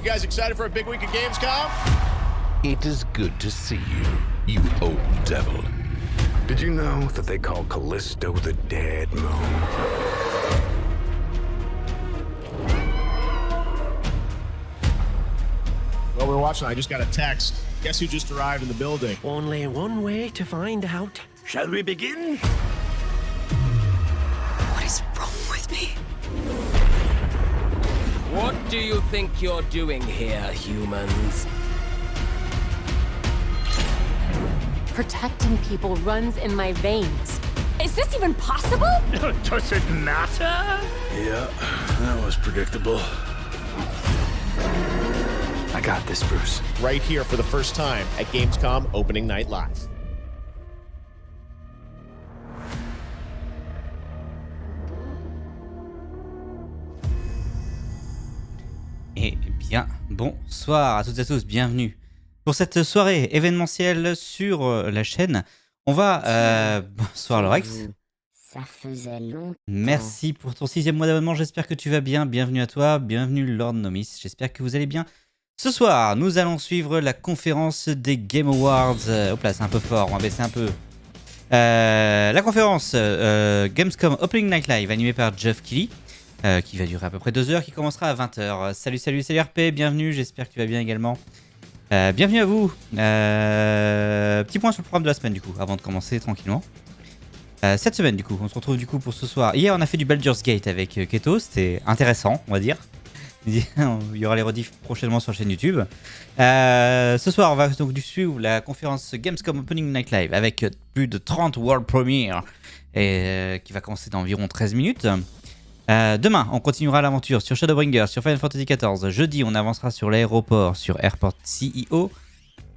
You guys excited for a big week at Gamescom? It is good to see you, you old devil. Did you know that they call Callisto the Dead Moon? While we're watching, I just got a text. Guess who just arrived in the building? Only one way to find out. Shall we begin? What is wrong with me? What do you think you're doing here, humans? Protecting people runs in my veins. Is this even possible? Does it matter? Yeah, that was predictable. I got this, Bruce. Right here for the first time at Gamescom Opening Night Live. Eh bien, bonsoir à toutes et à tous, bienvenue pour cette soirée événementielle sur la chaîne. On va... bonsoir Lorex. Ça faisait longtemps. Merci pour ton 6e mois d'abonnement, j'espère que tu vas bien. Bienvenue à toi, bienvenue Lord Nomis, j'espère que vous allez bien. Ce soir, nous allons suivre la conférence des Game Awards. Hop là, c'est un peu fort, on va baisser un peu. La conférence Gamescom Opening Night Live animée par Geoff Keighley. Qui va durer à peu près 2 heures, qui commencera à 20h. Salut RP, bienvenue, j'espère que tu vas bien également. Bienvenue à vous. Petit point sur le programme de la semaine du coup, avant de commencer tranquillement. Cette semaine du coup, on se retrouve du coup pour ce soir. Hier on a fait du Baldur's Gate avec Keto, c'était intéressant on va dire. Il y aura les rediffs prochainement sur la chaîne YouTube. Ce soir on va donc suivre la conférence Gamescom Opening Night Live avec plus de 30 World Premiere et qui va commencer dans environ 13 minutes. Demain, on continuera l'aventure sur Shadowbringers, sur Final Fantasy XIV. Jeudi, on avancera sur l'aéroport, sur Airport CEO.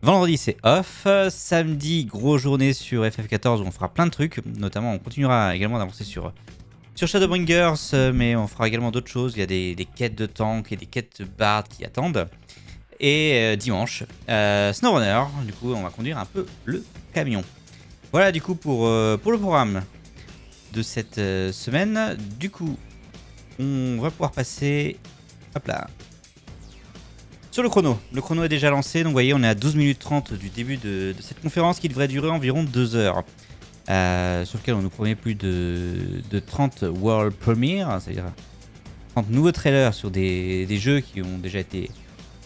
Vendredi, c'est off. Samedi, grosse journée sur FF14 où on fera plein de trucs. Notamment, on continuera également d'avancer sur Shadowbringers, mais on fera également d'autres choses. Il y a des quêtes de tank et des quêtes de bard qui attendent. Et dimanche, SnowRunner. Du coup, on va conduire un peu le camion. Voilà, du coup, pour le programme de cette semaine. Du coup, on va pouvoir passer hop là, sur le chrono. Le chrono est déjà lancé, donc vous voyez on est à 12 minutes 30 du début de cette conférence qui devrait durer environ 2 heures. Sur lequel on nous promet plus de 30 World Premiere, c'est-à-dire 30 nouveaux trailers sur des jeux qui ont déjà été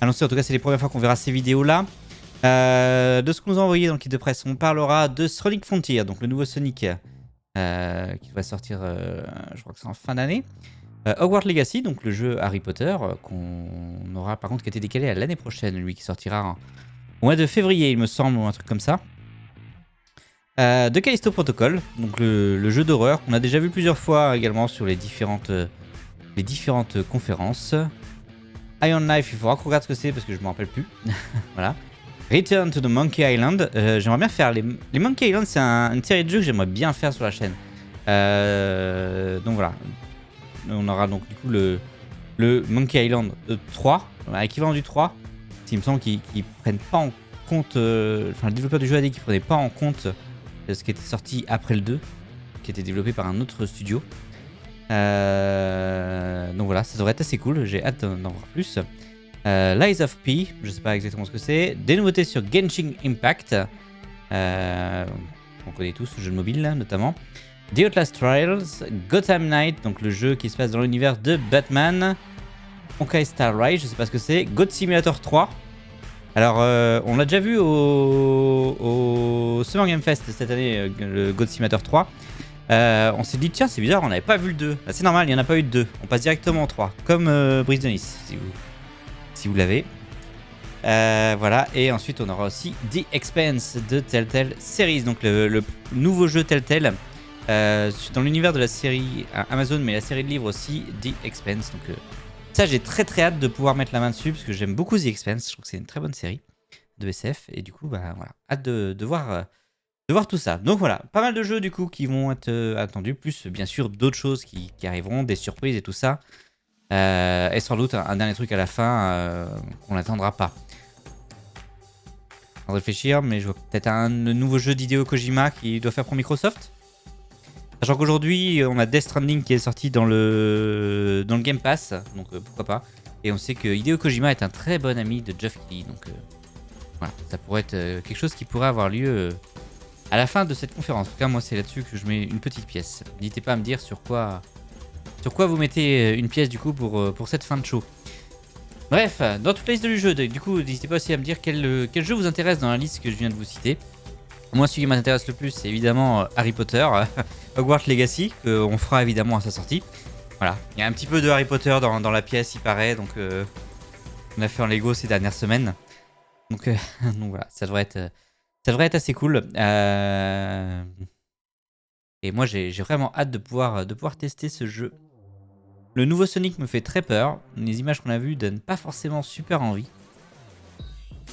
annoncés. En tout cas c'est les premières fois qu'on verra ces vidéos là. De ce qu'on nous a envoyé dans le kit de presse, on parlera de Sonic Frontier, donc le nouveau Sonic qui va sortir, je crois que c'est en fin d'année. Hogwarts Legacy, donc le jeu Harry Potter, qu'on aura par contre qui a été décalé à l'année prochaine, lui qui sortira au mois de février, il me semble, ou un truc comme ça. De Callisto Protocol, donc le jeu d'horreur, qu'on a déjà vu plusieurs fois également sur les différentes conférences. Iron Knife, il faudra qu'on regarde ce que c'est parce que je ne me rappelle plus. Voilà. Return to the Monkey Island, j'aimerais bien faire les Monkey Island, c'est une série de jeux que j'aimerais bien faire sur la chaîne. Donc voilà. On aura donc du coup le Monkey Island 3, l'équivalent du 3. Il me semble qu'ils prennent pas en compte, enfin le développeur du jeu a dit qu'il prenait pas en compte ce qui était sorti après le 2, qui était développé par un autre studio. Donc voilà, ça devrait être assez cool, j'ai hâte d'en voir plus. Lies of P, je sais pas exactement ce que c'est. Des nouveautés sur Genshin Impact, on connaît tous ce jeu de mobile là notamment. The Outlast Trials, Gotham Knight, donc le jeu qui se passe dans l'univers de Batman. Honkai Star Rail, je sais pas ce que c'est. God Simulator 3. Alors, on l'a déjà vu au Summer Game Fest cette année, le God Simulator 3. On s'est dit, tiens, c'est bizarre, on n'avait pas vu le 2. Là, c'est normal, il n'y en a pas eu de 2. On passe directement au 3, comme Brise de Nice, si vous l'avez. Voilà, et ensuite on aura aussi The Expanse de Telltale Series, donc le nouveau jeu Telltale. Dans l'univers de la série Amazon, mais la série de livres aussi, The Expanse. Donc ça, j'ai très très hâte de pouvoir mettre la main dessus parce que j'aime beaucoup The Expanse. Je trouve que c'est une très bonne série de SF et du coup, bah voilà, hâte de voir tout ça. Donc voilà, pas mal de jeux du coup qui vont être attendus, plus bien sûr d'autres choses qui arriveront, des surprises et tout ça. Et sans doute un dernier truc à la fin qu'on n'attendra pas. En réfléchir, mais je vois peut-être un nouveau jeu d'Hideo Kojima qui doit faire pour Microsoft. Sachant qu'aujourd'hui, on a Death Stranding qui est sorti dans le Game Pass, donc pourquoi pas. Et on sait que Hideo Kojima est un très bon ami de Geoff Keighley. Donc voilà, ça pourrait être quelque chose qui pourrait avoir lieu à la fin de cette conférence. En tout cas, moi, c'est là-dessus que je mets une petite pièce. N'hésitez pas à me dire sur quoi vous mettez une pièce du coup pour cette fin de show. Bref, dans toute la liste du jeu, du coup, n'hésitez pas aussi à me dire quel jeu vous intéresse dans la liste que je viens de vous citer. Moi, celui qui m'intéresse le plus, c'est évidemment Harry Potter, Hogwarts Legacy, qu'on fera évidemment à sa sortie. Voilà, il y a un petit peu de Harry Potter dans la pièce, il paraît, donc on a fait en Lego ces dernières semaines. Donc voilà, ça devrait être assez cool. Et moi, j'ai vraiment hâte de pouvoir tester ce jeu. Le nouveau Sonic me fait très peur. Les images qu'on a vues donnent pas forcément super envie.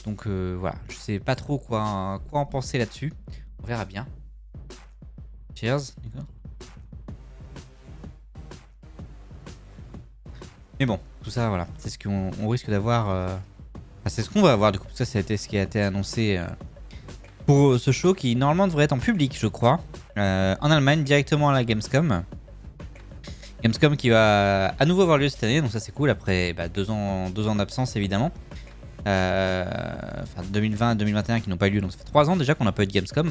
Donc voilà, je sais pas trop quoi en penser là-dessus. On verra bien. Cheers. Mais bon, tout ça, voilà, c'est ce qu'on risque d'avoir. Enfin, c'est ce qu'on va avoir du coup. Ça, c'était ce qui a été annoncé pour ce show qui normalement devrait être en public, je crois, en Allemagne, directement à la Gamescom. Gamescom qui va à nouveau avoir lieu cette année, donc ça c'est cool après 2 ans d'absence évidemment. Enfin 2020 2021 qui n'ont pas eu lieu, donc ça fait 3 ans déjà qu'on n'a pas eu de Gamescom.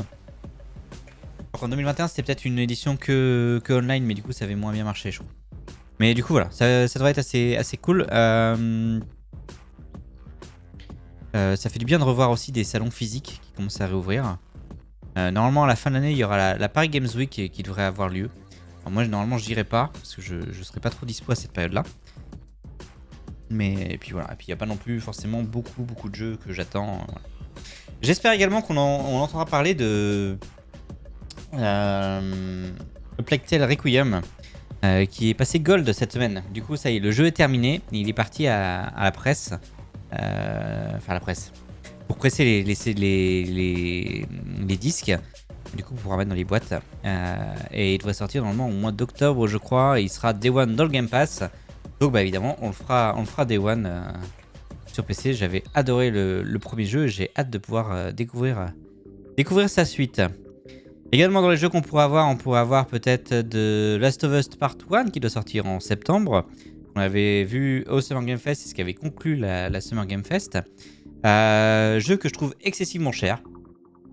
Donc en 2021 c'était peut-être une édition que online, mais du coup ça avait moins bien marché je trouve. Mais du coup voilà, ça devrait être assez cool. Ça fait du bien de revoir aussi des salons physiques qui commencent à réouvrir. Normalement à la fin de l'année il y aura la Paris Games Week qui devrait avoir lieu. Alors moi normalement je dirais pas parce que je serai pas trop dispo à cette période là. Mais et puis voilà, et puis il n'y a pas non plus forcément beaucoup de jeux que j'attends. Voilà. J'espère également qu'on entendra parler de Plague Tale Requiem qui est passé Gold cette semaine. Du coup ça y est, le jeu est terminé, il est parti à la presse. Enfin à la presse. Pour presser les disques. Du coup, pour remettre dans les boîtes. Et il devrait sortir normalement au mois d'octobre, je crois. Et il sera Day One dans le Game Pass. Donc, évidemment, on le fera Day One sur PC. J'avais adoré le premier jeu. J'ai hâte de pouvoir découvrir sa suite. Également, dans les jeux qu'on pourrait avoir, on pourrait avoir peut-être de Last of Us Part 1 qui doit sortir en septembre. On avait vu au Summer Game Fest, c'est ce qui avait conclu la Summer Game Fest. Jeu que je trouve excessivement cher.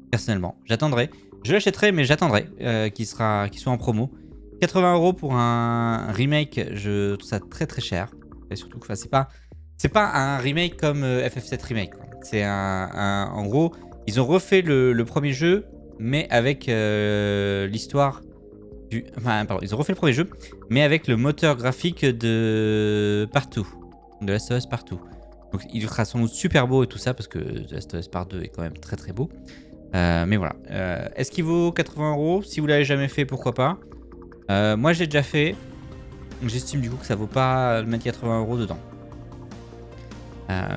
Personnellement, j'attendrai. Je l'achèterai, mais j'attendrai qu'il soit en promo. 80 € pour un remake, je trouve ça très cher. Et surtout que c'est pas un remake comme FF7 Remake. Quoi. C'est en gros, ils ont refait le premier jeu, mais avec l'histoire du. Enfin, pardon, ils ont refait le premier jeu, mais avec le moteur graphique de Partout, de Last of Us Partout. Donc il sera sans doute super beau et tout ça parce que Last of Us Part 2 est quand même très beau. Mais voilà. Est-ce qu'il vaut 80 €? Si vous l'avez jamais fait, pourquoi pas. Moi, je l'ai déjà fait. J'estime du coup que ça vaut pas mettre 80 € dedans.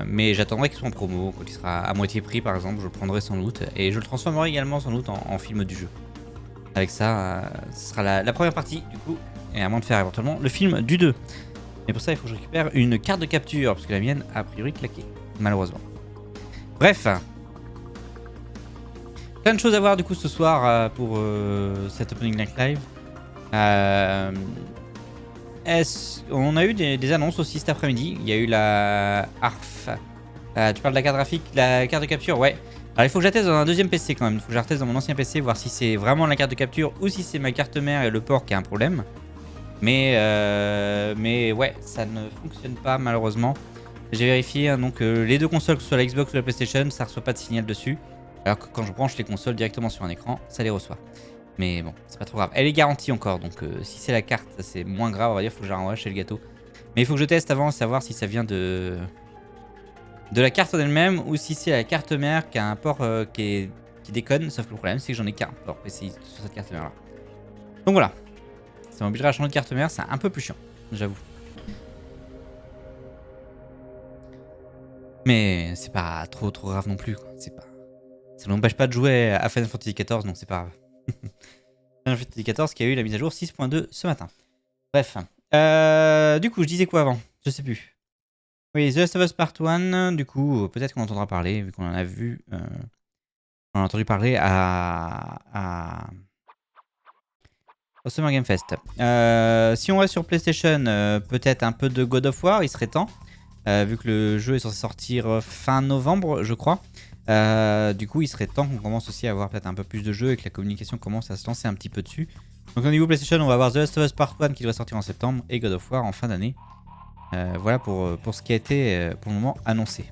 Mais j'attendrai qu'il soit en promo. Quand il sera à moitié prix, par exemple, je le prendrai sans doute. Et je le transformerai également sans doute en film du jeu. Avec ça, ce sera la première partie du coup. Et à moins de faire éventuellement le film du 2. Mais pour ça, il faut que je récupère une carte de capture. Parce que la mienne a priori claqué. Malheureusement. Bref. Plein de choses à voir du coup ce soir pour cette Opening Night Live. On a eu des annonces aussi cet après-midi. Il y a eu la ARF. Tu parles de la carte graphique, la carte de capture, ouais. Alors il faut que j'atteste dans un deuxième PC quand même. Il faut que j'atteste dans mon ancien PC, voir si c'est vraiment la carte de capture ou si c'est ma carte mère et le port qui a un problème. Mais ouais, ça ne fonctionne pas malheureusement. J'ai vérifié, hein, donc les deux consoles, que ce soit la Xbox ou la PlayStation, ça reçoit pas de signal dessus. Alors que quand je branche les consoles directement sur un écran, ça les reçoit. Mais bon, c'est pas trop grave. Elle est garantie encore, donc si c'est la carte, c'est moins grave, on va dire, faut que je la renvoie chez le gâteau. Mais il faut que je teste avant, savoir si ça vient de la carte en elle-même ou si c'est la carte mère qui a un port qui déconne. Sauf que le problème, c'est que j'en ai qu'un port PCI sur cette carte mère là. Donc voilà, ça m'obligerait à changer de carte mère, c'est un peu plus chiant, j'avoue. Mais c'est pas trop grave non plus, quoi. C'est pas... Ça n'empêche pas de jouer à Final Fantasy XIV, donc c'est pas grave. Final Fantasy XIV qui a eu la mise à jour 6.2 ce matin. Bref. Du coup, je disais quoi avant? Je sais plus. Oui, The Last of Us Part 1, du coup, peut-être qu'on entendra parler, vu qu'on en a vu... on a entendu parler au Summer Game Fest. Si on reste sur PlayStation, peut-être un peu de God of War, il serait temps. vu que le jeu est censé sortir fin novembre, je crois. Du coup, il serait temps qu'on commence aussi à avoir peut-être un peu plus de jeux et que la communication commence à se lancer un petit peu dessus. Donc au niveau PlayStation, on va avoir The Last of Us Part 1 qui doit sortir en septembre et God of War en fin d'année. Voilà pour ce qui a été pour le moment annoncé.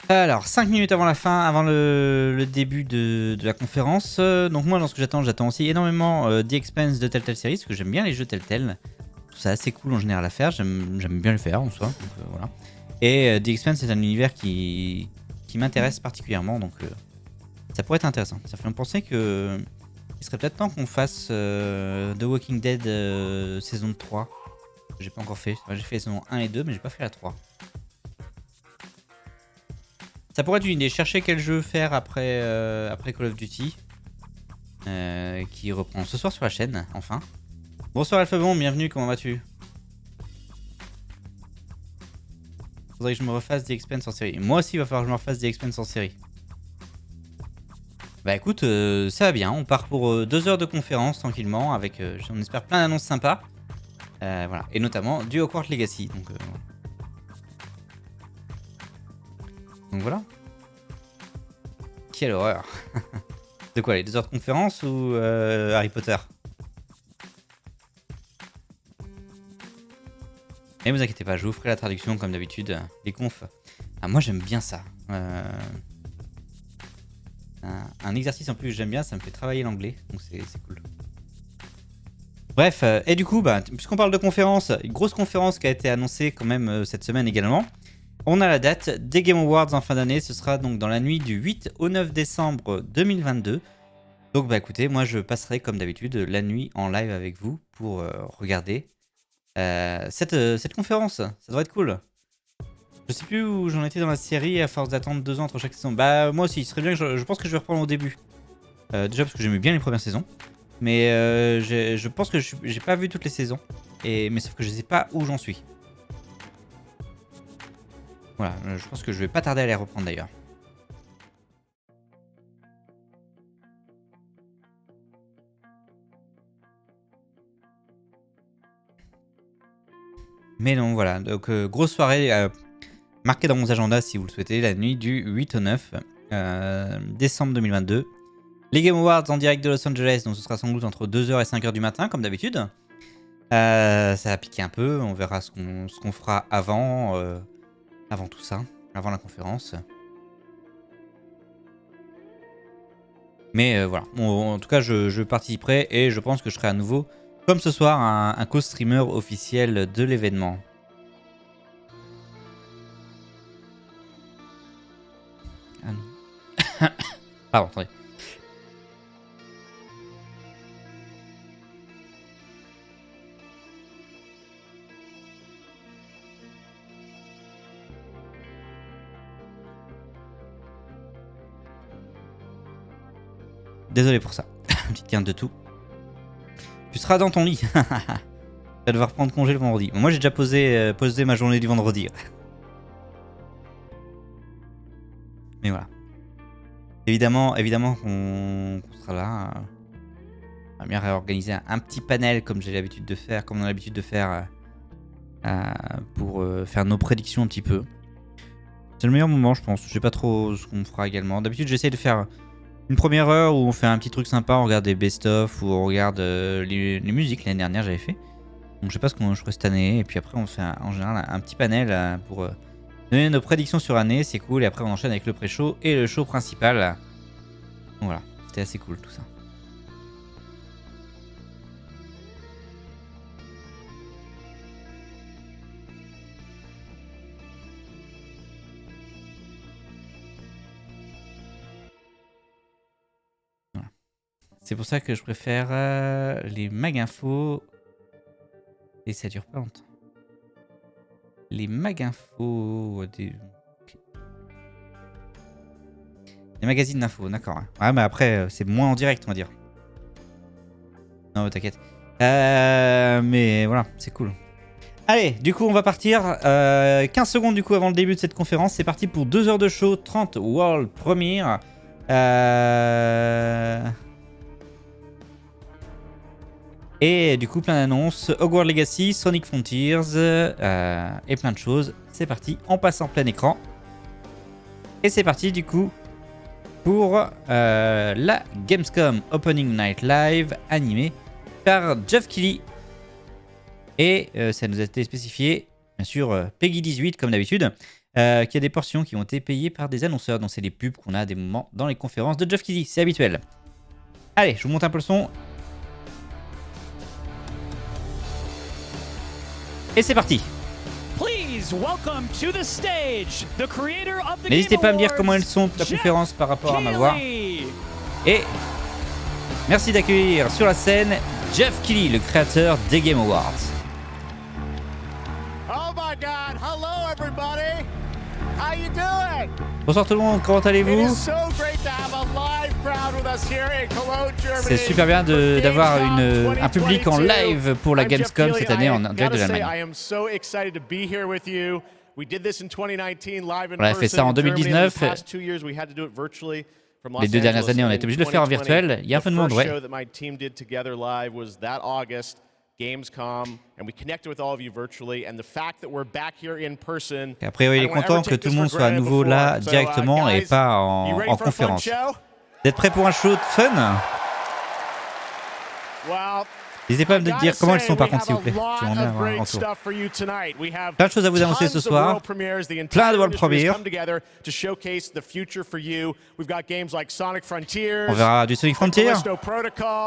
Alors, 5 minutes avant la fin, avant le début de la conférence. Donc moi, dans ce que j'attends aussi énormément The Expanse de Telltale Series, parce que j'aime bien les jeux Telltale. Je trouve ça assez cool en général à faire, j'aime bien le faire en soi. Donc, voilà. Et The Expanse, c'est un univers qui m'intéresse particulièrement, donc ça pourrait être intéressant. Ça fait me penser que il serait peut-être temps qu'on fasse The Walking Dead saison 3. J'ai pas encore fait. Enfin, j'ai fait la saison 1 et 2, mais j'ai pas fait la 3. Ça pourrait être une idée. Chercher quel jeu faire après Call of Duty. Qui reprend ce soir sur la chaîne, enfin. Bonsoir Alphabon, bienvenue, comment vas-tu? Faudrait que je me refasse The Expanse en série. Moi aussi, il va falloir que je me refasse The Expanse en série. Bah écoute, ça va bien. On part pour 2 heures de conférence tranquillement avec, on espère, plein d'annonces sympas. Voilà. Et notamment du Hogwarts Legacy. Donc voilà. Quelle horreur. De quoi, les 2 heures de conférence ou Harry Potter? Et vous inquiétez pas, je vous ferai la traduction comme d'habitude, les confs. Ah, moi j'aime bien ça. Un exercice en plus que j'aime bien, ça me fait travailler l'anglais, donc c'est cool. Bref, et du coup, puisqu'on parle de conférence, une grosse conférence qui a été annoncée quand même cette semaine également. On a la date des Game Awards en fin d'année, ce sera donc dans la nuit du 8 au 9 décembre 2022. Donc écoutez, moi je passerai comme d'habitude la nuit en live avec vous pour regarder cette conférence. Ça devrait être cool. Je sais plus où j'en étais dans la série à force d'attendre 2 ans entre chaque saison. Bah moi aussi, il serait bien que je pense que je vais reprendre au début. Déjà parce que j'aimais bien les premières saisons. Mais je pense que j'ai pas vu toutes les saisons. Mais sauf que je sais pas où j'en suis. Voilà, je pense que je vais pas tarder à les reprendre d'ailleurs. Mais non, voilà. Donc, grosse soirée marquée dans mon agenda si vous le souhaitez, la nuit du 8 au 9 décembre 2022. Les Game Awards en direct de Los Angeles, donc ce sera sans doute entre 2h et 5h du matin, comme d'habitude. Ça va piquer un peu, on verra ce qu'on fera avant tout ça, avant la conférence. Mais voilà, en tout cas, je participerai et je pense que je serai à nouveau, comme ce soir, un co-streamer officiel de l'événement. Ah non. Pardon, attendez. Désolé pour ça. Petite quinte de tout. Tu seras dans ton lit. Tu vas devoir prendre congé le vendredi. Moi, j'ai déjà posé ma journée du vendredi. Mais voilà. Évidemment qu'on sera là. On va bien réorganiser un petit panel comme j'ai l'habitude de faire, comme on a l'habitude de faire pour faire nos prédictions un petit peu. C'est le meilleur moment, je pense. Je sais pas trop ce qu'on fera également. D'habitude, j'essaie de faire une première heure où on fait un petit truc sympa, on regarde des best-of, ou on regarde les musiques. L'année dernière, j'avais fait. Donc je sais pas ce qu'on ferait cette année. Et puis après, on fait en général un petit panel pour donner nos prédictions sur l'année. C'est cool. Et après, on enchaîne avec le pré-show et le show principal. Donc voilà, c'était assez cool tout ça. C'est pour ça que je préfère les mag infos. Et ça dure pas longtemps. Les mag infos. Les magazines d'infos, d'accord. Ouais, mais après, c'est moins en direct, on va dire. Non, t'inquiète. Mais voilà, c'est cool. Allez, du coup, on va partir. 15 secondes du coup avant le début de cette conférence. C'est parti pour 2 heures de show, 30 World Premiere. Et du coup, plein d'annonces. Hogwarts Legacy, Sonic Frontiers et plein de choses. C'est parti, on passe en plein écran. Et c'est parti du coup pour la Gamescom Opening Night Live animée par Geoff Keighley. Et ça nous a été spécifié, bien sûr, Peggy 18 comme d'habitude, qu'il y a des portions qui ont été payées par des annonceurs. Donc c'est les pubs qu'on a à des moments dans les conférences de Geoff Keighley, c'est habituel. Allez, je vous monte un peu le son. Et c'est parti. N'hésitez pas à me dire comment est le son de la conférence par rapport à ma voix. Et merci d'accueillir sur la scène Geoff Keighley, le créateur des Game Awards. Oh my God! Hello everybody! How you doing? Bonsoir tout le monde, comment allez-vous? C'est super bien d'avoir un public en live pour la Gamescom cette année en direct de l'Allemagne. On a fait ça en 2019. Les 2 dernières années, on a été obligé de le faire en virtuel. Il y a un peu de monde, ouais. Gamescom, and we connected with all of you virtually, and the fact that we're back here in person. A priori, il est content que tout le monde soit à nouveau là directement et pas en conférence. Vous êtes prêts pour un show de fun? N'hésitez pas à me dire comment elles sont par contre, s'il vous plaît. J'aimerais bien avoir un retour. Plein de choses à vous annoncer ce soir. Plein de world premières. On verra du Sonic Frontier,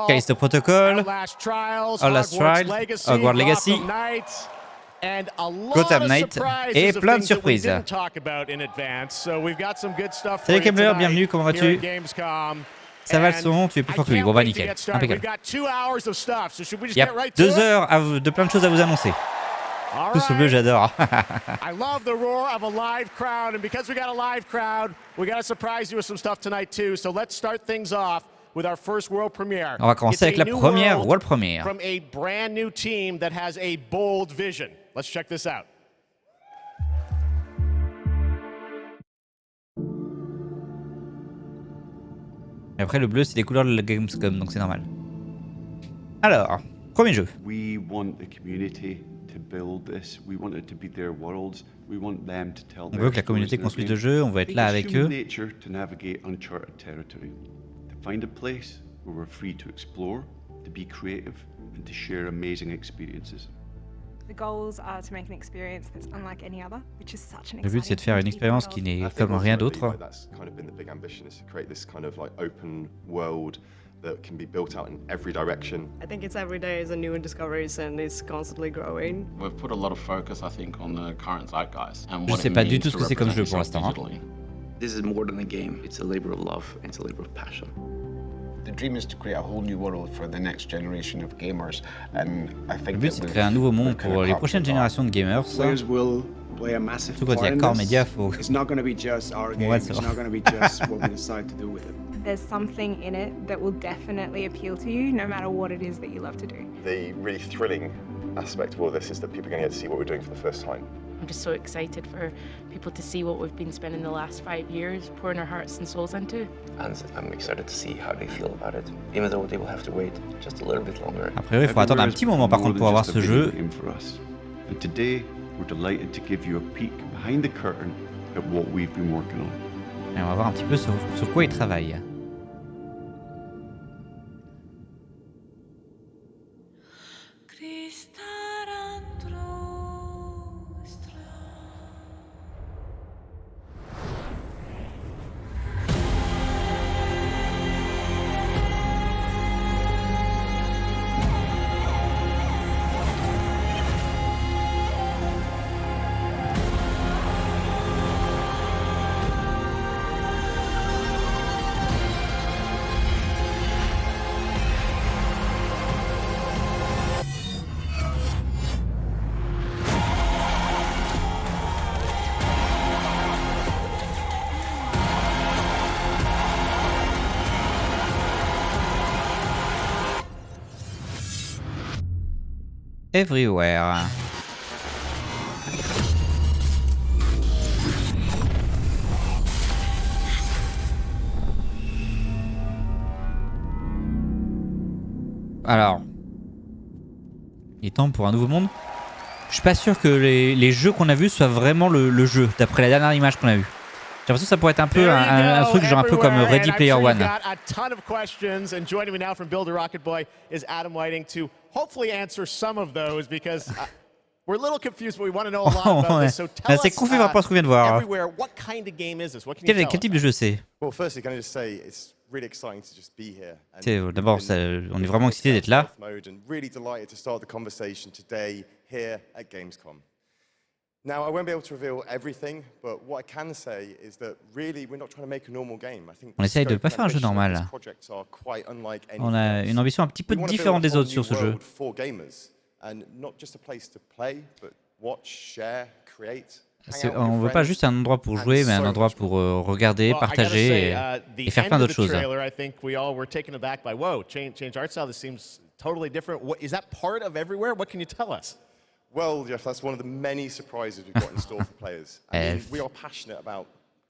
Callisto Protocol, Our Last Trial, Hogwarts Legacy, Gotham Knight et plein de surprises. Salut Kemler, bienvenue, comment vas-tu? Ça va le son, tu es plus fort que lui. Bon bah nickel, impeccable. Il y a 2 heures de plein de choses à vous annoncer. Tout ce bleu, j'adore. I love the roar of a live crowd, and because we got a live crowd, we got to surprise you with some stuff tonight too. So let's start things off with our first world premiere. On va commencer avec la première world premiere. From a brand new team that has a bold vision. Let's check this out. Et après, le bleu, c'est les couleurs de la Gamescom, donc c'est normal. Alors, premier jeu. We want the community to build this. We want it to be their worlds. We want them to tell On veut que la communauté construise le jeu, on veut être là avec eux. nature to navigate uncharted territory. To find a place where we're free to explore, to be creative, and to share amazing experiences. The goals are to make an experience that's unlike any other, which is such an Le but, c'est de faire une expérience qui n'est comme rien d'autre. That can be built out in every direction. I think it's every day is a new discoveries and it's constantly growing. We've put a lot of focus, I think, on the current zeitgeist and Je what sais it pas du means tout ce to que c'est comme jeu pour represent l'instant. yourself digitally. This is more than a game. It's a labor of love and it's a labor of passion. The dream is to create a whole new world for the next generation of gamers, and I think Le but, c'est de créer un nouveau monde pour les prochaines générations de gamers. play a massive Surtout quand il y a Core Media, faut... It's not going to be just our game. It's not going to be just what we decide to do with it. There's something in it that will definitely appeal to you, no matter what it is that you love to do. The really thrilling aspect of all this is that people are going to get to see what we're doing for the first time. I'm just so excited for people to see what we've been spending the last 5 years pouring our hearts and souls into. And I'm excited to see how they feel about it, even though they will have to wait just a little bit longer. A priori, il faut attendre un petit moment par contre pour avoir ce jeu. And today, we're delighted to give you a peek behind the curtain at what we've been working on. Et on va voir un petit peu sur quoi il travaille. Everywhere. Alors, Il est temps pour un nouveau monde. Je suis pas sûr que les jeux qu'on a vus soient vraiment le jeu, d'après la dernière image qu'on a vue. J'ai l'impression que ça pourrait être un peu un truc genre un peu comme Ready Player One. C'est confus par rapport à ce qu'on vient de voir. Quel type de jeu c'est? D'abord, on est vraiment excité d'être là. Now, I won't be able to reveal everything, but what I can say is that really we're not trying to make a normal game. I think on essaye de pas faire un jeu normal. On a une ambition un petit peu différente des autres sur ce jeu. On veut pas juste un endroit pour jouer, mais un endroit pour regarder, partager et faire plein d'autres choses. Well, Jeff, that's one of the many surprises we've got in store for players. I mean, we are passionate about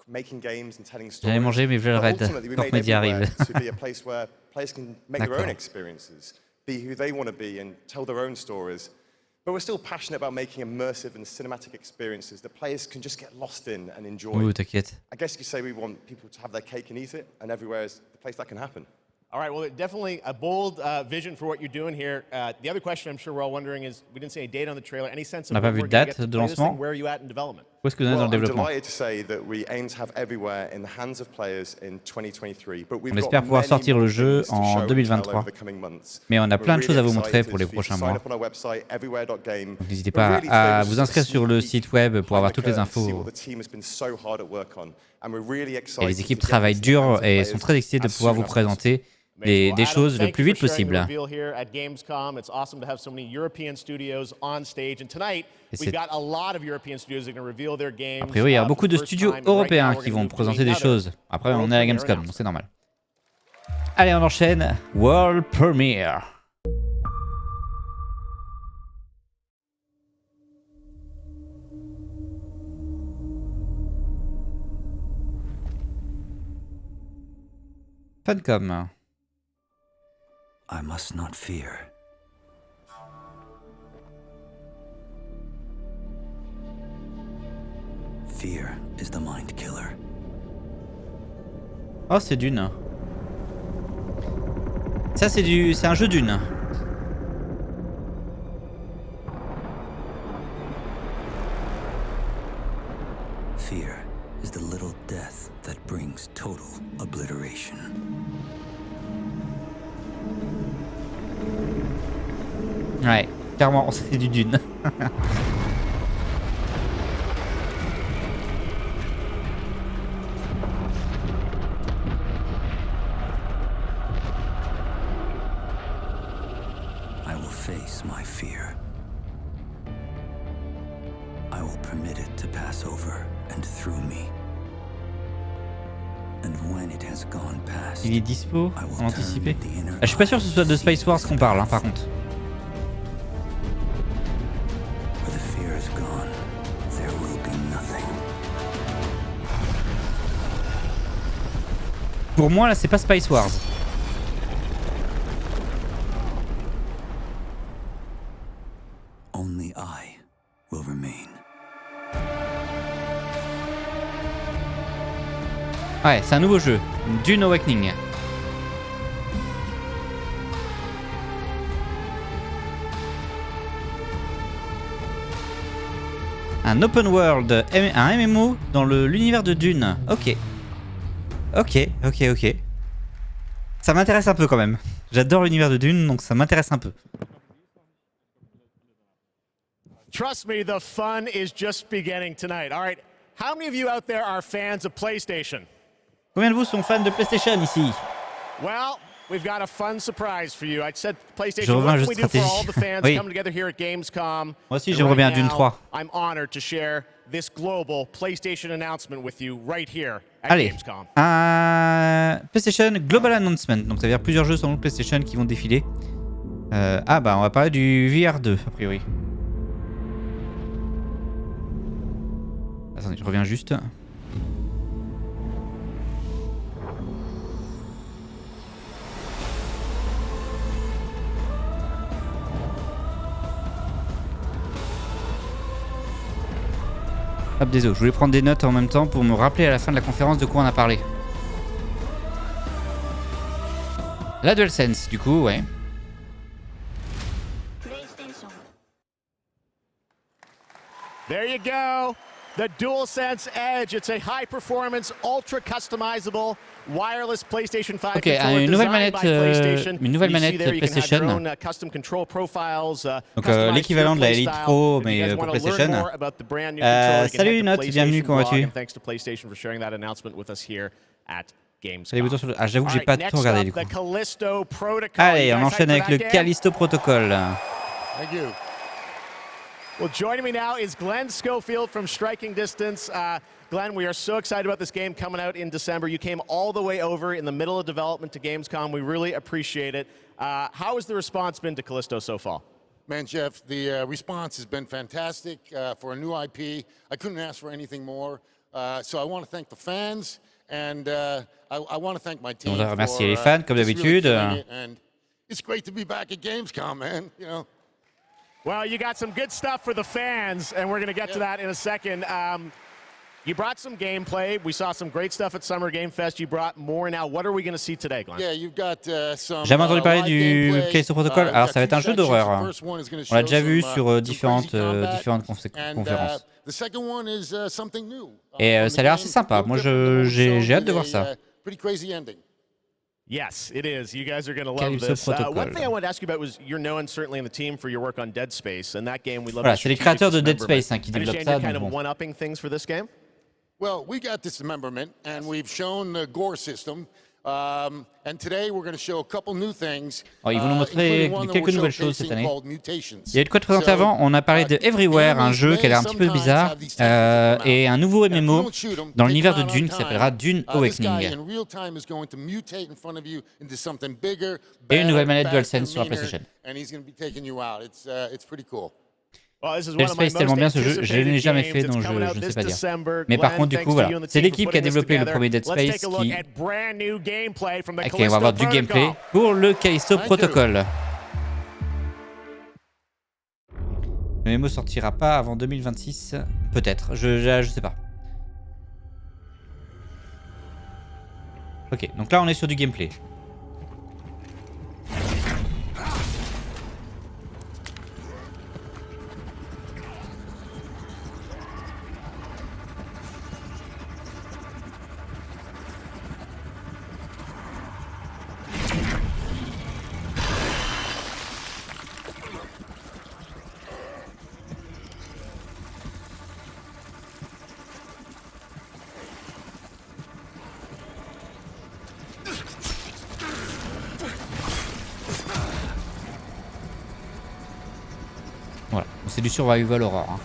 making games and telling stories. J'allais manger, mais je le raid. Corp Media arrive. To be a place where players can make their own experiences, be who they want to be, and tell their own stories. But we're still passionate about making immersive and cinematic experiences that players can just get lost in and enjoy. Ouh, t'inquiète. I guess you could say we want people to have their cake and eat it, and everywhere is the place that can happen. All right, well, definitely a bold vision for what you're doing here. The other question I'm sure we're all wondering is, we didn't see any date on the trailer. Any sense of when we're going to get to play this thing? Where are you at in development? Où est-ce que vous êtes dans le développement? I'm delighted to say that we aim to have everywhere in the hands of players in 2023. But we've on espère pouvoir sortir le jeu en 2023. Mais on a plein de choses à vous montrer pour les prochains mois. Donc n'hésitez pas à vous inscrire sur le site web pour avoir toutes les infos. Et les équipes travaillent dur et sont très excitées de pouvoir vous présenter des choses le plus vite possible. A priori, il y a beaucoup de studios européens qui vont présenter des choses. Après, on est à la Gamescom, donc c'est normal. Allez, on enchaîne. World Premiere. Funcom. I must not fear. Fear is the mind killer. Oh, c'est Dune. Ça, c'est un jeu Dune. Fear is the little death that brings total obliteration. Ouais, clairement, c'est du Dune. I will face my fear. I will permit it to pass over and through me. And when it has gone past, il est dispo en anticipé. Je suis pas sûr que ce soit de Space Wars qu'on parle, hein, par contre. Pour moi, là, c'est pas Spice Wars. Only I will remain. Ouais, c'est un nouveau jeu. Dune Awakening. Un open world, un MMO dans l'univers de Dune. Ok. Ok. Ça m'intéresse un peu quand même. J'adore l'univers de Dune, donc ça m'intéresse un peu. Trust me, the fun is just beginning tonight. All right, how many of you out there are fans of PlayStation? Combien de vous sont fans de PlayStation ici? Well, we've got a fun surprise for you. I said PlayStation. Je reviens à un jeu de What can we do for all stratégie. the fans Oui. coming together here at Gamescom? Moi aussi, j'aimerais bien Dune 3. I'm honored to share this global PlayStation announcement with you right here at Allez, Gamescom. un PlayStation Global Announcement. Donc ça veut dire plusieurs jeux sur le PlayStation qui vont défiler. Ah bah on va parler du VR2 a priori. Attendez, je reviens juste. Hop, désolé, je voulais prendre des notes en même temps pour me rappeler à la fin de la conférence de quoi on a parlé. La DualSense, du coup, ouais. There you go. The DualSense Edge. It's a high-performance, ultra-customizable wireless PlayStation 5 Ok, controller une nouvelle designed by PlayStation. manette PlayStation. Donc l'équivalent de la Elite Pro, mais pour PlayStation. Salut Note, bienvenue, comment vas-tu? Salut boutons sur le... Ah, j'avoue que j'ai pas tout regardé du coup. Allez, on enchaîne avec le Callisto Protocol. Thank you. Well, joining me now is Glenn Schofield from Striking Distance. Glenn, we are so excited about this game coming out in December. You came all the way over in the middle of development to Gamescom. We really appreciate it. How has the response been to Callisto so far? Man, Jeff, the response has been fantastic for a new IP. I couldn't ask for anything more. So I want to thank the fans and I want to thank my team. On va remercier les fans comme d'habitude. And it's great to be back at Gamescom, man. You know. Well, you got some good stuff for the fans, and we're going to get to that in a second. You brought some gameplay. We saw some great stuff at Summer Game Fest. You brought more now. What are we going to see today, Glenn? Yeah, you've got some. J'ai jamais entendu parler du Callisto Protocol. Alors, ça va être un jeu d'horreur. On l'a déjà vu sur différentes conférences. Et ça a l'air assez sympa. Moi, j'ai hâte de voir ça. Yes, it is. You guys are going to love this. One thing I wanted to ask you about was you're known certainly in the team for your work on Dead Space, and that game we love. Voilà, c'est les créateurs de Dead Space qui développent ça. Kind of one-upping things for this game. Well, we got dismemberment, and we've shown the gore system. And today we're going to show a couple new things. Ils vont nous montrer quelques nouvelles choses cette année. Il y a eu de quoi te présenter avant. On a parlé de Everywhere, un jeu qui a l'air un petit peu bizarre, et un nouveau MMO dans l'univers de Dune qui s'appellera Dune Awakening. Et une nouvelle manette DualSense sur la PlayStation. Dead Space tellement bien ce jeu, je ne l'ai jamais fait donc je ne sais pas dire. Mais par contre du coup voilà, c'est l'équipe qui a développé le premier Dead Space qui... Ok, on va avoir du gameplay pour le Callisto Protocol. Le MMO sortira pas avant 2026, peut-être, je sais pas. Ok, donc là on est sur du gameplay. Voilà, c'est du survival horror. Hein.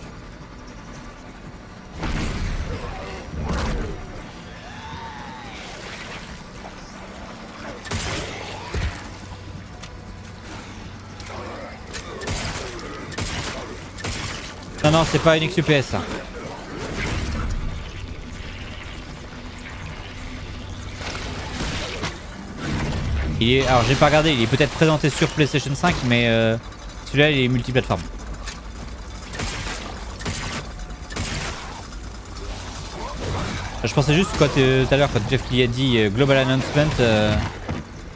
Non, non, c'est pas une XUPS ça. Alors j'ai pas regardé, il est peut-être présenté sur PlayStation 5, mais celui-là il est multiplateforme. Je pensais juste tout à l'heure quand Jeff qui a dit Global Announcement,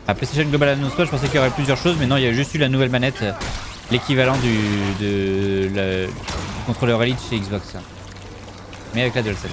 à PlayStation Global Announcement, je pensais qu'il y aurait plusieurs choses, mais non, il y a juste eu la nouvelle manette, l'équivalent du contrôleur Elite chez Xbox, mais avec la DualSense.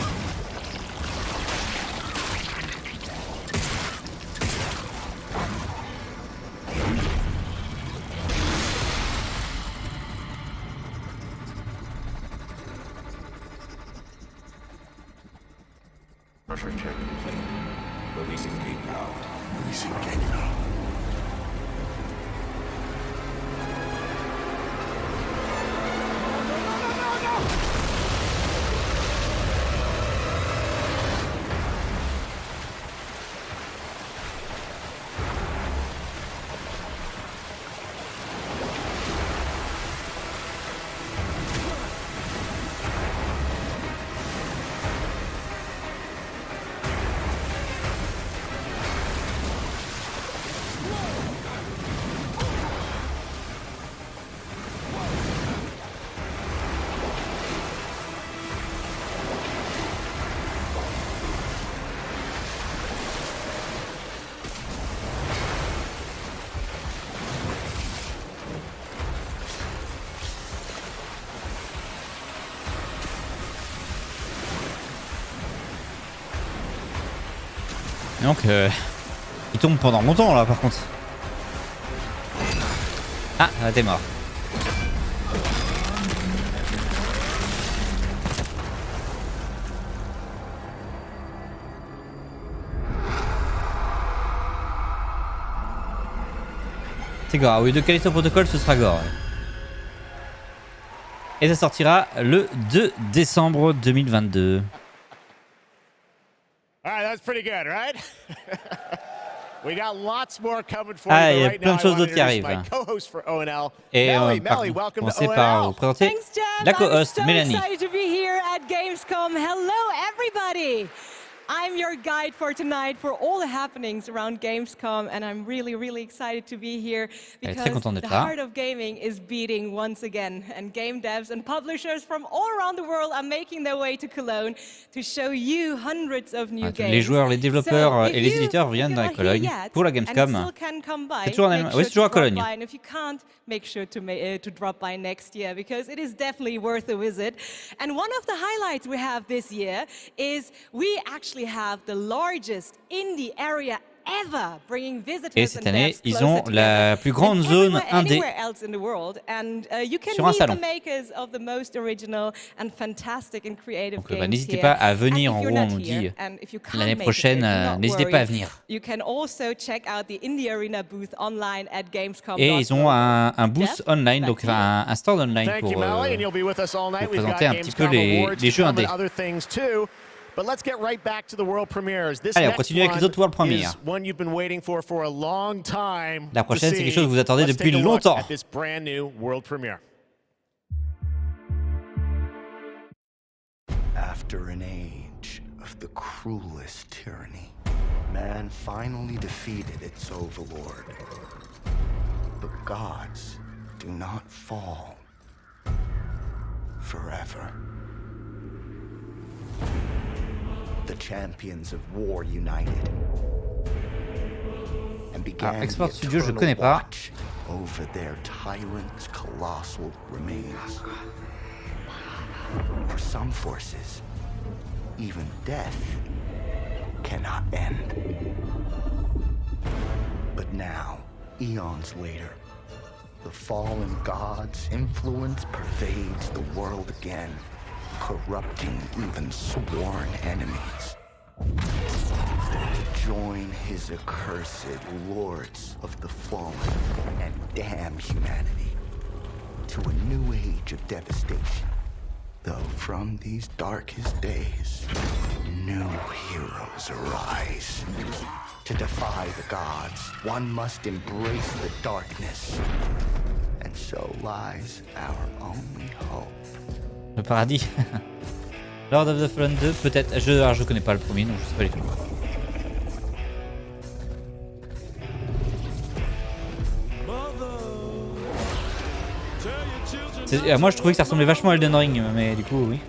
Donc, il tombe pendant longtemps là par contre. Ah, t'es mort. C'est Gore, oui, de Callisto Protocol, ce sera Gore. Ouais. Et ça sortira le 2 décembre 2022. All right, that's pretty good, right? We got lots more coming for Ah, il you. y a Right plein now, de choses I d'autres qui want to introduce arrivent. my co-host for ONL, Et Melly, welcome to commencer par ONL. vous présenter la co-host, Mélanie. I'm so excited to be here at Gamescom. Hello, everybody. I'm your guide for tonight for all the happenings around Gamescom, and I'm really excited to be here because the heart of gaming is beating once again, and game devs and publishers from all around the world are making their way to Cologne to show you hundreds of new games. Les joueurs, les développeurs et les éditeurs viennent à Cologne pour la Gamescom. C'est toujours en Allemagne. Oui, c'est toujours à Cologne. And if you can't, make sure to drop by next year because it is definitely worth a visit. And one of the highlights we have this year is we actually have the largest indie area ever, bringing visitors. Et cette année, ils ont la plus grande zone indé sur un salon. Donc n'hésitez pas à venir, en gros on nous dit l'année prochaine, n'hésitez pas à venir. Et ils ont un booth online, donc un stand online pour présenter un petit peu les jeux indés. But let's get right back to the world premieres. This Allez, on continue avec les autres world premières. one you've been waiting for a long time. La prochaine, c'est quelque chose que vous attendez depuis longtemps. This brand new world premiere. After an age of the cruelest tyranny, man finally defeated its overlord. The gods do not fall forever. The champions of war united and began Export Studio, je connais pas. Over their tyrant's colossal remains. For some forces, even death cannot end. But now, eons later, the fallen god's influence pervades the world again, corrupting even sworn enemies. To join his accursed lords of the fallen and damn humanity to a new age of devastation. Though from these darkest days, new heroes arise. To defy the gods, one must embrace the darkness. And so lies our only hope. Le paradis. Lord of the Fallen 2, peut-être. Alors je connais pas le premier, donc je sais pas du tout. Moi je trouvais que ça ressemblait vachement à Elden Ring, mais du coup oui.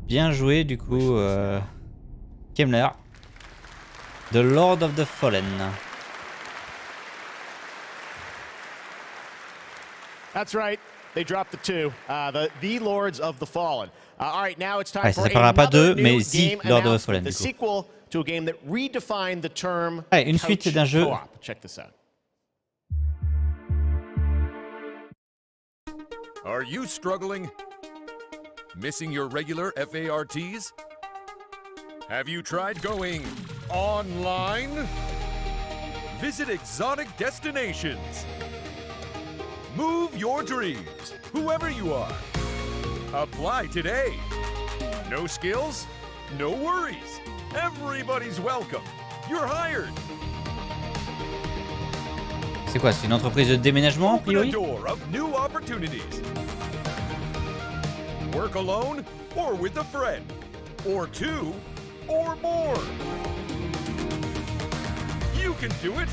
Bien joué du coup, Kemler. The Lord of the Fallen. That's right. They dropped the two. The Lords of the Fallen. All right, now it's time for s'appellera pas another deux, mais new The game Lord of the announcement. Fallen, The du coup. sequel to a game that redefined the term Allez, une suite d'un jeu. co-op. Check this out. Are you struggling? Missing your regular FARTs? Have you tried going online? Visit exotic destinations. Move your dreams, whoever you are. Apply today. No skills? No worries. Everybody's welcome. You're hired. C'est quoi, c'est une entreprise de déménagement, a priori? Open a door of new opportunities. Work alone or with a friend, or two, or more. You can do it.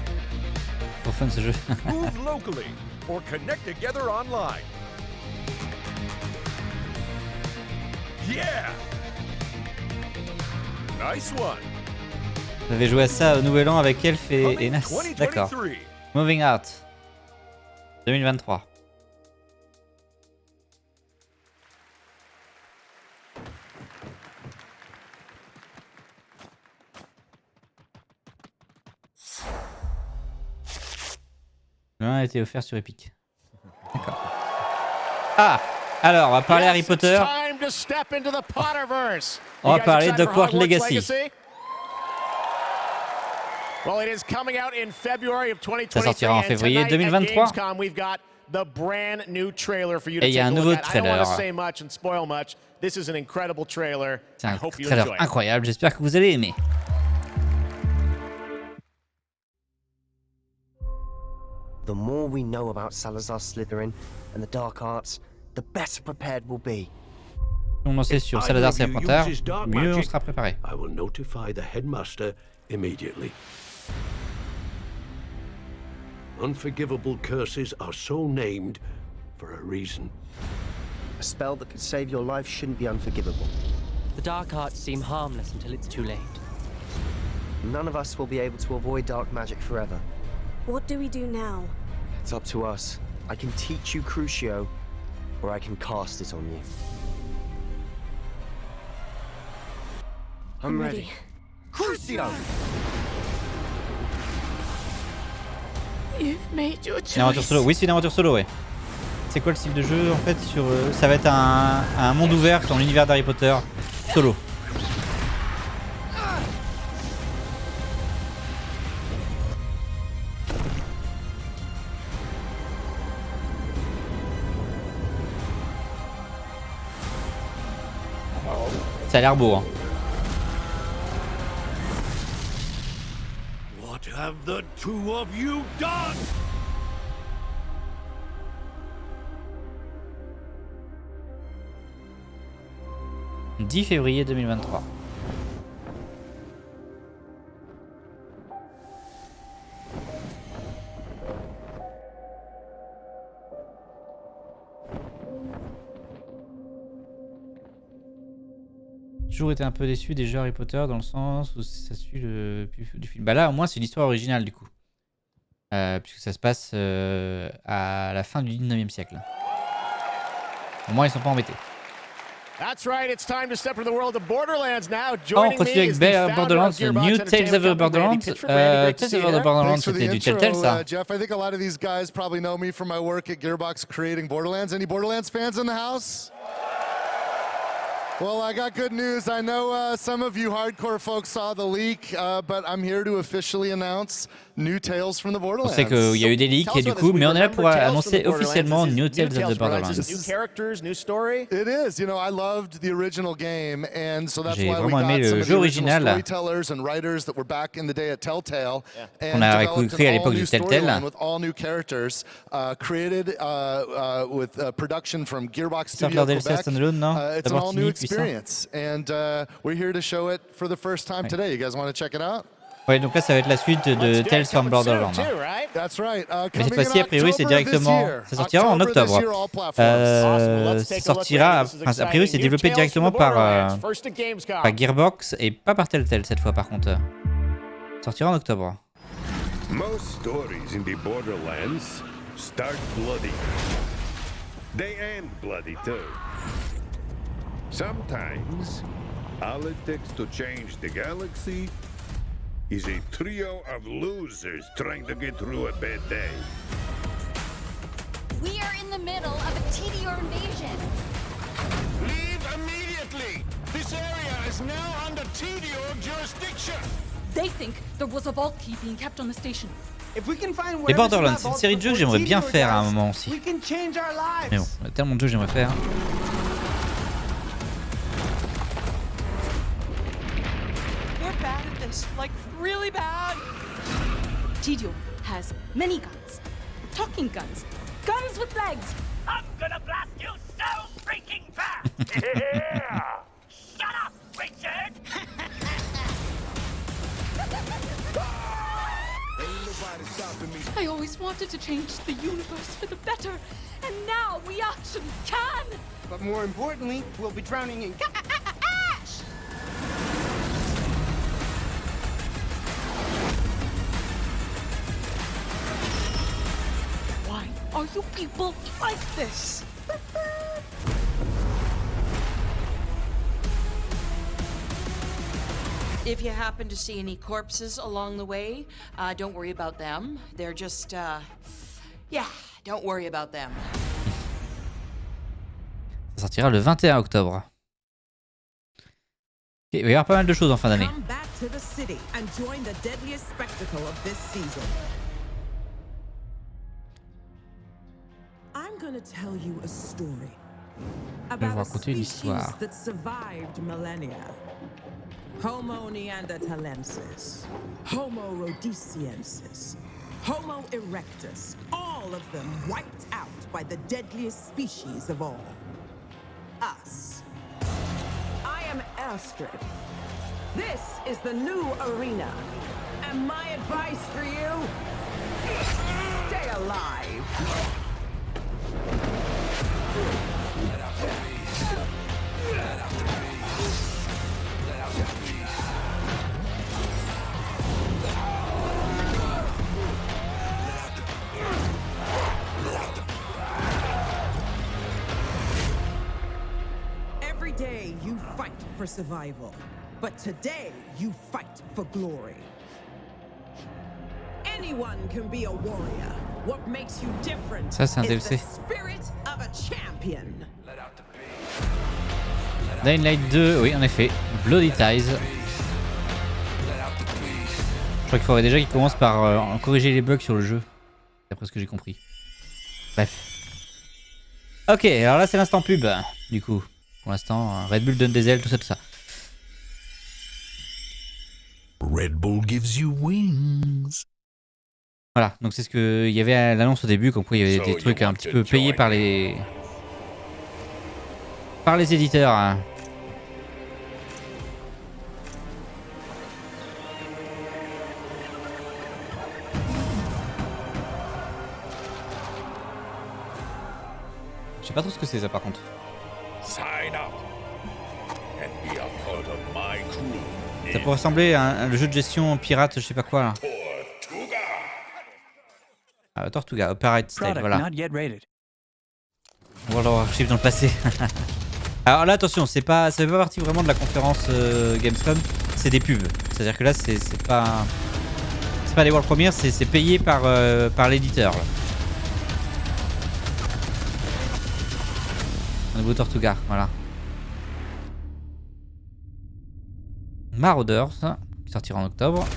Trop fun ce jeu. Move locally or connect together online. Yeah. Nice one. Vous avez joué à ça au Nouvel An avec Elf et Nas. D'accord. Moving Out 2023. L'un a été offert sur Epic. D'accord. Ah, alors on va parler Harry Potter. On va parler de Hogwarts Legacy. Well, it is coming out in February of 2023. Ça sortira en février 2023. Gamescom, we've got the brand new trailer for you to Et il y a un nouveau trailer. I don't want trailer. to say much and spoil much. This is an incredible trailer. C'est un I hope you trailer enjoy it. incroyable, j'espère que vous allez aimer. The more we know about Salazar Slytherin and the dark arts, the better prepared we'll be. On en sait sur Salazar Serpentard, mieux on sera préparé. I will notify the headmaster immediately. Unforgivable curses are so named for a reason. A spell that could save your life shouldn't be unforgivable. The dark arts seem harmless until it's too late. None of us will be able to avoid dark magic forever. What do we do now? It's up to us. I can teach you Crucio, or I can cast it on you. I'm ready. Crucio! You've made your Une aventure solo. Oui, c'est une aventure solo, ouais. C'est quoi le style de jeu en fait sur ça va être un monde ouvert dans l'univers d'Harry Potter solo. Ça a l'air beau, hein. What have the two of you done? « 10 février 2023. J'ai toujours été un peu déçu des jeux Harry Potter dans le sens où ça suit le du film. Bah là au moins c'est l'histoire originale du coup. Puisque ça se passe à la fin du 19e siècle. Au moins ils sont pas embêtés. That's right, it's time to step into the world of Borderlands now. Oh, on continue avec Borderlands, New Tales of the Borderlands. Tales of the Borderlands, c'était du Telltale, ça. Jeff, I think a lot of these guys probably know me from my work at Gearbox creating Borderlands. Any Borderlands fans in the house? Well, I got good news. I know some of you hardcore folks saw the leak, but I'm here to officially announce New Tales from the Borderlands. On sait qu'il y a eu des leaks et du coup, mais on est là pour annoncer officiellement New Tales of the Borderlands. New characters, new story. It is. You know, I loved the original game, and so that's J'ai why we vraiment aimé got some le of jeu the original original. storytellers and writers that were back in the day at Telltale. On a écrit à l'époque du Telltale. With all new characters, created with production from Gearbox Ça Studio regardait le Quebec. standalone, non? It's an all new experience, and we're here to show it for the first time today. You guys want to check it out? Ouais, donc là ça va être la suite de Tales from Borderlands. That's right. Mais cette fois-ci, a priori, c'est directement. Ça sortira en octobre. Ça sortira. Enfin, a priori, c'est développé directement par Gearbox et pas par Telltale cette fois, par contre. Ça sortira en octobre. Most stories in the Borderlands start bloody. They end bloody too. Sometimes, all it takes to change the galaxy is a trio of losers trying to get through a bad day. We are in the middle of a Tedior invasion. Leave immediately! This area is now under Tedior jurisdiction! They think there was a vault key being kept on the station. Les Borderlands, c'est une série de jeux que j'aimerais bien faire à un moment aussi. Mais bon, il y a tellement de jeux que j'aimerais faire. We're bad at this, like really bad. Tedior has many guns, talking guns, guns with legs. I'm gonna blast you so freaking fast! Yeah! Shut up, Richard! I always wanted to change the universe for the better, and now we actually can! But more importantly, we'll be drowning in ash! Why are you people like this? If you happen to see any corpses along the way, don't worry about them. They're just, yeah, don't worry about them. Ça sortira le 21 octobre. Okay, il va y avoir pas mal de choses en fin d'année. Come back to the city and join the deadliest spectacle of this season. I'm gonna tell you a story about a species that survived millennia. Homo neanderthalensis, Homo rhodesiensis, Homo erectus, all of them wiped out by the deadliest species of all, us. I am Astrid. This is the new arena. And my advice for you, stay alive. Let out the beast. Let out the beast. Let out the beast. Every day you fight for survival, but today you fight for glory. Anyone can be a warrior. What makes you different Ça, c'est un is the DLC. spirit of a champion. Dying Light 2, oui en effet. Bloody Ties. Je crois qu'il faudrait déjà qu'il commence par corriger les bugs sur le jeu. D'après ce que j'ai compris. Bref. Ok, alors là c'est l'instant pub. Du coup, pour l'instant, Red Bull donne des ailes, tout ça, tout ça. Red Bull gives you wings. Voilà, donc c'est ce que il y avait à l'annonce au début, comme quoi il y avait des trucs un petit peu payés par les éditeurs. Hein. Je sais pas trop ce que c'est ça par contre. Sign up and be a part of my crew. Ça pourrait ressembler à un jeu de gestion pirate, je sais pas quoi là. Ah, Tortuga, Operate Style, voilà. World of Warcraft dans le passé. Alors là, attention, ça fait pas partie vraiment de la conférence Gamescom, c'est des pubs. C'est-à-dire que là, c'est pas des World Premiers, c'est payé par l'éditeur. Un nouveau Tortuga, voilà. Marauders, qui sortira en octobre.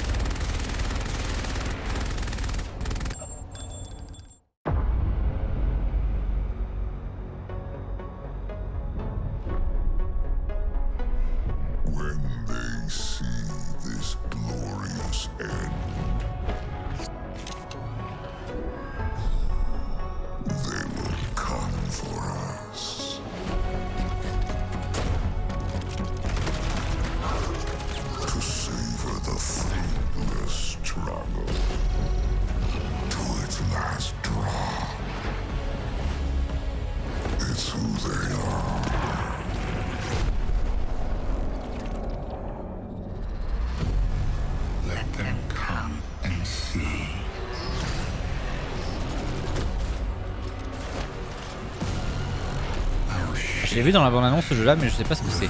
Je l'ai vu dans la bande-annonce ce jeu-là, mais je sais pas ce que c'est.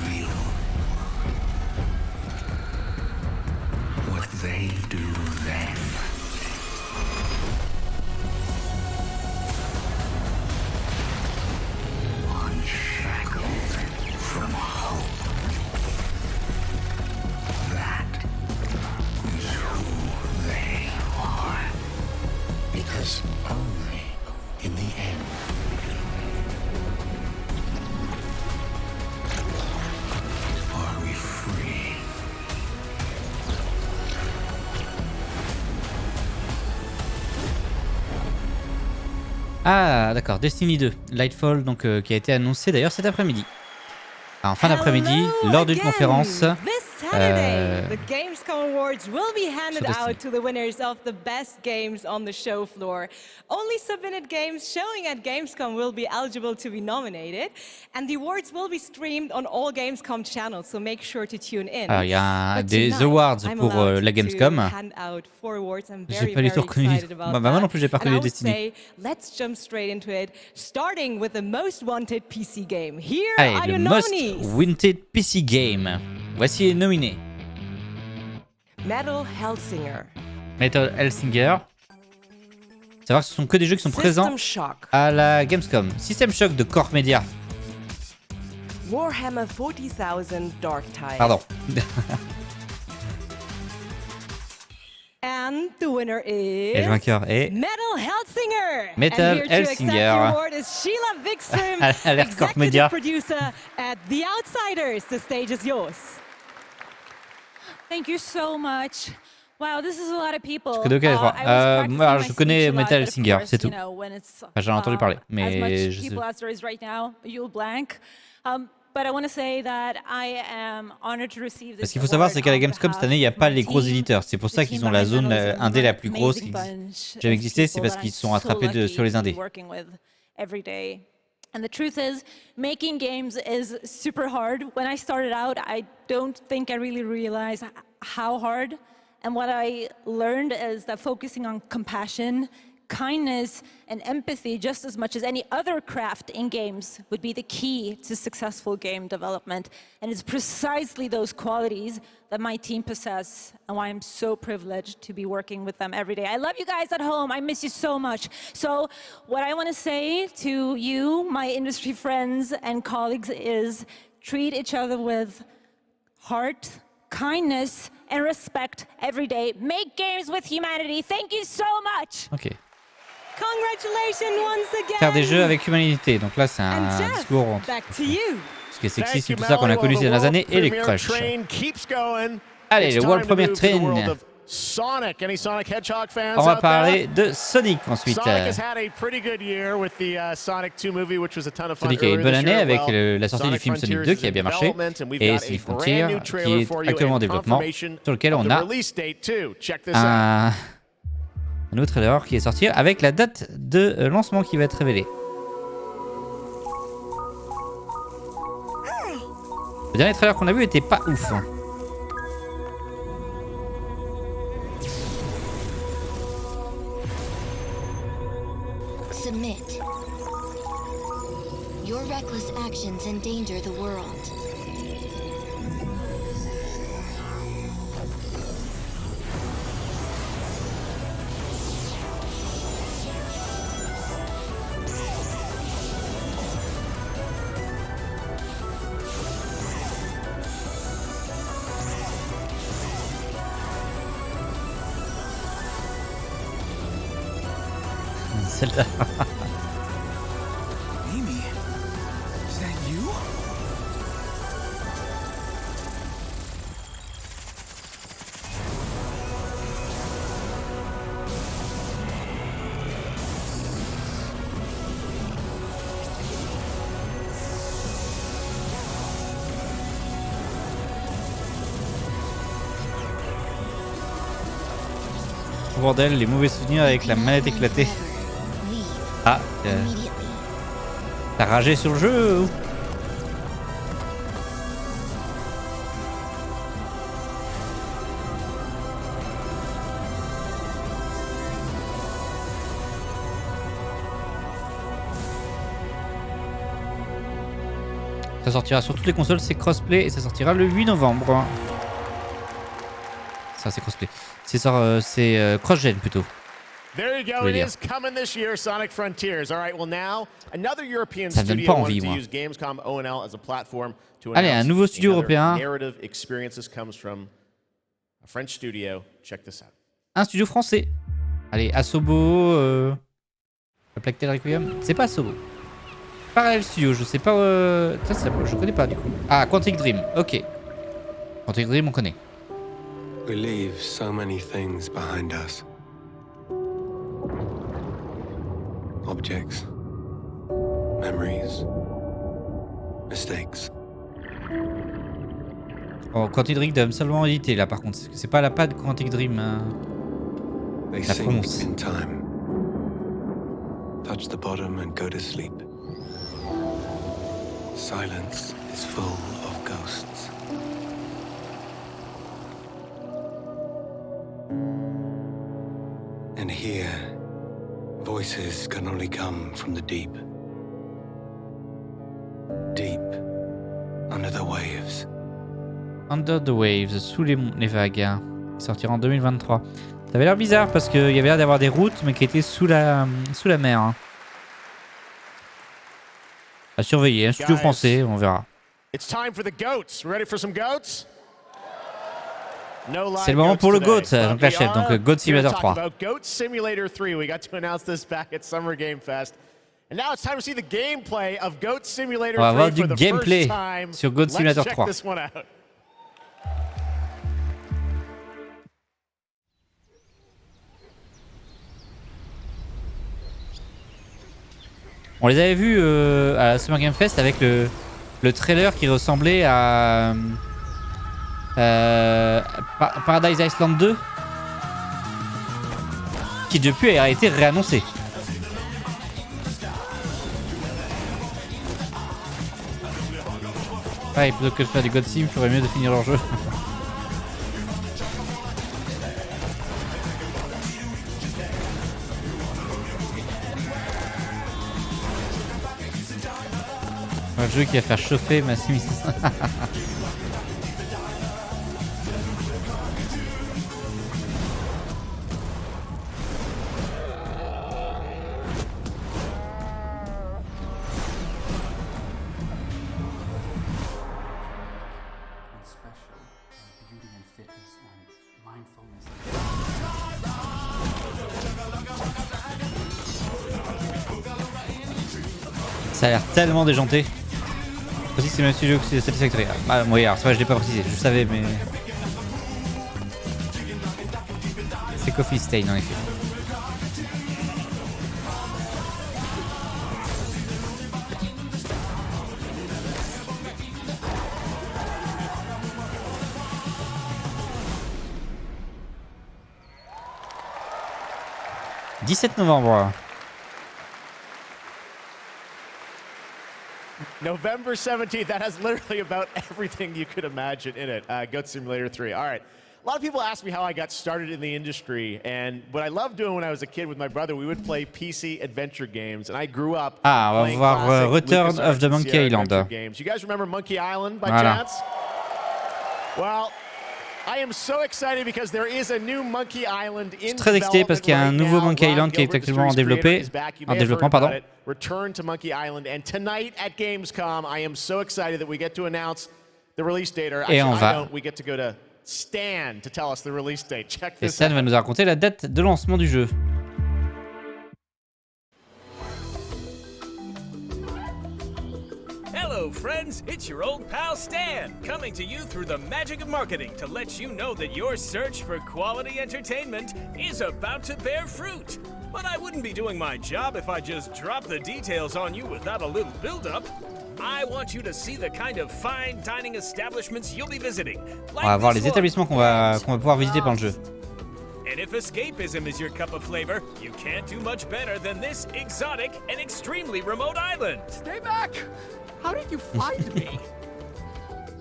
Ah, d'accord. Destiny 2, Lightfall, donc qui a été annoncé d'ailleurs cet après-midi. En fin d'après-midi, lors d'une conférence. Saturday, the Gamescom Awards will be handed out to the winners of the best games on the show floor. Only submitted games showing at Gamescom will be eligible to be nominated, and the awards will be streamed on all Gamescom channels, so make sure to tune in. Alors, il y a des awards pour la Gamescom. J'ai pas du tout reconnu. Bah, moi non plus, j'ai pas reconnu Destiny. Let's jump straight into it, starting with the most wanted PC game. Here Allez, are le your most nominees. wanted PC game. Voici les nominés. Metal Hellsinger. Metal Hellsinger. C'est vrai que ce sont que des jeux qui sont présents à la Gamescom. System Shock de Core Media. Warhammer 40,000 Dark Tide. Pardon. And the winner is Et le vainqueur est Metal Hellsinger. Metal and here Hellsinger. To accept the award is Sheila Wikström, à l'air Core Media. Producer at The Outsiders. The stage is yours. Thank you so much. Wow, this is a lot of people. Moi, je connais Metal Hellsinger, c'est tout. Enfin, j'en ai entendu parler, mais je sais. Parce qu'il faut savoir, c'est qu'à la Gamescom cette année, il n'y a pas les gros éditeurs. C'est pour ça qu'ils ont la zone indé la plus grosse qui jamais existé. C'est parce qu'ils se sont attrapés sur les indés. And the truth is, making games is super hard. When I started out, I don't think I really realized how hard. And what I learned is that focusing on compassion, kindness, and empathy just as much as any other craft in games would be the key to successful game development. And it's precisely those qualities that my team possess and why I'm so privileged to be working with them every day. I love you guys at home. I miss you so much. So what I want to say to you, my industry friends and colleagues, is treat each other with heart, kindness, and respect every day. Make games with humanity. Thank you so much. Ok. Congratulations once again. Faire des jeux avec humanité. Donc là, c'est un discours. Back to you. Ce qui est sexy, c'est tout ça qu'on a connu ces dernières années et les crushs. Allez, le World Premiere Train. On va parler de Sonic ensuite. Sonic a eu une bonne année avec la sortie du film Sonic 2 qui a bien marché et Sonic Frontier qui est actuellement en développement sur lequel on a un autre trailer qui est sorti avec la date de lancement qui va être révélée. Le dernier trailer qu'on a vu était pas ouf. Submit. Your reckless actions endanger the world. Celle-là. Amy, is that you? Bordel, les mauvais souvenirs avec la manette éclatée. Ah, t'as ragé sur le jeu ou... Ça sortira sur toutes les consoles, c'est crossplay et ça sortira le 8 novembre. Ça c'est crossplay. C'est cross-gen plutôt. There you go. It is coming this year, Sonic Frontiers. All right. Well, now another European Ça donne studio pas envie, wanted to moi. use Gamescom O&L as a platform to Allez, un nouveau studio européen. narrative experience. This comes from a French studio. Check this out. Un studio français. Allez, Asobo. La Plague Tale Requiem. C'est pas Asobo. Parallel Studio, je sais pas. Ça, je connais pas du coup. Ah, Quantic Dream. Ok. Quantic Dream, on connaît. We leave so many things behind us. objects, memories, mistakes. Oh, Quantic Dream donne seulement édité là par contre. C'est pas la patte Quantic Dream. They La sink prononce. in time, touch the bottom and go to sleep. Silence is full of ghosts. And here, voices can only come from the deep. Deep under the waves. Under the Waves, sous les vagues. Il sortira en 2023. Ça avait l'air bizarre parce qu'il y avait l'air d'avoir des routes mais qui étaient sous la mer. Hein. À surveiller, un studio français, on verra. C'est le moment pour le GOAT, donc la chef, donc GOAT Simulator 3. GOAT Simulator 3, we got to announce this back at Summer Game Fest. And now it's time to see the gameplay of GOAT Simulator 3 On va avoir du for the gameplay first time. sur GOAT Simulator Let's 3. check this one out. On les avait vus à Summer Game Fest avec le trailer qui ressemblait à Paradise Island 2 qui depuis a été réannoncé. Ouais, plutôt que de faire du God Sim, il ferait mieux de finir leur jeu. Un jeu qui va faire chauffer ma Sims. Ça a l'air tellement déjanté. Aussi c'est le même studio que c'est Satisfactory. Ah, oui, alors c'est vrai, je l'ai pas précisé, je savais, mais c'est Coffee Stain en effet. « 17 novembre. November 17th, that has literally about everything you could imagine in it. GOAT Simulator 3. All right. A lot of people ask me how I got started in the industry, and what I loved doing when I was a kid with my brother, we would play PC adventure games, and I grew up on va playing voir classic Return of the Monkey Island. Games. You guys remember Monkey Island by Voilà. chance? Well, I am so excited because there is a new Monkey Island in très excité parce qu'il y a un nouveau Monkey Island qui est Gilbert, actuellement en the series creator, is développement, back. You may have heard about it. Return to Monkey Island, and tonight at Gamescom, I am so excited that we get to announce the release date. Or Et on va. I don't. We get to go to Stan to tell us the release date. Check Et this Stan out. va nous raconter la date de lancement du jeu. Hello, friends. It's your old pal Stan, coming to you through the magic of marketing to let you know that your search for quality entertainment is about to bear fruit. But I wouldn't be doing my job if I just dropped the details on you without a little build-up. I want you to see the kind of fine dining establishments you'll be visiting. On va voir les établissements qu'on va pouvoir visiter pendant le jeu. And if escapism is your cup of flavor, you can't do much better than this exotic and extremely remote island. Stay back! How did you find me?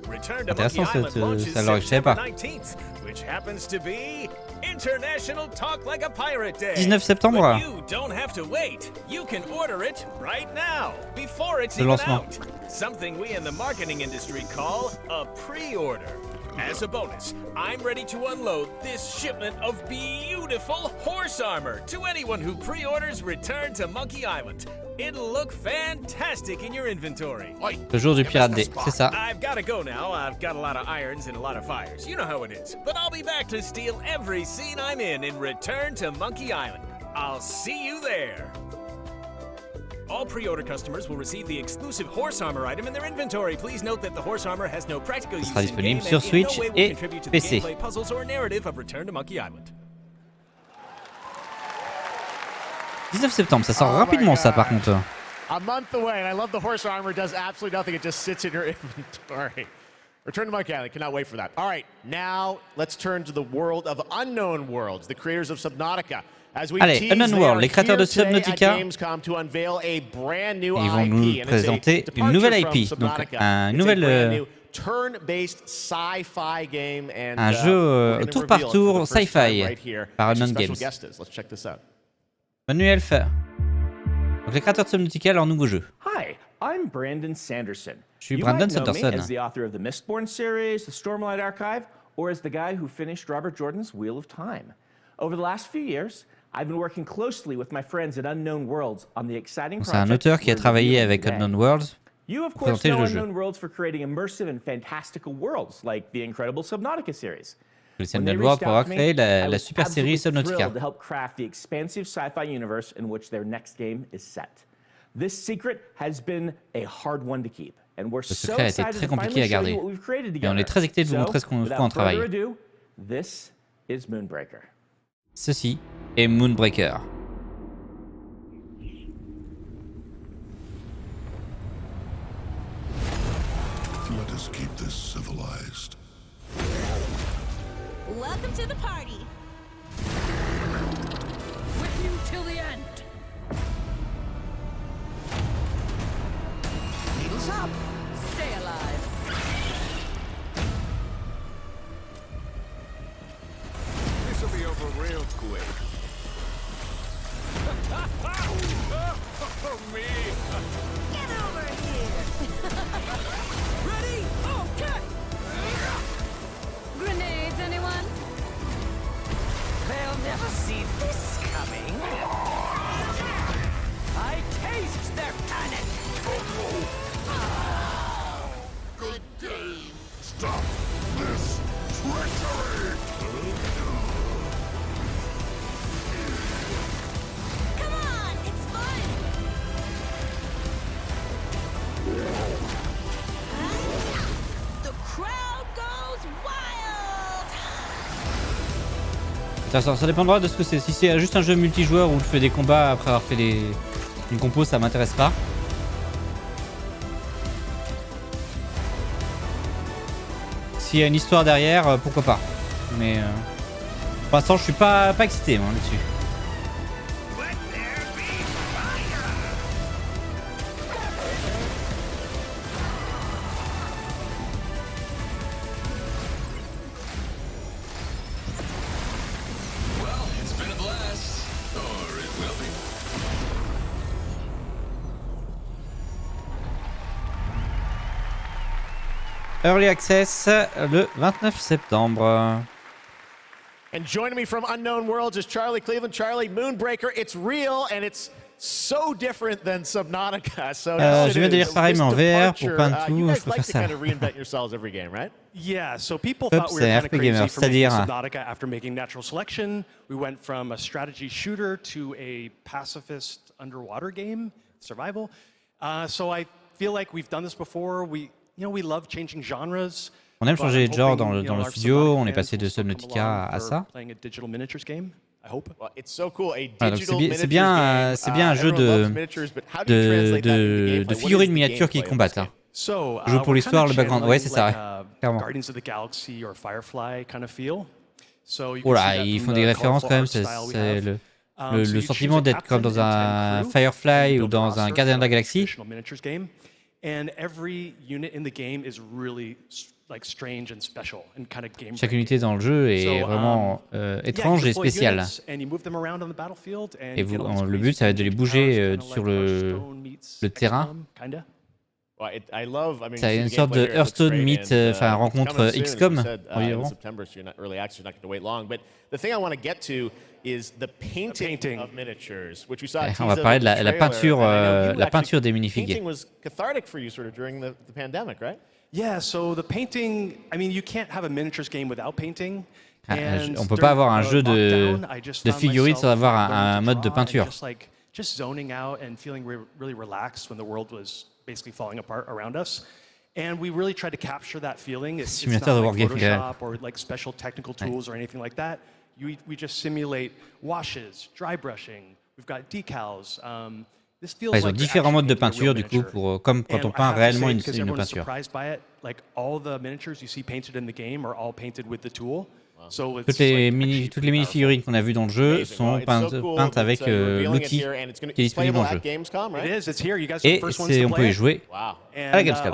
Return to Monkey Island launches September 19th, which happens to be International Talk Like a Pirate Day. 19 septembre. But you don't have to wait. You can order it right now, before it's even out. Something we in the marketing industry call a pre-order. As a bonus, I'm ready to unload this shipment of beautiful horse armor to anyone who pre-orders Return to Monkey Island. It'll look fantastic in your inventory. Le jour du Pirate Day, c'est ça. I've got to go now. I've got a lot of irons and a lot of fires. You know how it is. But I'll be back to steal every scene I'm in Return to Monkey Island. I'll see you there. All pre-order customers will receive the exclusive horse armor item in their inventory. Please note that the horse armor has no practical use sera in game disponible sur and in no Switch way will et contribute to the PC. gameplay, puzzles or narrative of Return to Monkey Island. 19 septembre, ça sort rapidement ça par contre. A month away, and I love the horse armor does absolutely nothing. It just sits in your inventory. Return to Monkey Island, cannot wait for that. All right, now let's turn to the world of Unknown Worlds, the creators of Subnautica. As we Allez, Unknown World, les créateurs de Subnautica, ils vont nous présenter une nouvelle IP, donc un nouvel turn-based sci-fi game and un jeu tour par tour sci-fi par Unknown Games. Bonne nuit Elf. Donc les créateurs de Subnautica, leur nouveau jeu. Hi, I'm Brandon Sanderson. Je suis Brandon Sanderson. As the author of the Mistborn series, the Stormlight Archive, or as the guy who finished Robert Jordan's Wheel of Time. Over the last few years, I've been working closely with my friends at Unknown Worlds on the exciting project. C'est un auteur qui a travaillé avec Unknown Worlds. You of course know Unknown Worlds for creating immersive and fantastical worlds like the incredible Subnautica series. Unknown Worlds pour avoir créé la super série Subnautica. To help craft the expansive sci-fi universe in which their next game is set. This secret has been a hard one to keep, and we're so excited to finally show you what we've created together. Et on est très excité de vous montrer ce qu'on a en travail. This is Moonbreaker. Ceci est Moonbreaker. Let us keep this civilized. Welcome to the party. With you till the end. Needles up. Stay alive. This will be over real quick. Me. Get over here. Ready? Okay. Grenades, anyone? They'll never see this coming. I taste their panic. Good game. Stop this treachery. Come on, it's fun. The crowd goes wild. Ça dépendra de ce que c'est. Si c'est juste un jeu multijoueur où tu fais des combats après avoir fait une compo, ça m'intéresse pas. S'il y a une histoire derrière, pourquoi pas. Mais pour l'instant, je suis pas excité moi là-dessus. Early Access le 29 septembre. And joining me from Unknown Worlds is Charlie Cleveland. Charlie, Moonbreaker, it's real and it's so different than Subnautica. So je viens de lire pareil mais en VR pour plein de tout, je peux faire ça. Kind of reinvent yourselves every game, right? Yeah, so people thought we were kind of crazy for making Subnautica after making Natural Selection. We went from a strategy shooter to a pacifist underwater game, survival. So I feel like we've done this before. We love changing genres. On aime changer de genre dans le studio, on est passé de Subnautica à ça. C'est bien un jeu de figurines miniatures qui combattent. Hein. Je joue pour l'histoire, le background. Ouais, c'est ça, clairement. Oh là, ils font des références quand même. C'est le sentiment d'être comme dans un Firefly ou dans un Gardien de la Galaxie. Chaque unité dans le jeu est vraiment étrange et spéciale. Et le but, ça va être de les bouger sur le terrain. C'est une sorte de Hearthstone meet, enfin rencontre XCOM environ. On va parler de la peinture des minifigs. Yeah, so the painting, I mean, you can't have a miniatures game without painting. On peut pas avoir un jeu de figurines sans avoir un mode de peinture. Just zoning out and feeling really relaxed when the world was basically falling apart around us. And we really tried to capture that feeling. It's not like Photoshop or like special technical tools or anything like that. We just simulate washes, dry brushing, We've got decals. Ils ont différents modes de peinture du coup, comme quand on peint réellement une peinture. Toutes les mini-figurines qu'on a vues dans le jeu sont peintes avec l'outil qui est disponible dans le jeu. Et on peut y jouer à la Gamescom.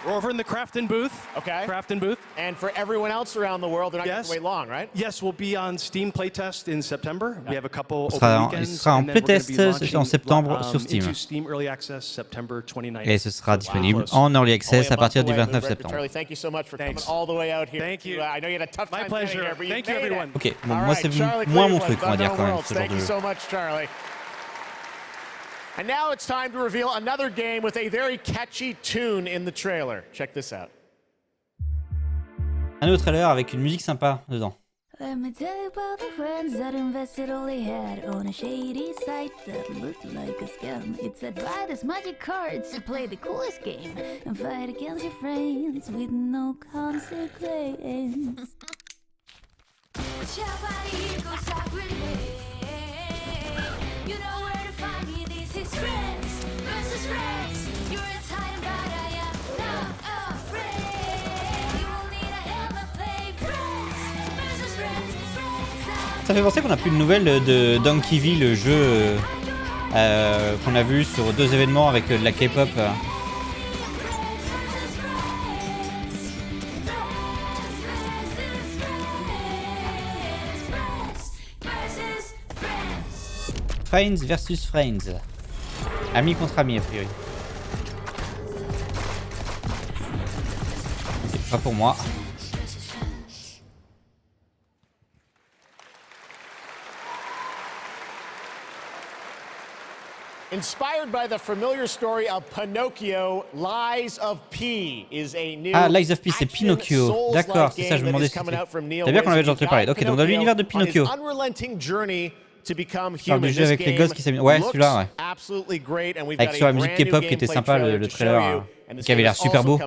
We're over in the Crafton booth. Okay. Crafton booth. And for everyone else around the world, they're not going to wait long, right? Yes, we'll be on Steam playtest in September. We have a couple il open weekends. sera en playtest en septembre sur Steam. Steam Early Access September 29th. Et ce sera disponible en Early Access à partir du 29 septembre. Charlie, thank you so much for coming all the way out here. Thank you. I know you had a tough time getting here, but thank you, everyone. Ok, bon, moi c'est moins mon truc, on va dire quand même. Thank you so much, Charlie. And now it's time to reveal another game with a very catchy tune in the trailer. Check this out. Un autre trailer avec une musique sympa dedans. Let me tell you about the friends that invested all they had on a shady site that looked like a scam. It said buy this magic cards to play the coolest game and fight against your friends with no consequence. You know where to find me, this is friends versus friends. You're Italian, but I am not afraid. You will need a helmet, play friends versus friends, friends. Ça fait penser qu'on n'a plus de nouvelles de Donkeyville, le jeu qu'on a vu sur 2 événements avec de la K-pop. Friends versus Friends. Amis contre amis, a priori. Okay, pas pour moi. Inspired by the familiar story of Pinocchio, Lies of P is a new Lies of P, c'est Pinocchio. D'accord, c'est ça, je me demandais si c'était. T'as bien qu'on avait déjà entendu parler. Ok, donc dans l'univers de Pinocchio. Parle du jeu avec les gosses qui s'amusent. Ouais, celui-là, ouais. Avec sur la musique K-pop qui était sympa, le trailer, qui avait l'air super beau.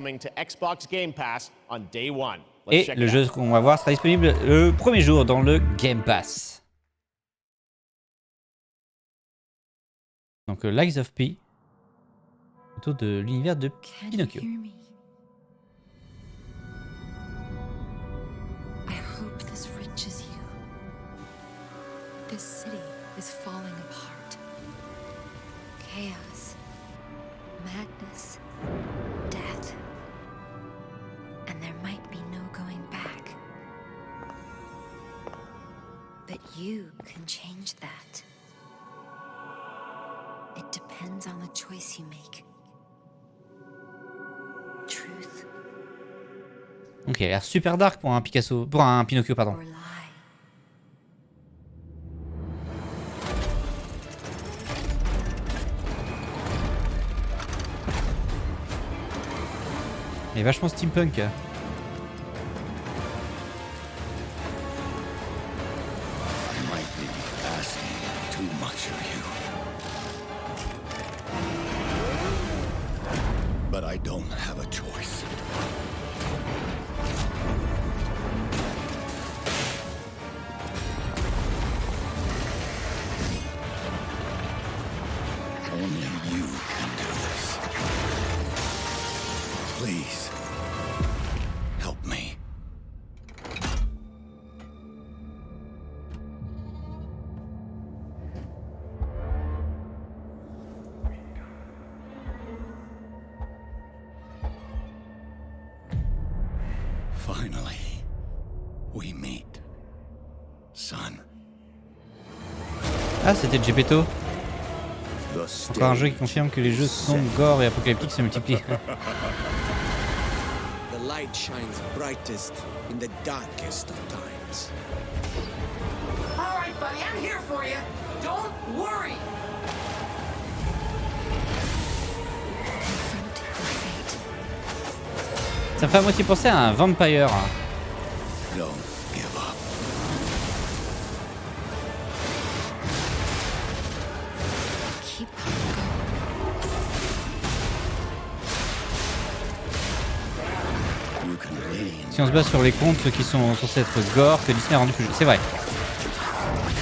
Et le jeu qu'on va voir sera disponible le premier jour dans le Game Pass. Donc Lies of P, autour de l'univers de Pinocchio. This city is falling apart. Chaos, madness, death. And there might be no going back. But you can change that. It depends on the choice you make. Truth. Donc il a l'air super dark pour un Picasso, pour un Pinocchio, pardon. Il est vachement steampunk. I might be asking too much of you. But I don't have a choice. Only you can do this. Please, help me. Finally, we meet, son. Ah, c'était Gepetto. Encore un jeu qui confirme que les jeux sont gore et apocalyptiques se multiplient. The light shines brightest in the darkest of times. All right, buddy, I'm here for you. Don't worry. Ça me fait à moitié penser à un Vampire. Don't give up. Keep Si on se base sur les contes qui sont censés être gore, que Disney a rendu plus. C'est vrai.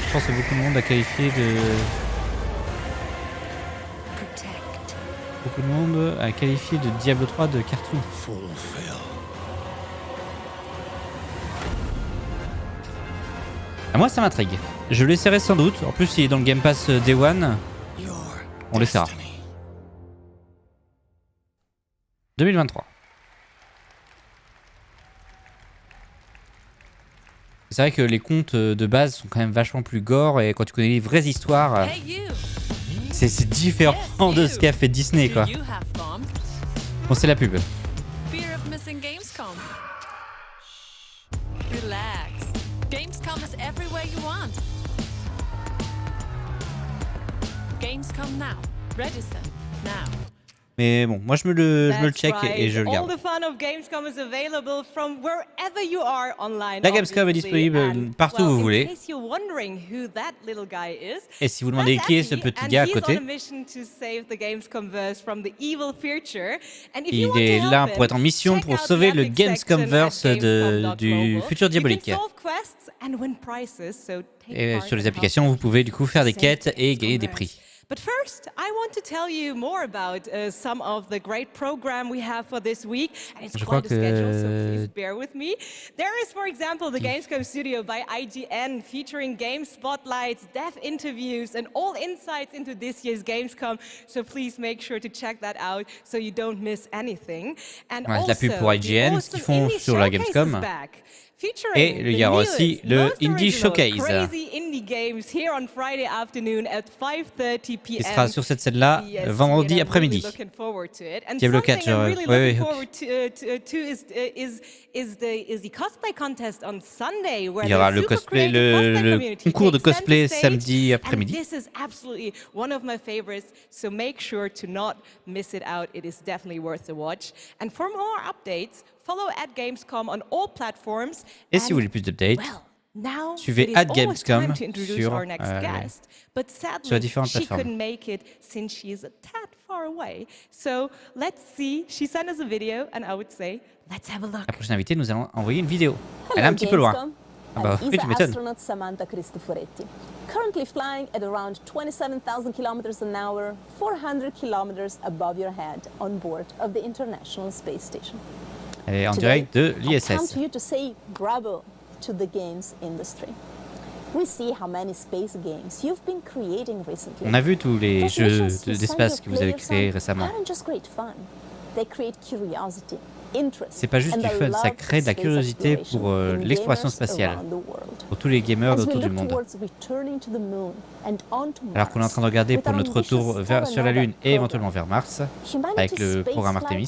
je pense que beaucoup de monde a qualifié de... Beaucoup de monde a qualifié de Diablo 3 de cartoon. Moi ça m'intrigue. Je l'essaierai sans doute. En plus il est dans le Game Pass Day One. On l'essaiera. 2023. C'est vrai que les contes de base sont quand même vachement plus gore et quand tu connais les vraies histoires, c'est différent de ce qu'a fait Disney quoi. Bon c'est la pub. Fear of missing Gamescom. Relax. Gamescom is everywhere you want. Gamescom now. Register now. Mais bon, moi je me le check et je le garde. La Gamescom est disponible partout où vous voulez. Et si vous demandez qui est ce petit gars à côté, il est là pour être en mission pour sauver le Gamescomverse du futur diabolique. Et sur les applications, vous pouvez du coup faire des quêtes et gagner des prix. But first, I want to tell you more about some of the great program we have for this week. And it's quite a schedule, so please bear with me. There is, for example, the Gamescom Studio by IGN featuring game spotlights, dev interviews, and all insights into this year's Gamescom. So please make sure to check that out so you don't miss anything. And ouais, la pub pour IGN, ce qu'ils font sur la Gamescom. Et il y aura aussi le Indie Showcase. Il sera sur cette scène-là vendredi après-midi. Diablo 4, il y aura le cosplay, le concours de cosplay samedi après-midi. Et si vous voulez plus d'updates, suivez @Gamescom sur les différentes plateformes. La prochaine invitée, nous allons envoyer une vidéo. Elle est un petit peu loin. Ah bah oui, tu m'étonnes. Currently flying at around 27,000 kilometers an hour, 400 kilometers above your head on board of the International Space Station. Elle est en direct de l'ISS. On a vu tous les jeux d'espace que vous avez créés récemment. C'est pas juste du fun, ça crée de la curiosité pour l'exploration spatiale, pour tous les gamers autour du monde. Alors qu'on est en train de regarder pour notre retour sur la Lune et éventuellement vers Mars, avec le programme Artemis,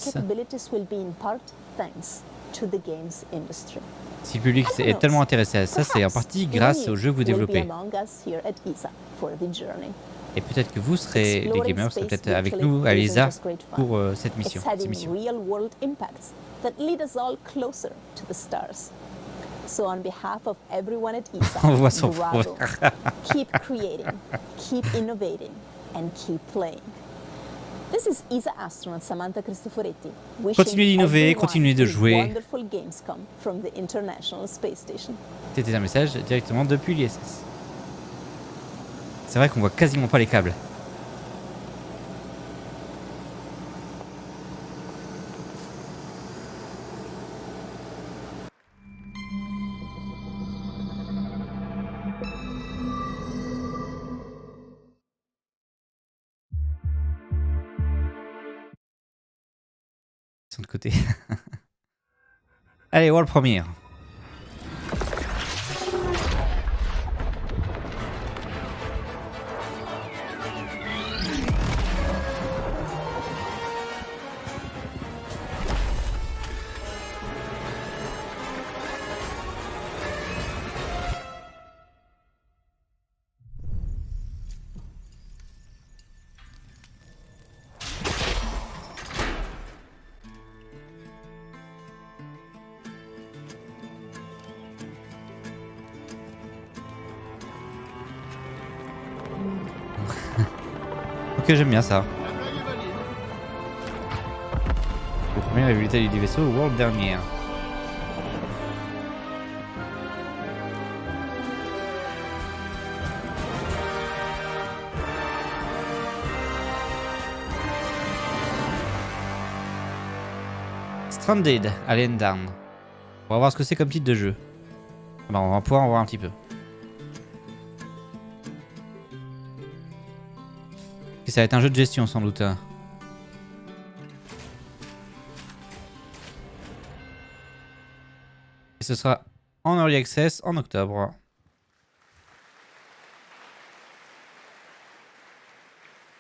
si le public est tellement intéressé à ça, c'est en partie grâce aux jeux que vous développez. Et peut-être que vous serez, les gamers, serez peut-être avec nous à l'ESA pour cette mission. On voit son pouvoir. Continuez d'innover, continuez de jouer. C'était un message directement depuis l'ISS. C'est vrai qu'on voit quasiment pas les câbles. Ils sont de côté. Allez, World Premiere. Ok, j'aime bien ça. Le premier résultat du vaisseau World dernière. Stranded, Alien Down. On va voir ce que c'est comme titre de jeu. Bah, on va pouvoir en voir un petit peu. Et ça va être un jeu de gestion sans doute. Et ce sera en Early Access en octobre.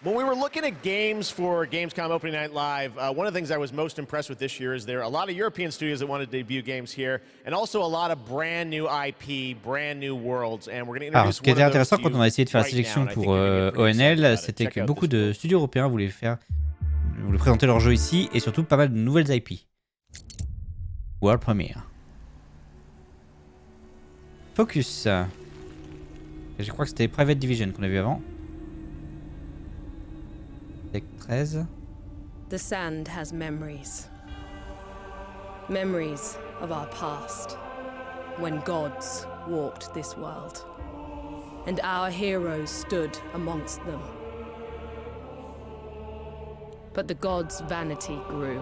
When we were looking at games for Gamescom Opening Night Live, one of the things I was most impressed with this year is there are a lot of European studios that want to debut games here, and also a lot of brand new IP, brand new worlds, and we're going to introduce. Alors, ce qui était intéressant quand on a essayé de faire la sélection pour ONL, c'était que beaucoup de studios européens voulaient présenter leur jeu ici, et surtout pas mal de nouvelles IP. World Premiere. Focus. Et je crois que c'était Private Division qu'on a vu avant. 13. The sand has memories. Memories of our past, when gods walked this world, and our heroes stood amongst them. But the gods' vanity grew,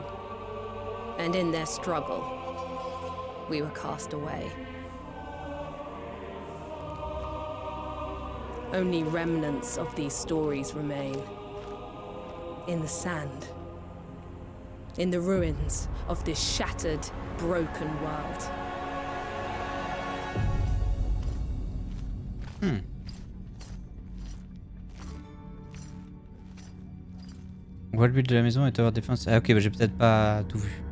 and in their struggle, we were cast away. Only remnants of these stories remain. In the sand, in the ruins of this shattered, broken world. On voit le but de la maison et Tower Defense. Ah ok, bah j'ai peut-être pas tout vu.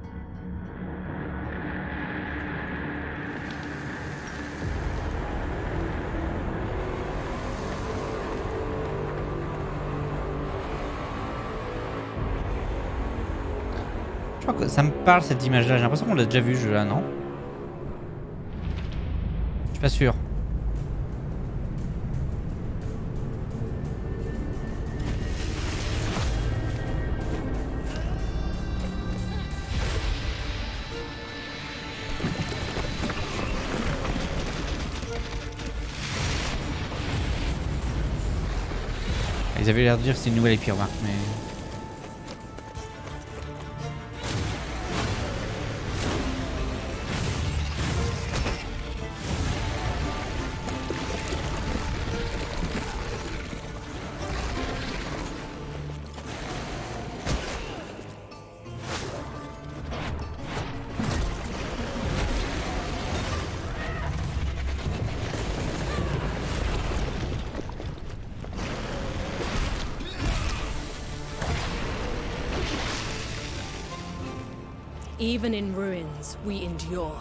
Je crois que ça me parle cette image là, j'ai l'impression qu'on l'a déjà vu ce jeu là, non? Je suis pas sûr. Ils avaient l'air de dire que c'est une nouvelle IP, remarque, mais... Even in ruins, we endure.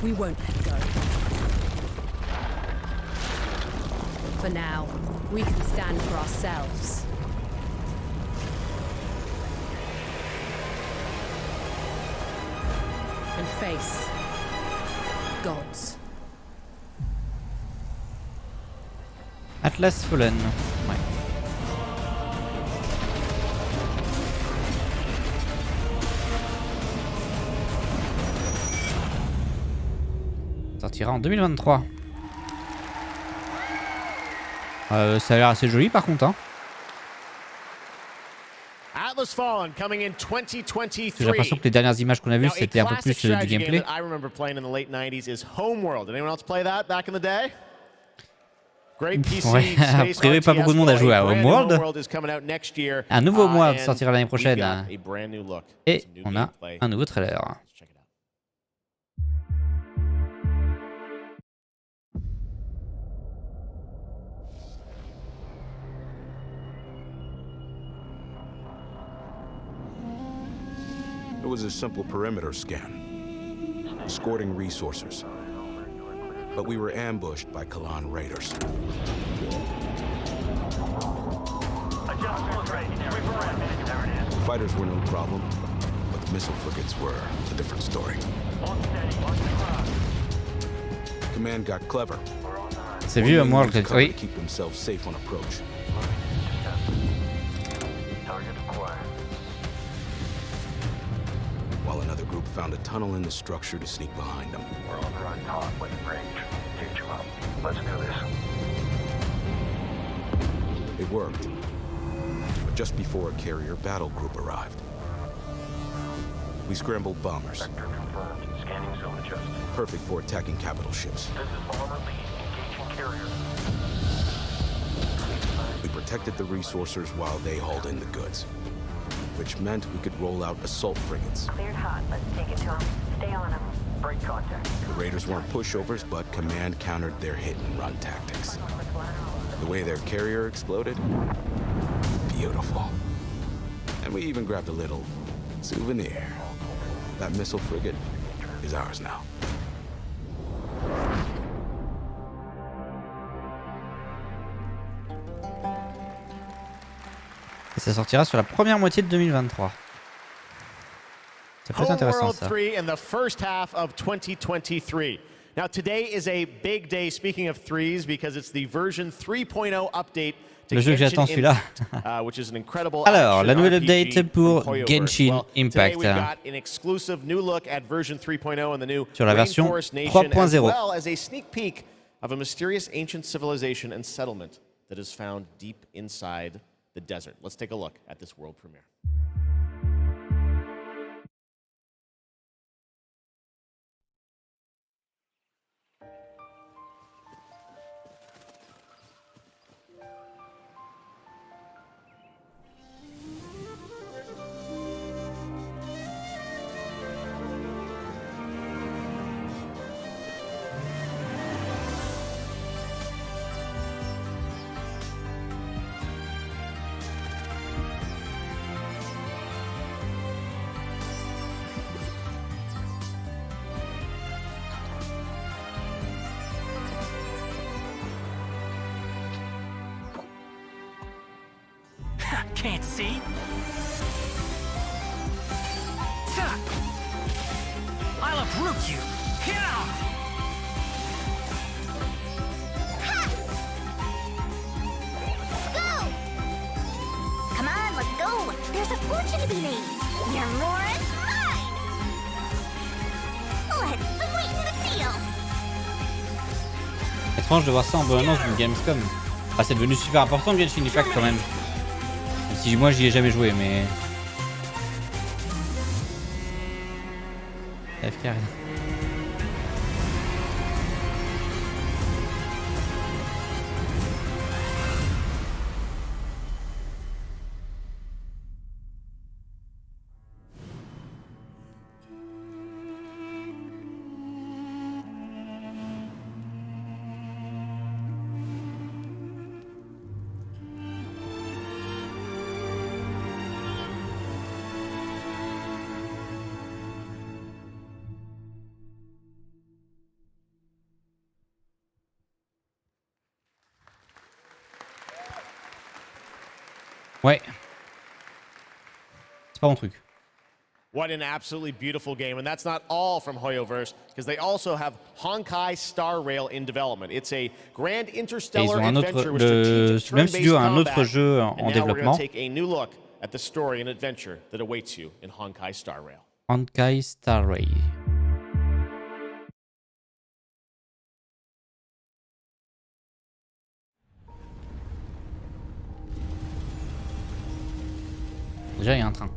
We won't let go. For now, we can stand for ourselves. And face gods. Atlas Fallen. Ouais. Sortira en 2023. Ça a l'air assez joli par contre. Hein. Atlas Fallen coming in 2023. J'ai l'impression que les dernières images qu'on a vues c'était un peu plus du gameplay. I remember playing in the late 90s is Homeworld. Did anyone else play that back in the day? Great PC, ouais, a priori pas beaucoup de monde a joué à Homeworld. Un nouveau Homeworld sortira l'année prochaine. Et on a un nouveau trailer. It was a simple perimeter scan, escorting resources. But we were ambushed by Kalan raiders. The fighters were no problem, but the missile frigates were a different story. Command got clever. C'est vieux Homeworld, oui. Keep themselves safe on approach. While another group found a tunnel in the structure to sneak behind them. We're on the right path with range. Teach them up. Let's do this. It worked. But just before a carrier battle group arrived. We scrambled bombers. Sector confirmed. Scanning zone adjusted. Perfect for attacking capital ships. This is bomber lead. Engaging carrier. We protected the resourcers while they hauled in the goods, which meant we could roll out assault frigates. Cleared hot. Let's take it to him. Stay on him. Break contact. The raiders weren't pushovers, but command countered their hit-and-run tactics. The way their carrier exploded, beautiful. And we even grabbed a little souvenir. That missile frigate is ours now. Et ça sortira sur la première moitié de 2023. Ça peut être intéressant ça. Homeworld 3 in the first half of 2023. Now today is a big day, speaking of threes, because it's the version 3.0 update to Le jeu que j'attends celui-là. which is an incredible Alors, la nouvelle RPG update pour from Genshin Impact. Today we've got an exclusive new look at version 3.0 and the new Sur la version Rainforest Nation, as 3.0. well as a sneak peek of a mysterious ancient civilization and settlement that is found deep inside the desert. Let's take a look at this world premiere. Can't see? I'll uproot you! Yeah! Go! Come on, let's go! There's a fortune to be made! Your more is mine! Let's sweeten the deal! Étrange de voir ça en bonne-annonce d'une Gamescom. Ah, c'est devenu super important Genshin Impact quand même. Même si moi j'y ai jamais joué, mais... FK rien. Ouais. C'est pas mon truc. What an absolutely beautiful game. And that's not all from Hoyoverse, because they also have Honkai Star Rail in development. It's a grand interstellar adventure with strategic turn-based combat. And now we're going to take a new look at the story and adventure that awaits you in Honkai Star Rail. Honkai Star Rail. Déjà, il y a un train.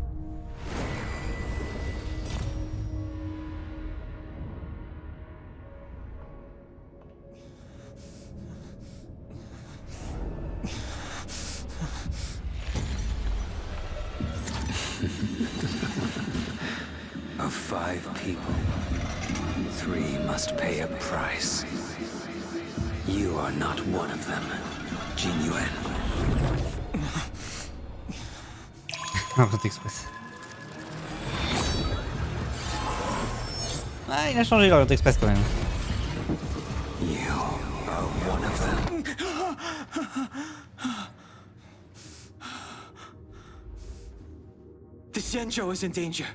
Of 5 people, 3 must pay a price. You are not one of them, Jin Yuan. L'Orient Express. Ah, il a changé l'Orient Express quand même. You are one of them. The Xianzhou is in danger.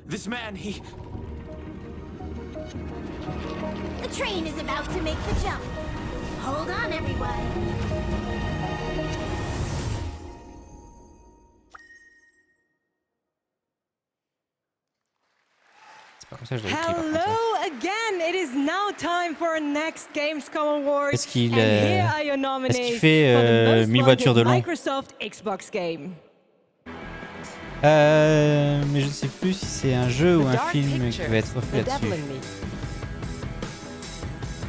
This man, he... The train is about to make the jump. Hold on, everyone. Hello again! It is now time for our next Gamescom Awards. Est-ce qu'il and here are your nominees fait for the most 1000 voitures de long? Microsoft Xbox game. Mais je ne sais plus si c'est un jeu ou un film qui va être refait là-dessus.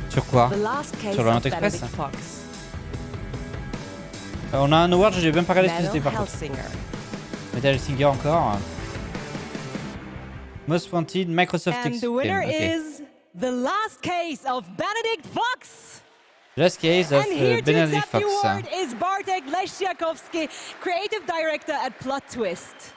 Sur quoi? Sur l'Orient Express? On a un award, j'ai même pas regardé ce que c'était par contre. Metal Singer encore. Most Wanted, Microsoft And the winner okay. is the last case of Benedict Fox. Last case of Benedict Fox. And here to accept the award is Bartek Leszczakowski, creative director at Plot Twist.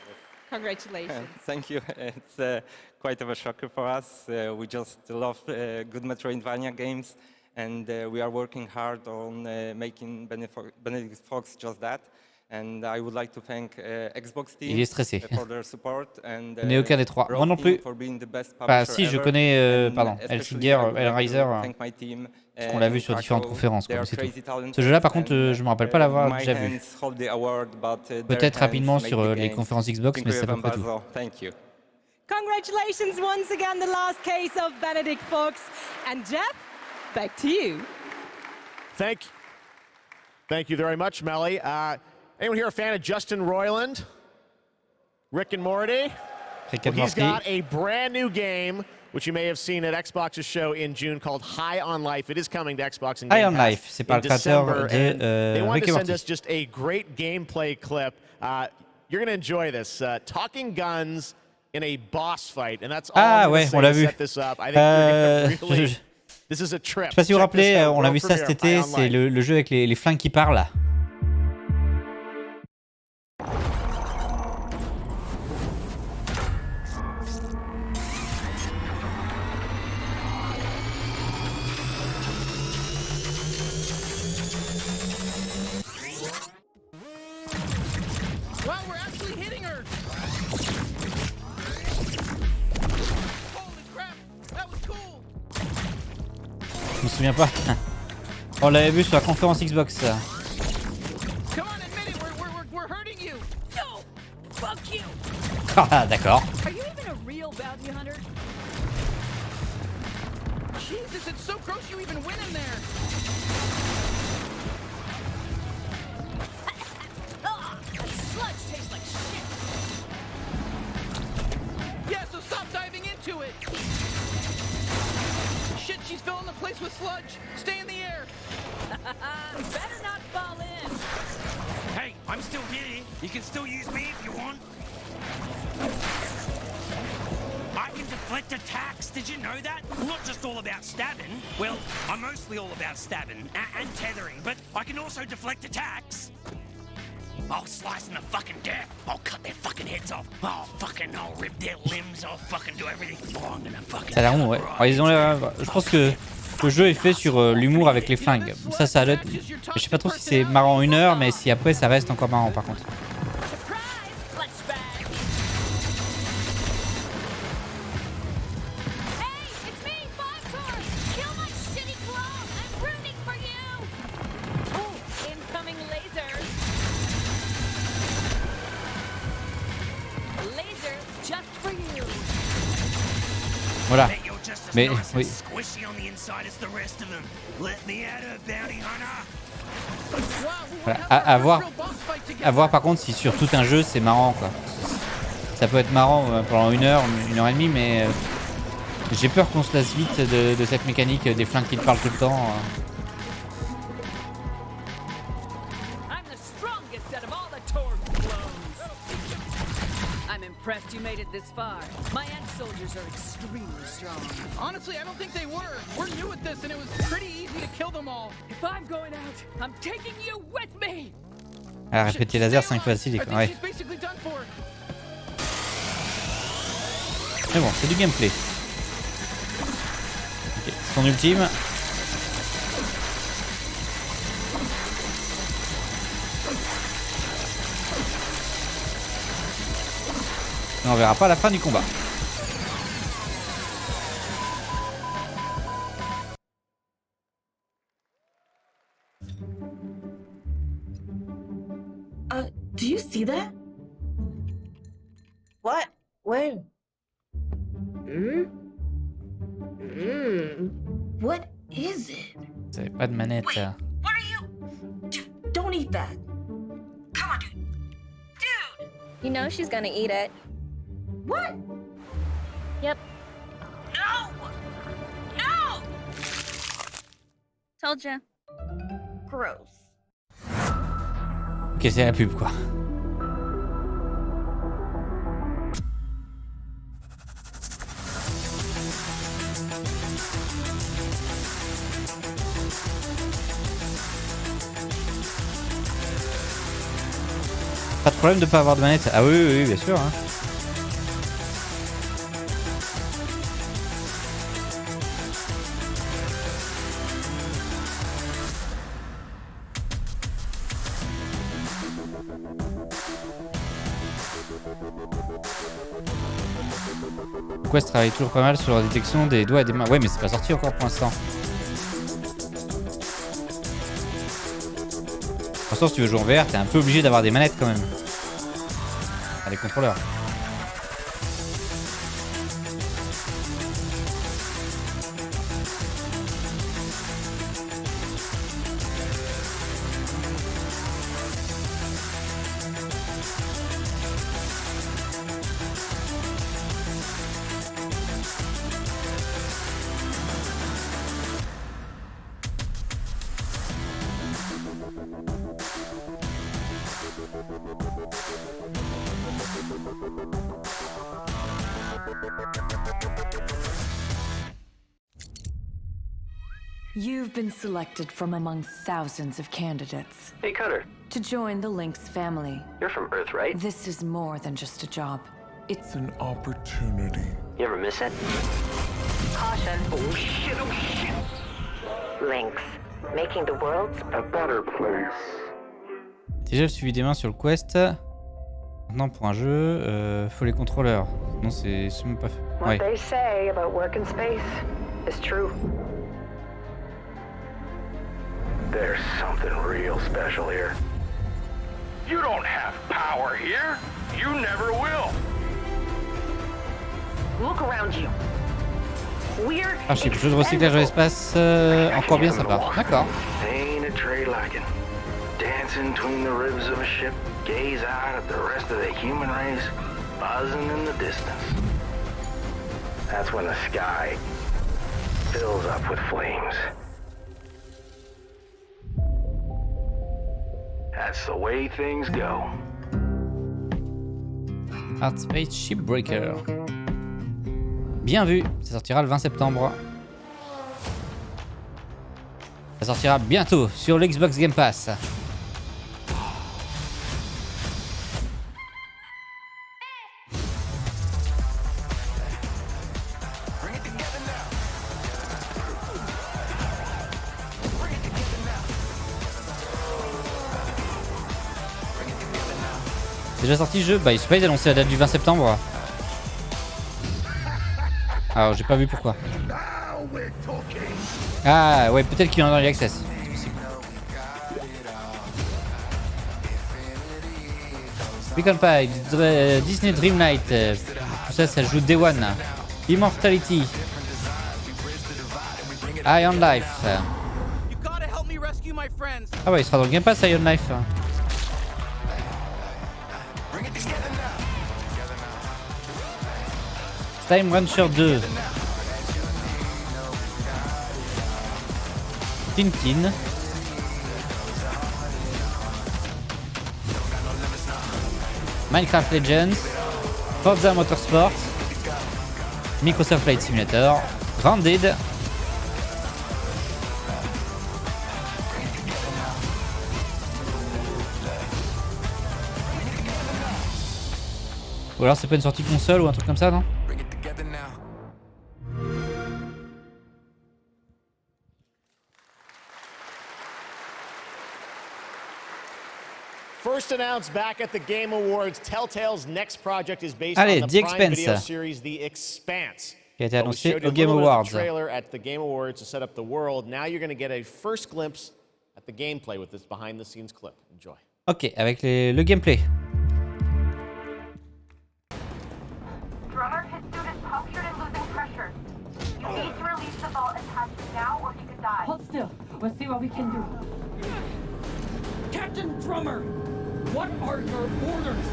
Congratulations. Thank you. It's quite of a shocker for us. We just love good Metroidvania games, and we are working hard on making Benedict Fox just that. And I would like to thank Xbox team for their support and je n'ai aucun des trois. Moi non plus. Enfin, si, je connais pardon, Hellsinger, Hellraiser, parce qu'on l'a vu sur différentes conférences, comme c'est tout. Ce jeu-là, par contre, je me rappelle pas l'avoir déjà vu. Peut-être rapidement sur les conférences Xbox, mais c'est à peu près tout. Congratulations once again, the last case of Benedict Fox. And Jeff, back to you. Thank you very much, Melly. Anyone here a fan of Justin Roiland? Rick and Morty? Well, he's got a brand new game, which you may have seen at Xbox's show in June, called High on Life. It is coming to Xbox and Game Pass in December. They want to send us just a great gameplay clip. You're going to enjoy this. Talking guns in a boss fight, and that's all I'm going to say to set this up. I think you're going to really... This is a trip. Je sais pas si vous vous rappelez, on a vu ça cet été, c'est le jeu avec les flingues qui parlent. Je me souviens pas. On l'avait vu sur la conférence Xbox. Ah d'accord. Jesus, it's so gross you even went in there. That sludge tastes like shit. Yeah, so stop diving into it. Shit, she's filling the place with sludge. Stay in the air. Better not fall in. Hey, I'm still here. You can still use me if you want. I can deflect attacks. Did you know that? I'm not just all about stabbing. Well, I'm mostly all about stabbing and tethering, but I can also deflect attacks. I'll slice them to fucking death. I'll cut their fucking heads off. I'll rip their limbs. I'll fucking do everything. I'm gonna fucking... Ça a l'air bon, ouais. Alors, ils ont l'air... Je pense que le jeu est fait sur l'humour avec les flingues. Ça doit être... Je sais pas trop si c'est marrant 1 heure, mais si après ça reste encore marrant par contre. Voilà. Mais oui. Voilà. À voir par contre si sur tout un jeu c'est marrant quoi. Ça peut être marrant pendant 1 heure, 1 heure et demie, mais j'ai peur qu'on se lasse vite de cette mécanique des flingues qui te parlent tout le temps. You made it this far. My end soldiers are extremely strong. Honestly, I don't think they were. We're new at this, and it was pretty easy to kill them all. If I'm going out, I'm taking you with me. Ah, répéter laser 5 fois facile, ouais. Mais bon, c'est du gameplay. Ok, son ultime. Et on verra pas la fin du combat. Do you see that? What? Where? What is it? Vous avez pas de manette. Wait, what are you? Dude, don't eat that. Come on, dude. Dude! You know she's gonna eat it. What? Yep. No! No! Told ya. Gross. Ok, c'est la pub quoi. Pas de problème de pas avoir de manette. Ah oui, bien sûr. Hein. Quest travaille toujours pas mal sur la détection des doigts et des mains. Ouais, mais c'est pas sorti encore pour l'instant. Pour l'instant, si tu veux jouer en VR, t'es un peu obligé d'avoir des manettes quand même. Enfin, des contrôleurs. You've been selected from among thousands of candidates. Hey, Cutter. To join the Lynx family. You're from Earth, right? This is more than just a job. It's an opportunity. You ever miss it? Caution. Oh shit, oh shit. Lynx. Making the world a better place. Déjà le suivi des mains sur le quest. Maintenant pour un jeu, faut les contrôleurs. Sinon c'est sûrement pas fait. What they say about work in space is true. There's something real special here. You don't have power here. You never will. Look around you. We're Archive, jeu de recyclage de l'espace, encore bien sympa. D'accord. Ain't a trade like it. Dancing between the ribs of a ship, gaze out at the rest of the human race, buzzing in the distance. That's when the sky fills up with flames. That's the way things go. Art Space Shipbreaker. Bien vu, ça sortira le 20 septembre. Ça sortira bientôt sur l'Xbox Game Pass. Déjà sorti le jeu? Bah il se pas annoncé la date du 20 septembre. Alors j'ai pas vu pourquoi. Ah ouais, peut-être qu'il est dans l'Access. Beacon Pie, Disney Dream Night, tout ça, ça joue Day One. Immortality, Iron Life. Ah ouais, il sera dans le Game Pass Iron Life. Time Rancher 2. Tintin. Minecraft Legends. Forza Motorsport. Microsoft Flight Simulator. Grounded. Ou alors c'est pas une sortie console ou un truc comme ça, non? First announced back at the Game Awards, Telltale's next project is based Allez, on the Prime The Video Expanse. series The Expanse. Qui a été annoncé au au Game Awards. Trailer at the Game Awards to set up the world. Now you're going to get a first glimpse at the gameplay with this behind-the-scenes clip. Enjoy. Ok, avec le gameplay. Drummer, his suit is punctured and losing pressure. You need to release the vault attached now or he could die. Hold still. We'll see what we can do. Captain Drummer, what are your orders?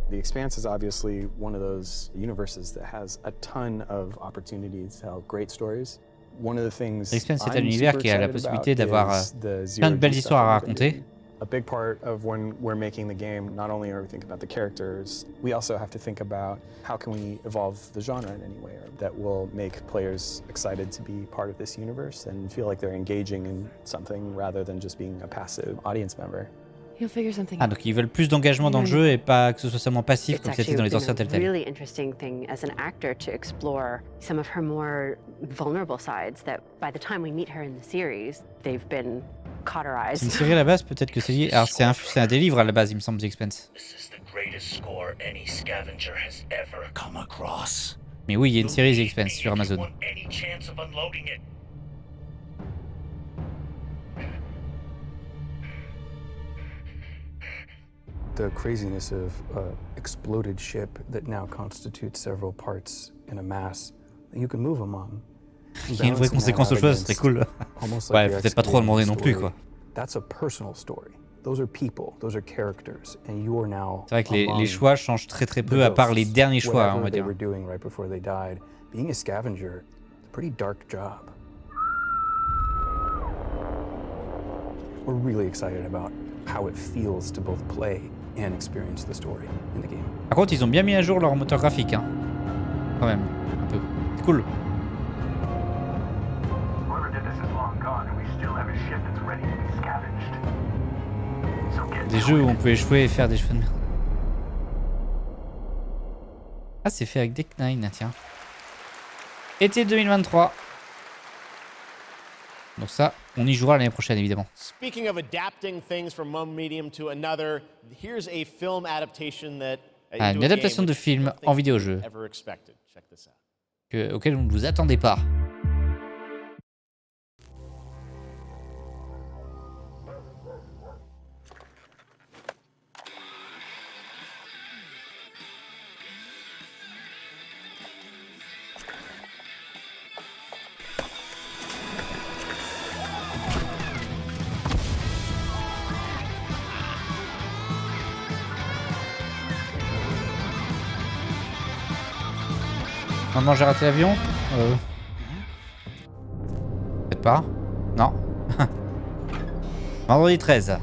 The Expanse is obviously one of those universes that has a ton of opportunities to tell great stories. One of the things L'Expanse, c'est un I'm univers super qui a la excited possibilité about d'avoir is the plein de zero-G belles stuff histoires à that we've been raconter. doing. A big part of when we're making the game, not only are we thinking about the characters, we also have to think about how can we evolve the genre in any way that will make players excited to be part of this universe and feel like they're engaging in something rather than just being a passive audience member. Ah, donc ils veulent plus d'engagement dans le jeu et pas que ce soit seulement passif comme c'était dans les anciens Telltale. It's really interesting thing as an actor to explore some of her more vulnerable sides that by the time we meet her in the series, they've been cauterized. C'est une série à la base, peut-être que c'est lié. Alors c'est un des livres à la base, il me semble, The Expanse. Mais oui, il y a une série The Expanse sur Amazon. The craziness of an exploded ship that now constitutes several parts in a mass that you can move among. Il y a une vraie conséquence aux choses, c'est cool. Ouais, peut-être pas trop demander non plus, quoi. That's a personal story. Those are people, those are characters, and you are now. C'est vrai que les choix changent très peu, à part les derniers choix, on va dire. Being a scavenger, it's a pretty dark job. We're really excited about how it feels to both play and experience the story in the game. Par contre, ils ont bien mis à jour leur moteur graphique, hein. Quand même, un peu. C'est cool. Des jeux où on peut échouer et faire des cheveux de merde. Ah, c'est fait avec Deck 9, tiens. Été 2023. Donc ça, on y jouera l'année prochaine, évidemment. Speaking of adapting things from one medium to another, here's a film adaptation that une adaptation de film en vidéo-jeu auquel vous ne vous attendez pas. Maman, j'ai raté l'avion Peut-être pas. Non. Vendredi 13.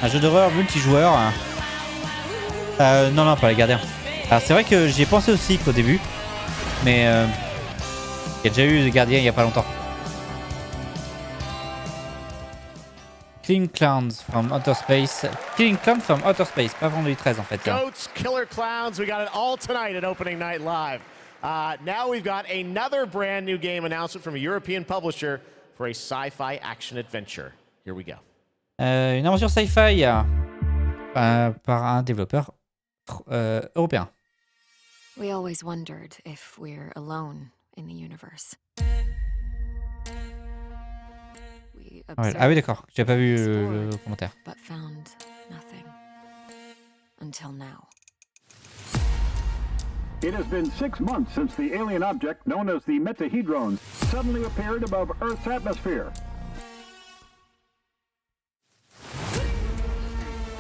Un jeu d'horreur multijoueur. Non, pas les gardiens. Alors c'est vrai que j'y ai pensé aussi qu'au début. Mais il y a déjà eu des gardiens il y a pas longtemps. Killing Clowns from Outer Space. Killing Clowns from Outer Space, pas vendredi 13 en fait. Goats, Killer Clowns, we got it all tonight at Opening Night Live. Now we've got another brand new game announcement from a European publisher for a sci-fi action adventure. Here we go. Une aventure sci-fi par un développeur européen. We always wondered if we're alone in the universe. Ah oui, d'accord. J'ai pas vu le commentaire. But found nothing until now. It has been 6 months since the alien object known as the Metahedron suddenly appeared above Earth's atmosphere.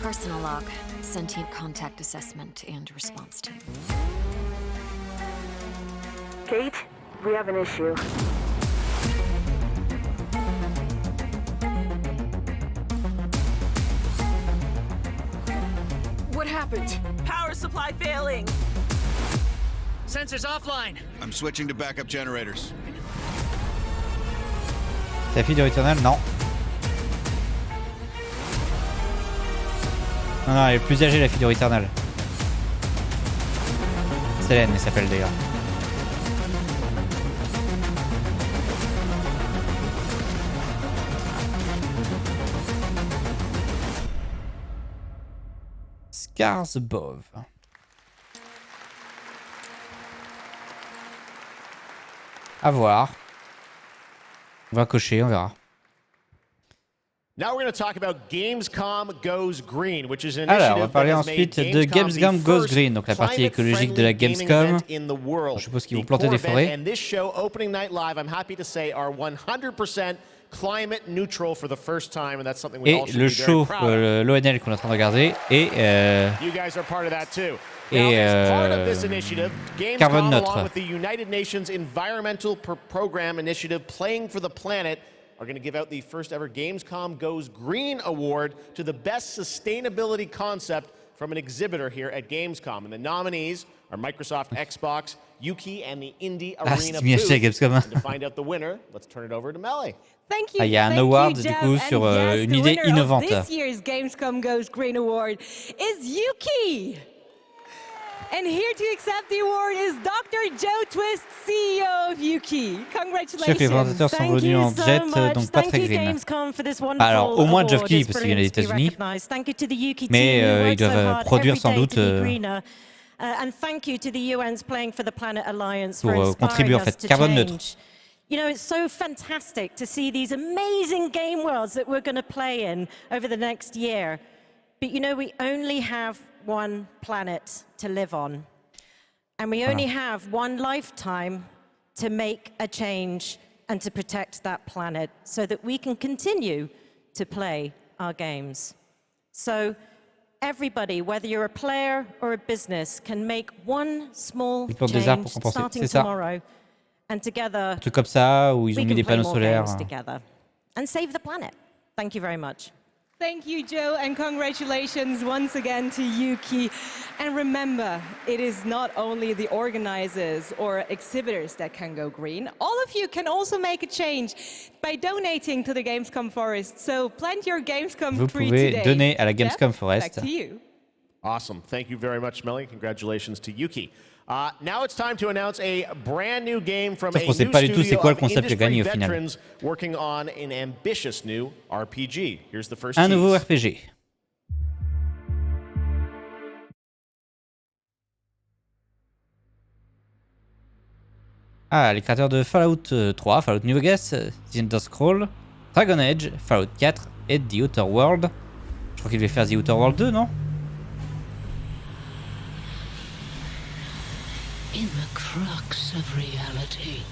Personal log, sentient contact assessment and response team. Kate, we have an issue. What happened? Power supply failing. Sensors offline. I'm switching to backup generators. C'est la fille de Returnal? Non. Non, elle est plus âgée, la fille de Returnal. Célène, elle s'appelle d'ailleurs. Scars Above. À voir. On va cocher, on verra. Now we're going to talk about Gamescom Goes Green, which is an Alors, on va initiative parler that has ensuite made de Gamescom Gamescom the Goes first Green, donc la partie écologique de la climate-friendly Gamescom. gaming event in the world. Je suppose qu'ils vont The planter core des event forêts. And this show, opening night live, I'm happy to say, are 100% climate neutral for the first time, and that's something we Et all should le be very show, proud of. l'ONL qu'on est en train de regarder, et You guys are part of that too. Now, as part of this initiative, carbone Gamescom, neutre. along with the United Nations Environmental Program Initiative Playing for the Planet, are going to give out the first ever Gamescom Goes Green Award to the best sustainability concept from an exhibitor here at Gamescom. And the nominees are Microsoft, Xbox, Yuki, and the Indie Arena booth. And to find out the winner, let's turn it over to Melly. Thank you. Ah, il y a un award du coup sur une idée innovante. This year's Gamescom Goes Green Award is Yuki. And here to accept the award is Dr. Joe Twist, CEO of Yuki. Congratulations. Je sais que les présentateurs sont venus en jet, donc pas très green. Alors, au moins Geoff Keighley, parce qu'il vient des États-Unis. Mais ils doivent produire sans doute pour contribuer en fait. Carbone neutre. You know, it's so fantastic to see these amazing game worlds that we're going to play in over the next year. But you know, we only have one planet to live on. And we only have one lifetime to make a change and to protect that planet so that we can continue to play our games. So everybody, whether you're a player or a business, can make one small change starting tomorrow. And together, un truc comme ça, où ils ont mis des panneaux solaires. And save the planet. Thank you very much. Thank you, Joe, and congratulations once again to Yuki. And remember, it is not only the organizers or exhibitors that can go green. All of you can also make a change by donating to the Gamescom Forest. So plant your Gamescom tree today. Vous pouvez donner à la Gamescom Forest. Back to you. Awesome. Thank you very much, Melly. Congratulations to Yuki. Now it's time to announce a brand new game from a new studio of industry veterans working on an ambitious new RPG. Here's the first Un nouveau RPG. Ah, les créateurs de Fallout 3, Fallout New Vegas, The Elder Scrolls, Dragon Age, Fallout 4 et The Outer World. Je crois qu'il va faire The Outer World 2, non? In the crux of reality,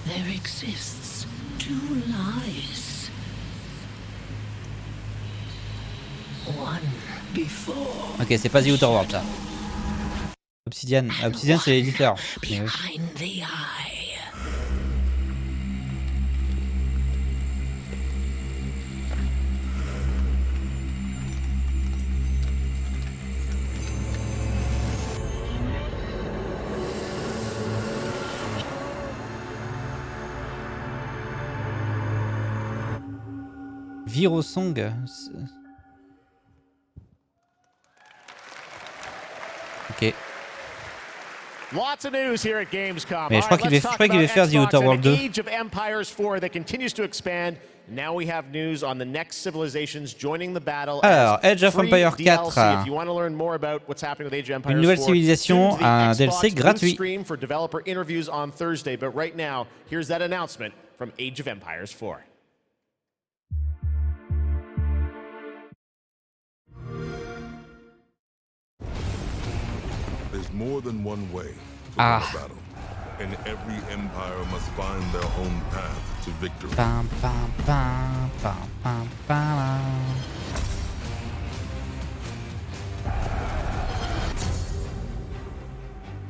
there exists two lies. One before. Ok, c'est pas The Outer World, ça. Obsidian, c'est l'éditeur. Behind the eye. Virosong. Ok. Lots of news here at Gamescom. Mais je crois qu'il va faire The Outer World 2. Age of Empires 4 that continues to expand. Now we have news on the next civilizations joining the battle. Alors, Age of Empires 4. If you want to learn more about what's happening with Age of Empires 4, une nouvelle civilisation, un DLC gratuit. Stream for developer interviews on Thursday, but right now, here's that announcement from Age of Empires 4. There's more than one way to win a battle, and every empire must find their own path to victory. Bam, bam, bam, bam, bam, bam.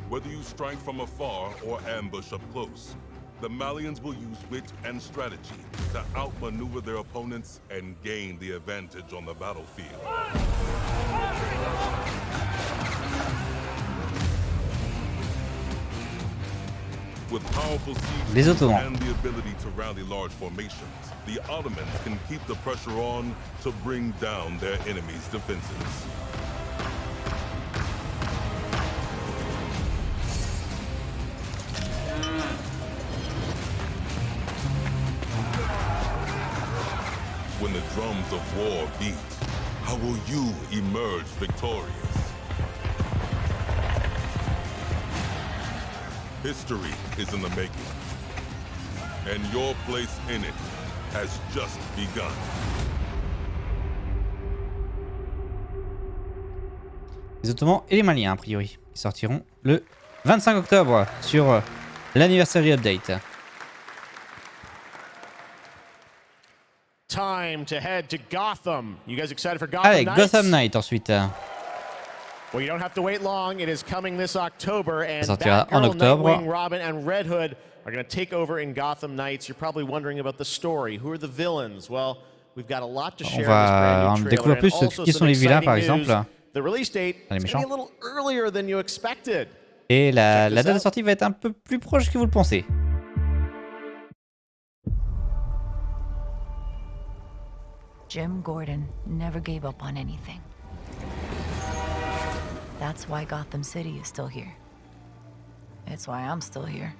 Whether you strike from afar or ambush up close, the Malians will use wit and strategy to outmaneuver their opponents and gain the advantage on the battlefield. With powerful sieges and the ability to rally large formations, the Ottomans can keep the pressure on to bring down their enemies' defenses. When the drums of war beat, how will you emerge victorious? History is in the making, and your place in it has just begun. Les Ottomans et les Maliens, a priori, qui sortiront le 25 octobre sur l'Anniversary Update. Time to head to Gotham. You guys excited for Gotham Allez, Knights? Gotham Knight ensuite. Well, you don't have to wait long. It is coming this October, and Ça sortira en Batgirl, octobre. Nightwing, Robin, and Red Hood are going to take over in Gotham Knights. You're probably wondering about the story. Who are the villains? Well, we've got a lot to share in this brand new découvrir trailer, plus and also qui some sont les vilains, exciting par news. exemple. The release date Les is going to be méchants. a little earlier than you expected. Et la date de sortie va être un peu plus proche que vous le pensez. Jim Gordon never gave up on anything. That's why Gotham City is still here. It's why I'm still here.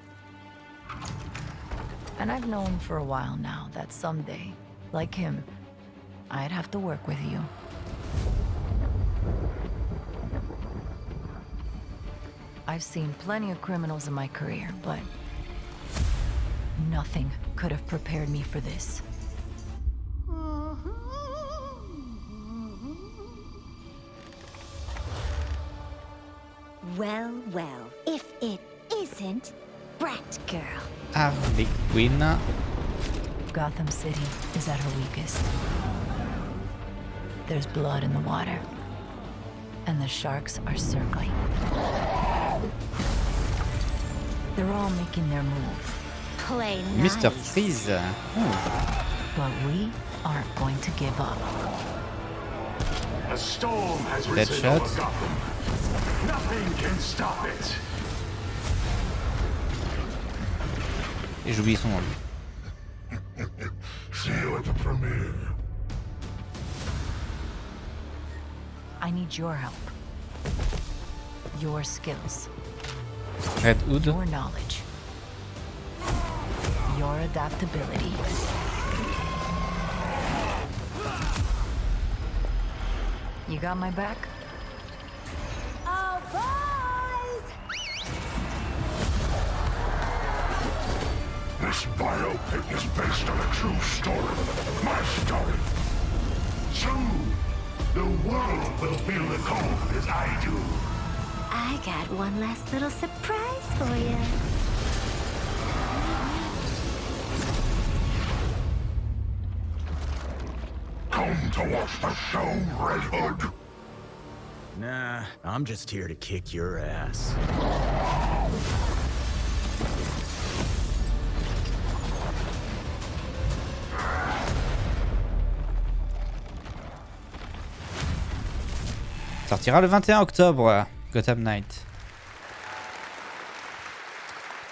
And I've known for a while now that someday, like him, I'd have to work with you. I've seen plenty of criminals in my career, but nothing could have prepared me for this. Well, well, if it isn't Batgirl. Harley Quinn. Gotham City is at her weakest. There's blood in the water, and the sharks are circling. They're all making their move. Play Mr. nice. Freeze. But we aren't going to give up. A storm has risen Deadshot. over Gotham. Nothing can stop it. Et j'oublie son nom. See you at the premiere. I need your help. Your skills. Red Hood. Your knowledge. Your adaptability. You got my back? Oh, boys! This biopic is based on a true story. My story. Soon, the world will feel the cold as I do. I got one last little surprise for you. Come to watch the show, Red Hood. Nah, I'm just here to kick your ass. Sortira le 21 octobre, Gotham Knight.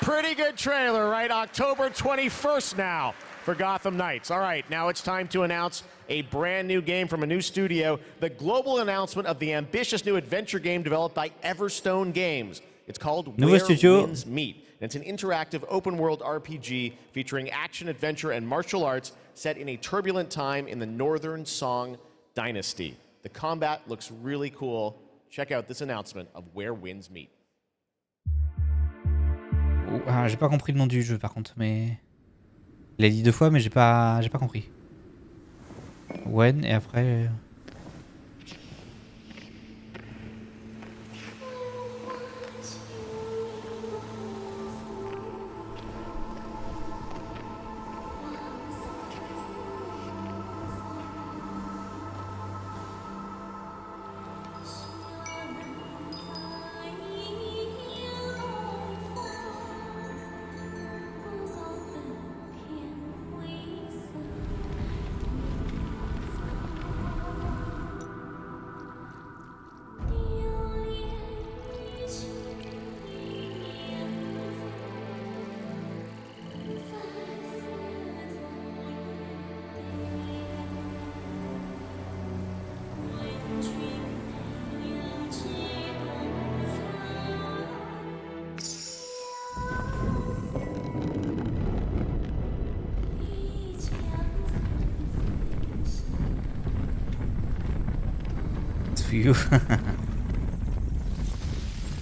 Pretty good trailer, right? October 21st now for Gotham Knights. All right, now it's time to announce a brand new game from a new studio, the global announcement of the ambitious new adventure game developed by Everstone Games. It's called Nouveau Where studio. Winds Meet. And it's an interactive open-world RPG featuring action, adventure, and martial arts set in a turbulent time in the Northern Song Dynasty. The combat looks really cool. Check out this announcement of Where Winds Meet. Oh, ah, j'ai pas compris le nom du jeu par contre, mais... Il a dit 2 fois, mais j'ai pas compris. When et après...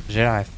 J'ai la ref.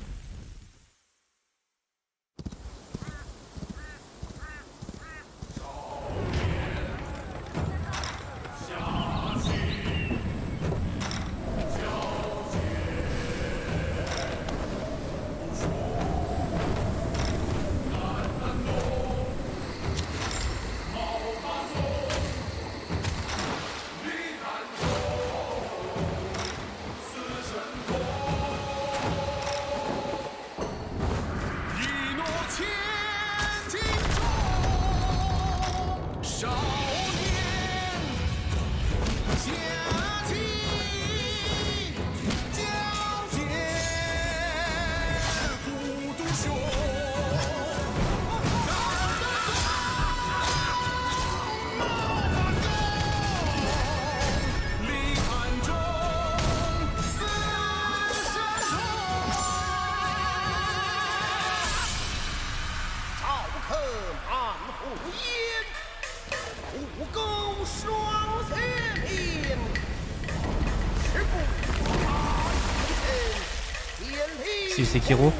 style Sekiro.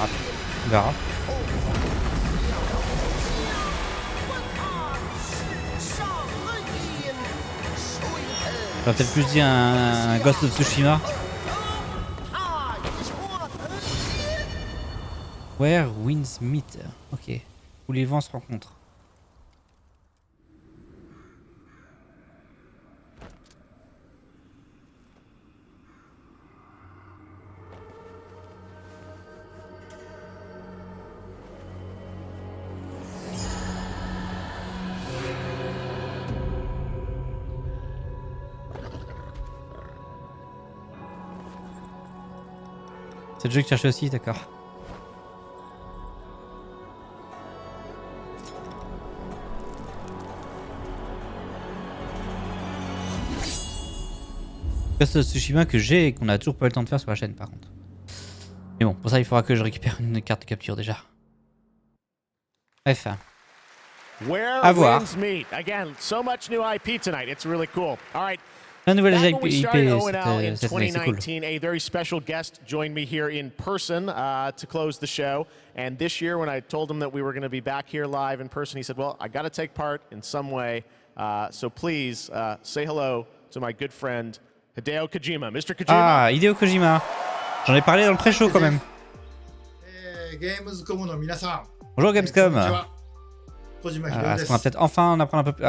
Ah, on verra. J'aurais peut-être plus dit un Ghost of Tsushima. Where winds meet. Ok. Où les vents se rencontrent. C'est le jeu que tu cherchais aussi, d'accord. Ghost of Tsushima que j'ai et qu'on a toujours pas eu le temps de faire sur la chaîne par contre. Mais bon, pour ça il faudra que je récupère une carte de capture déjà. Bref. À voir. La nouvelle IP cette année, c'est cool. 2019, a very special guest joined me here in person to close the show. And this year, when I told him that we were going to be back here live in person, he said, "Well, I got to take part in some way. So please say hello to my good friend Hideo Kojima, Mr. Kojima." Ah, Hideo Kojima. J'en ai parlé dans le pré-show quand même. Bonjour Gamescom. Est-ce qu'on va peut-être enfin en apprendre un peu plus.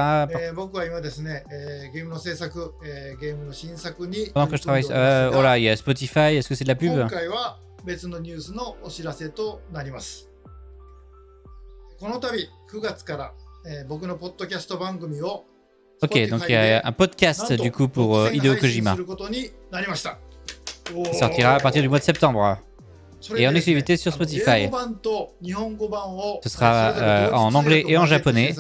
Pendant que je travaille. Oh là, il y a Spotify. Est-ce que c'est de la pub? Ok, donc il y a un podcast du coup pour Hideo Kojima. Il sortira à partir du mois de septembre. Et en exclusivité sur Spotify. Ce sera en anglais et en japonais.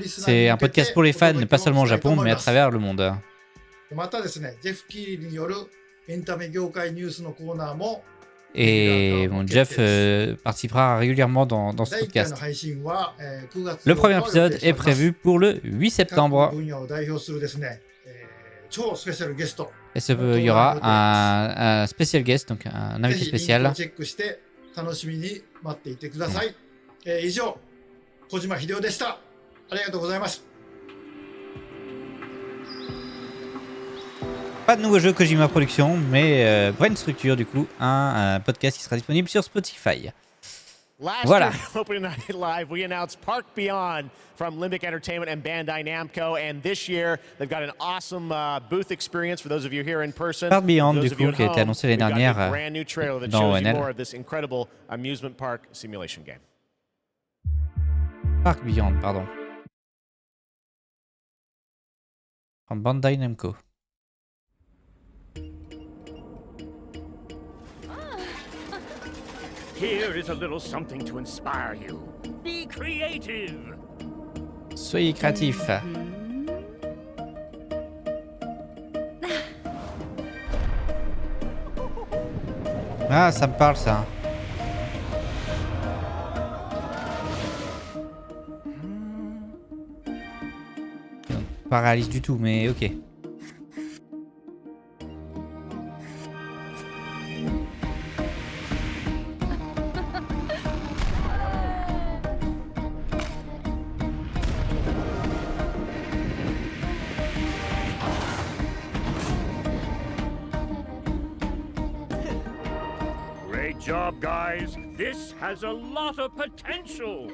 C'est un podcast pour les fans, pas seulement au Japon, mais à travers le monde. Et bon, Jeff participera régulièrement dans ce podcast. Le premier épisode est prévu pour le 8 septembre. Et il y aura un special guest, donc un invité spécial. Pas de nouveau jeu Kojima Production, mais Brain Structure, du coup, un podcast qui sera disponible sur Spotify. Voilà. Opening night live, we announced Park Beyond from Limbic Entertainment and Bandai Namco, and this year they've got an awesome booth experience for those of you here in person. Park Beyond, du coup, qui a été annoncé l'année dernière dans ONL. More of this incredible amusement park simulation game. Park Beyond, pardon. From Bandai Namco. Here is a little something to inspire you. Be creative. Soyez créatif. Ah, ça me parle ça. Pas réaliste du tout, mais ok. Great job, guys. This has a lot of potential.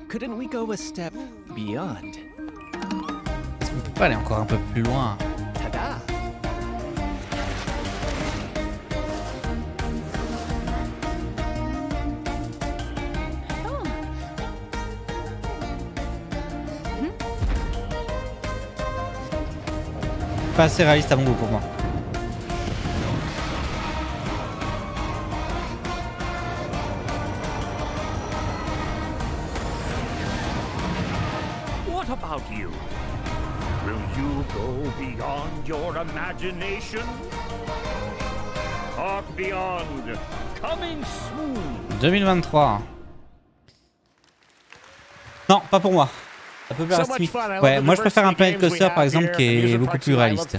Couldn't we go a step beyond? Est-ce qu'on peut pas aller encore un peu plus loin? Tada! Pas assez réaliste à mon goût pour moi. What about you? Will you go beyond your imagination? Park Beyond, coming soon. 2023. Non, pas pour moi. Un peu plus réaliste. Ouais, moi je préfère un Planet Coaster par exemple qui est beaucoup plus réaliste.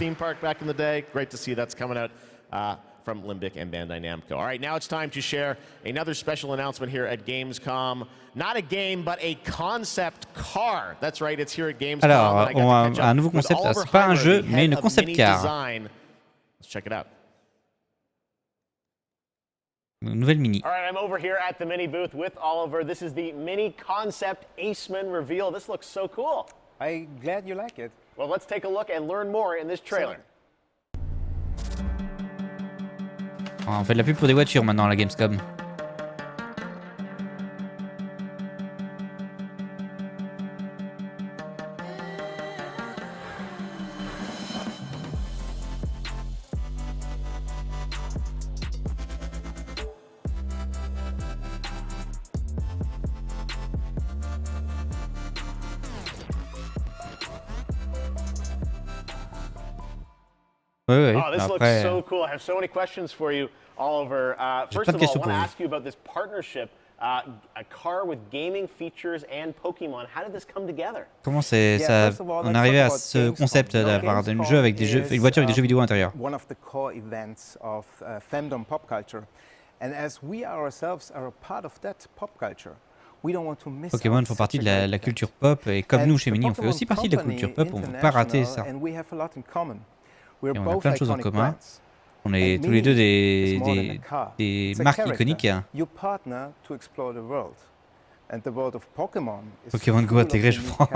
From Limbic and Bandai Namco. All right, now it's time to share another special announcement here at Gamescom. Not a game, but a concept car. That's right, it's here at Gamescom. Alors, on a un nouveau concept. C'est pas un jeu, mais une concept car. Let's check it out. Une nouvelle mini. All right, I'm over here at the mini booth with Oliver. This is the mini concept Aceman reveal. This looks so cool. I'm glad you like it. Well, let's take a look and learn more in this trailer. On fait de la pub pour des voitures maintenant à la Gamescom. Oui, oh, this looks so cool. I have so many questions for you, Oliver. First of all, I want to ask you about this partnership, a car with gaming features and Pokemon. How did this come together? Comment ça on est arrivé à ce concept d'avoir un jeu avec une voiture avec des jeux vidéo à l'intérieur? One of the core events of fandom pop culture, and as we ourselves are a part of that pop culture. Pokémon font partie de la culture pop et comme nous chez Mini on fait aussi partie de la culture pop, on ne peut pas rater ça. Et on a plein de choses en commun. On est tous les deux des marques iconiques. Pokémon Go intégré, je crois.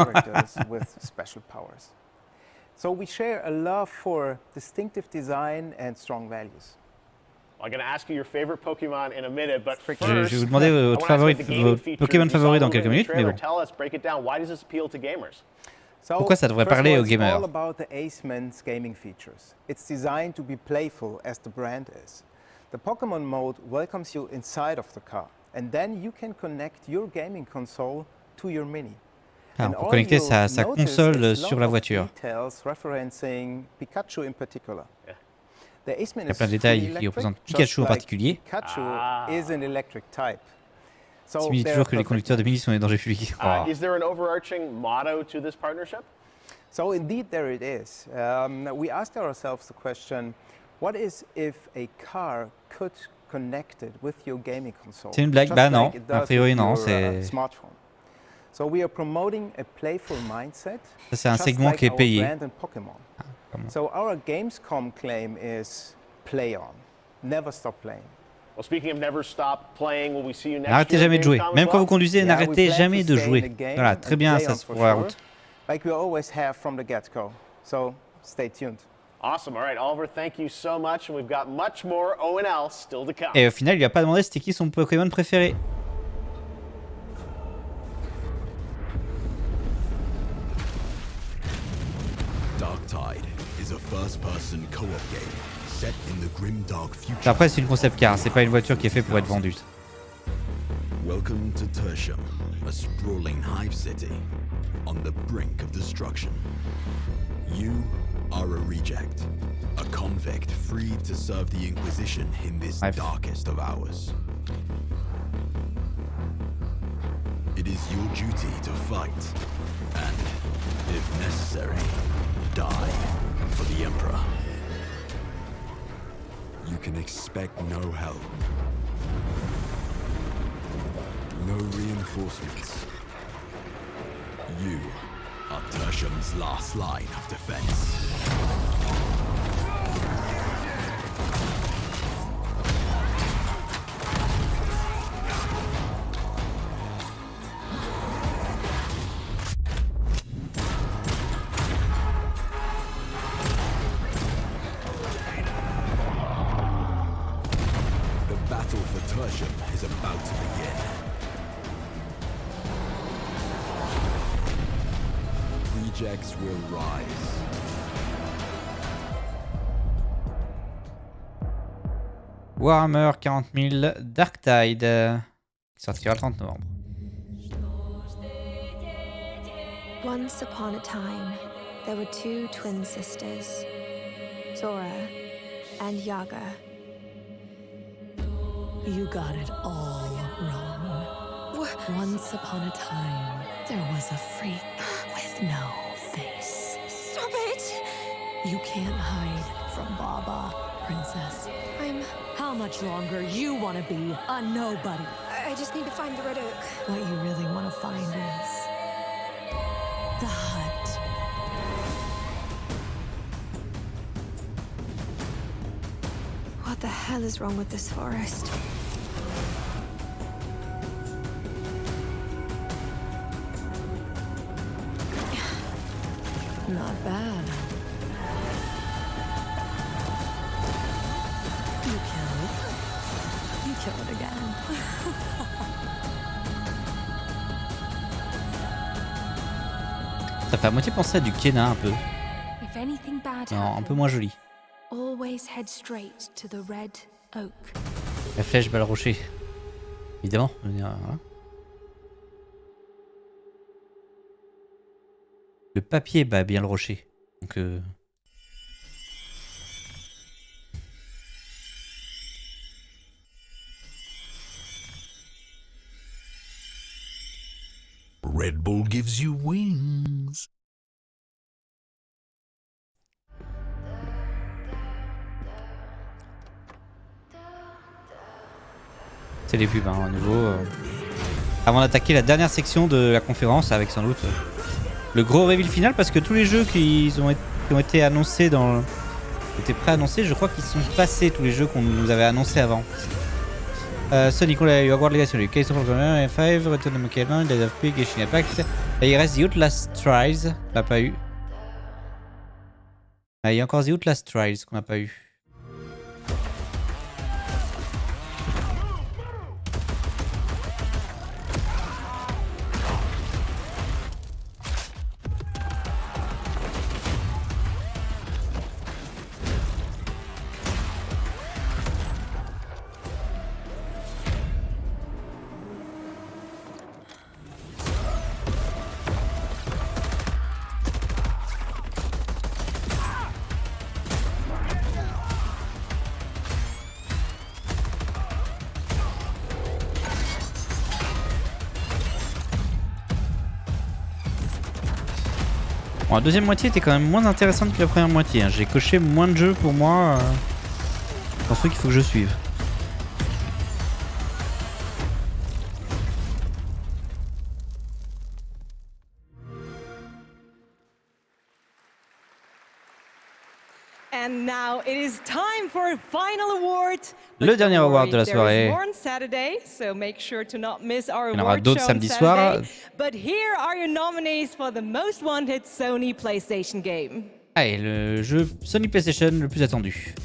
So we share a love for distinctive design and strong values. I'm going to ask you your favorite Pokemon in a minute, but first, je vais vous demander votre Pokémon favori dans quelques minutes, mais bon. Tell us, break it down. Why does this appeal to gamers? Pourquoi ça devrait parler aux gamers? It's all about the Aceman's gaming features. It's designed to be playful as the brand is. The Pokemon mode welcomes you inside of the car, and then you can connect your gaming console to your Mini. Ah, on peut connecter sa console sur la voiture. Pikachu in particular. Yeah. The Aceman Il y a plein de détails qui représentent Pikachu en particulier. Pikachu is an electric type. Tu me dis toujours que les conducteurs de Mini sont des dangers publics. Oh. Is there an overarching motto to this partnership? So indeed there it is. We asked ourselves the question, what is if a car could connect it with your gaming console? C'est une blague? Bah non, a priori non, c'est... So we are promoting a playful mindset. Ça c'est un segment qui est payé. So our Gamescom claim is play on, never stop playing. Well, speaking of never stop playing, will we see you next n'arrêtez jamais de jouer. Même quand vous conduisez, n'arrêtez jamais de jouer. Voilà, très bien, ça se pour la route. Like we always have from the get-go. So stay tuned. Awesome. All right, Oliver, thank you so much, and we've got much more O&L still to come. Et au final, il lui a pas demandé c'était qui son Pokémon préféré. Après, c'est une concept car, c'est pas une voiture qui est faite pour être vendue. Welcome to Tertium, a sprawling hive city on the brink of destruction. You are a reject, a convict freed to serve the Inquisition in this darkest of hours. It is your duty to fight, and, if necessary, die for the Emperor. You can expect no help. No reinforcements. You are Tertium's last line of defense. The battle for Tertium is about to begin. Rejects will rise. Warhammer 40 000 Darktide, qui sortira le 30 novembre. Once upon a time, there were two twin sisters, Zora and Yaga. You got it all wrong. Once upon a time, there was a freak with no face. Stop it! You can't hide from Baba, princess. How much longer you want to be a nobody? I just need to find the red oak. What you really want to find is the hut. What the hell is wrong with this forest? Not bad. You kill it. You kill it again. Ça fait à moitié penser à du Kena un peu. If anything bad Non, un peu moins joli. always head straight to the red oak. La flèche balle rocher. Évidemment. Voilà. Le papier bat bien le rocher. Donc Red Bull gives you wings. c'est les pubs, hein, au niveau. Avant d'attaquer la dernière section de la conférence, avec sans doute le gros reveal final, parce que tous les jeux qui ont été annoncés étaient préannoncés, je crois qu'ils sont passés, tous les jeux qu'on nous avait annoncés avant. Sonic, on l'a eu, Hogwarts Legacy, le Case of Honor, 5, Return of Monkey Island, Dead of Pig, Genshin Impact. Et il reste The Outlast Trials, on l'a pas eu. Ah, il y a encore The Outlast Trials qu'on n'a pas eu. Bon, la deuxième moitié était quand même moins intéressante que la première moitié. Hein. J'ai coché moins de jeux pour moi. Je pense qu'il faut que je suive. And now it is time for a final award. Le dernier award de la soirée. Il y en aura d'autres samedi soir. But here are your nominees for the most wanted Sony PlayStation game. Allez, le jeu Sony PlayStation le plus attendu.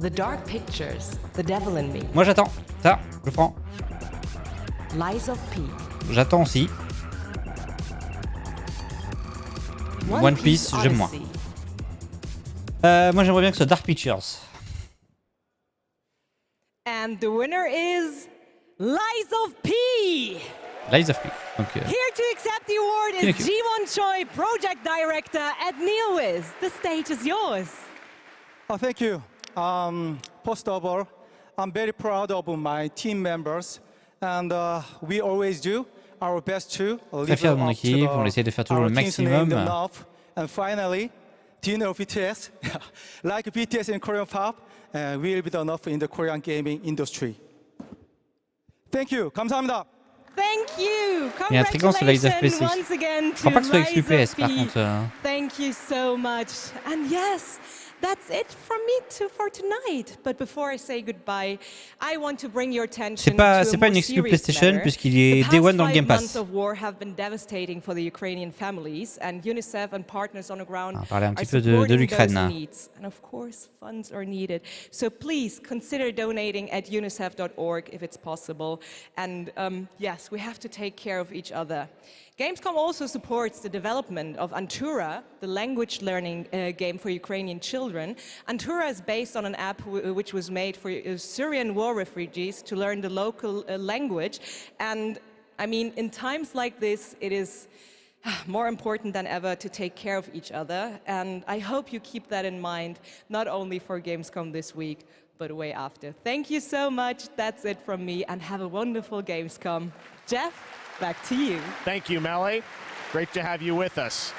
The Dark Pictures, The Devil in Me. Moi j'attends. Ça, je prends. Lies of P. J'attends aussi. One Piece, j'aime moins. Moi j'aimerais bien que ce soit Dark Pictures. And the winner is Lies of P. Lies of P. Donc, Here to accept the award is Ji-won Choi, Project Director at NeoWiz. The stage is yours. Oh, thank you. First of all, I'm very proud of my team members, and we always do our best to très fier de mon équipe, on essaie de faire toujours le maximum. And finally, do you know BTS? Like BTS in Korean pop, will be enough in the Korean gaming industry. Thank you. 감사합니다. Thank you. Il est intriguant ce Lies of P. Once again je crois pas que ce soit exclu PS par contre. Thank you so much. And yes, that's it from me for tonight. But before I say goodbye, I want to bring your attention to a c'est pas une exclu PlayStation puisqu'il est Day One dans le Game Pass. of war have been devastating for the Ukrainian families, and UNICEF and partners on the ground parler un are petit peu de l'Ukraine. And of course, funds are needed. So please consider donating at unicef.org if it's possible. And yes, we have to take care of each other. Gamescom also supports the development of Antura, the language learning game for Ukrainian children. Antura is based on an app which was made for Syrian war refugees to learn the local language. And I mean, in times like this, it is more important than ever to take care of each other. And I hope you keep that in mind, not only for Gamescom this week, but way after. Thank you so much. That's it from me, and have a wonderful Gamescom. Jeff? Back to you. Thank you, Melly. Great to have you with us.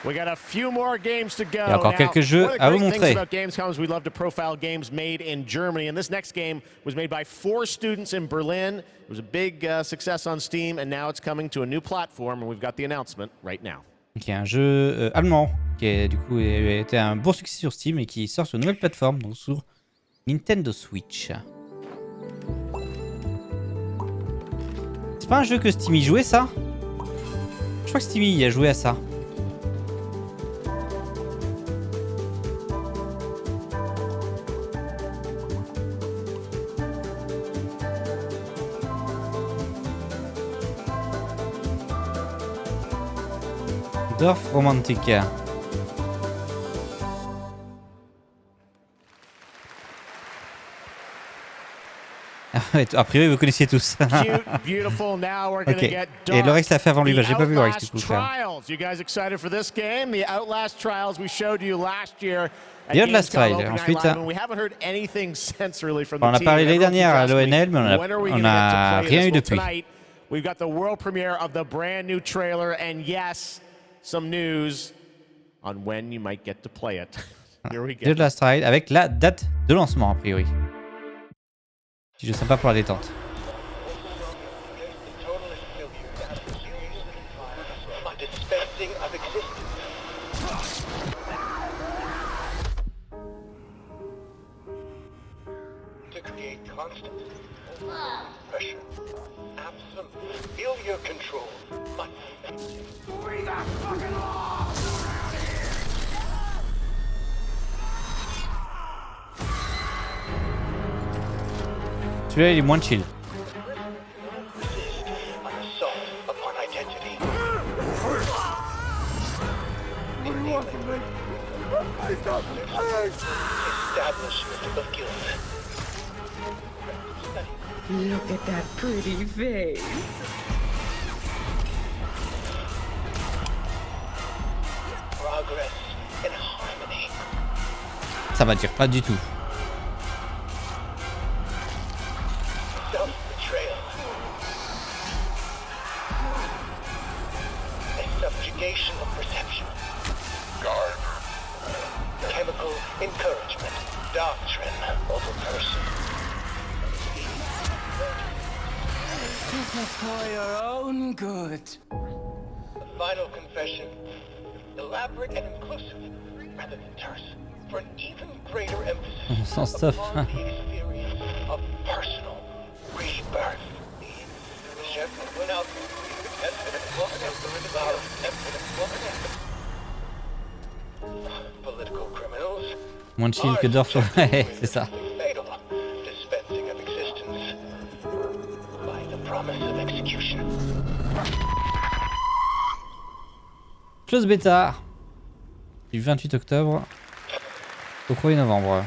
We got a few more games to go. Il y a encore quelques jeux à vous montrer. About Gamescom is we love to profile games made in Germany, and this next game was made by 4 students in Berlin. It was a big success on Steam, and now it's coming to a new platform, and we've got the announcement right now. Qui est un jeu allemand qui est du coup a été un bon succès sur Steam et qui sort sur une nouvelle plateforme, donc sur Nintendo Switch. C'est pas un jeu que Steam y jouait, ça? Je crois que Steam y a joué à ça. Dorf Romantica. A priori, vous connaissiez tous. Ok. Et Lorex l'a fait avant lui. Bah, j'ai pas vu Lorex du coup faire. You guys excited for this game? The Outlast Trials we showed you last year. The Outlast Trials. Ensuite, on a parlé l'année dernière à l'ONL, mais on n'a rien eu depuis. We've got the world premiere of the brand new trailer, and yes, some news on when you might get to play it. Here we go. The Outlast Trials avec la date de lancement a priori. Si je sais pas pour la détente. Celui-là, il est moins chill. Look at that pretty face. Ça m'attire pas du tout. For your own good. The final confession, elaborate and inclusive, rather than terse, for an even greater emphasis upon the experience of personal rebirth. Chef went out. Political criminals. Moins chill que Dorf, c'est ça. Dispensing of existence by the promise of execution. Close bêta du 28 octobre au 1er novembre.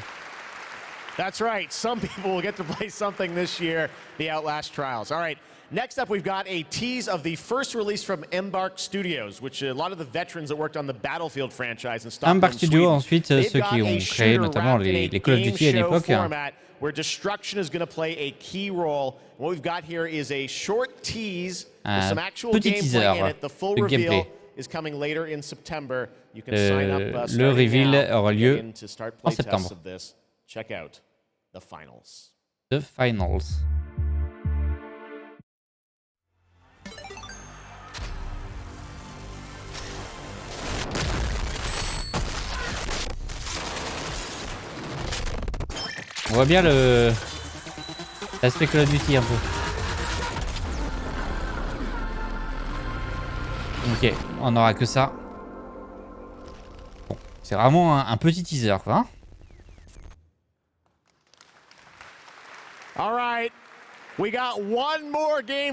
That's right. Some people will get to play something this year, the Outlast Trials. All right. Next up, we've got a tease of the first release from Embark Studios, which a lot of the veterans that worked on the Battlefield franchise in Stockholm, Embark Studios, ensuite ceux They've got qui ont a créé shooter notamment wrapped in les a Call of game Duty à show l'époque. format where destruction is going to play a key role. What we've got here is a short tease with some actual gameplay in it. The full reveal is coming later in September. You can sign up le reveal aura lieu to start en play septembre. tests of this. Check out the finals. The Finals. On voit bien l'aspect Call of Duty un peu. Ok, on n'aura que ça. Bon, c'est vraiment un petit teaser quoi. Hein.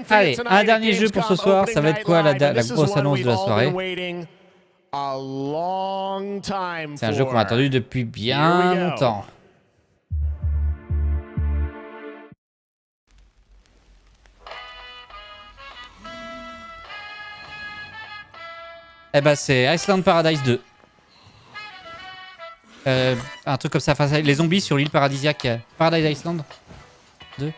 Allez, un dernier jeu pour ce soir, ça va être quoi la grosse annonce de la soirée? C'est un jeu qu'on a attendu depuis bien longtemps. Eh ben c'est Iceland Paradise 2. Un truc comme ça, enfin, les zombies sur l'île paradisiaque. Paradise Island 2.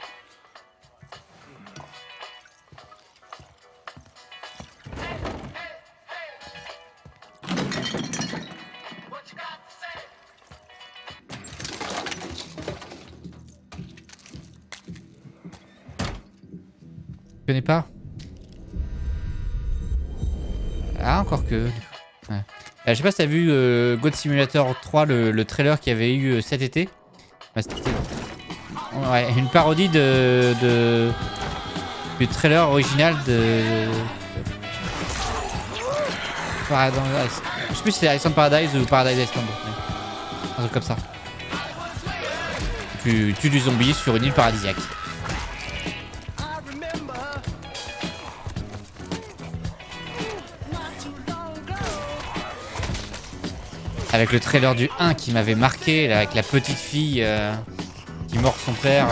connais pas? Ah, encore que. Ouais. Je sais pas si t'as vu God Simulator 3, le trailer qu'il y avait eu cet été. Bah, ouais, une parodie du trailer original de... Paradise. Je sais plus si c'est Island Paradise ou Paradise Island. Un truc comme ça. Tu tues du zombie sur une île paradisiaque. Avec le trailer du 1 qui m'avait marqué, là, avec la petite fille qui mord son père.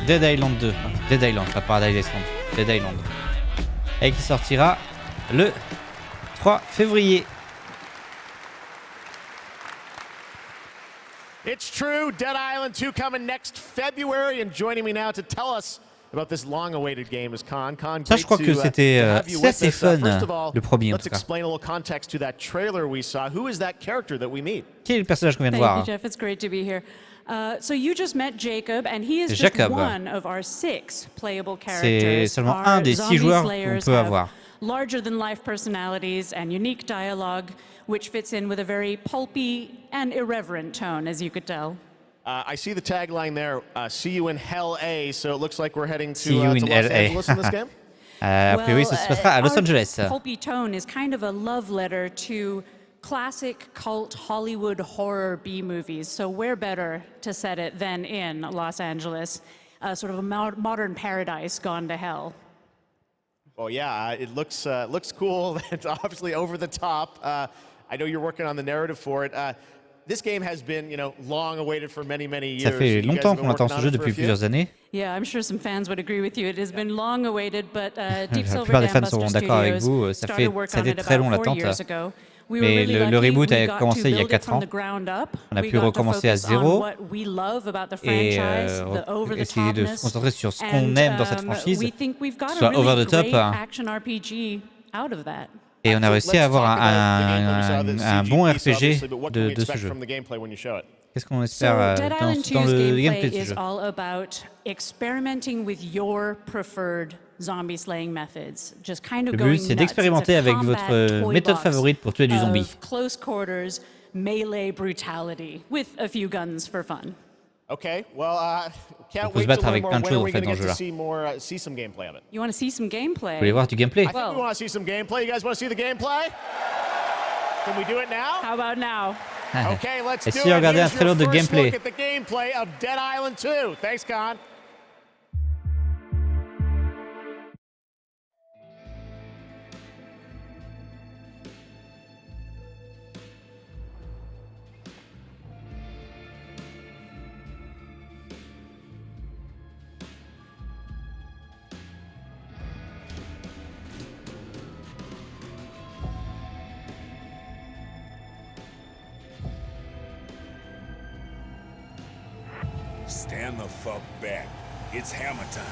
Dead Island 2. Dead Island, pas Paradise Island. Dead Island. Et qui sortira le 3 février. It's true, Dead Island 2 coming next February, and joining me now to tell us about this long-awaited game is Con. Ça, je crois que c'était assez fun, le premier en tout cas. Let's explain a little context to that trailer we saw. Who is that character that we meet? Quel est le personnage qu'on vient de voir? Thank you, Jeff. It's great to be here. So you just met Jacob, and he is just one of our 6 playable characters. C'est seulement un des 6 joueurs qu'on peut avoir. Larger-than-life personalities and unique dialogue, which fits in with a very pulpy and irreverent tone, as you could tell. I see the tagline there, see you in Hell A, so it looks like we're heading to Los Angeles in this game? A priori, ça se passera à Los Angeles. Our pulpy tone is kind of a love letter to classic cult Hollywood horror B-movies, so where better to set it than in Los Angeles, sort of a modern paradise gone to hell. Well, yeah, it looks cool. It's obviously over the top. I know you're working on the narrative for it. This game has been, long awaited for many, many years. Ça fait longtemps qu'on attend ce jeu depuis plusieurs années. Yeah, I'm sure some fans would agree with you. It has been long awaited, but Deep La Silver plupart des fans Dam seront Buster d'accord avec Studios vous. Ça started work a on été it très long about 4 l'attente. years ago. Mais le reboot a commencé il y a 4 ans. On a pu recommencer à zéro et essayer de se concentrer sur ce qu'on aime dans cette franchise, soit over the top. Et on a réussi à avoir un bon RPG de ce jeu. Qu'est-ce qu'on espère dans le gameplay de ce jeu? Le but, c'est d'expérimenter avec votre méthode favorite pour tuer du zombie. Okay, well, can't wait to learn more. When are we going to get to see some gameplay of it? You want to see some gameplay? Vous voulez voir du gameplay? I think we want to see some gameplay. You guys want to see the gameplay? Can we do it now? How about now? Okay, let's do it. Essayez de regarder un trailer de gameplay. Look at the gameplay of Dead Island 2. Thanks, Con. Stand the fuck back. It's hammer time.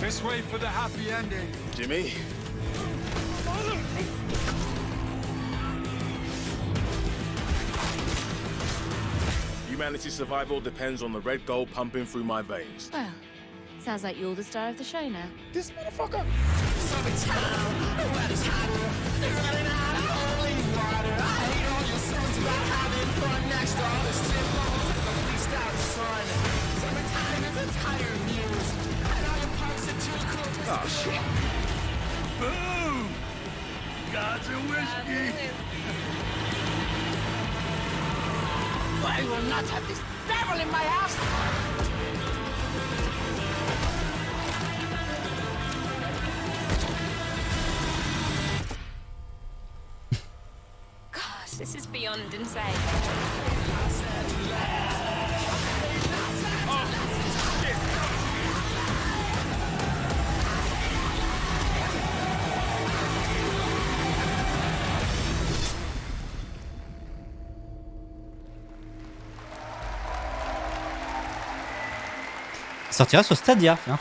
This way for the happy ending. Jimmy? Humanity's survival depends on the red gold pumping through my veins. Well, sounds like you're the star of the show now. This motherfucker! Oh, shit. Boom! Gods and whiskey. I will not have this devil in my house! Gosh, this is beyond insane. Sortira sur Stadia. Hein.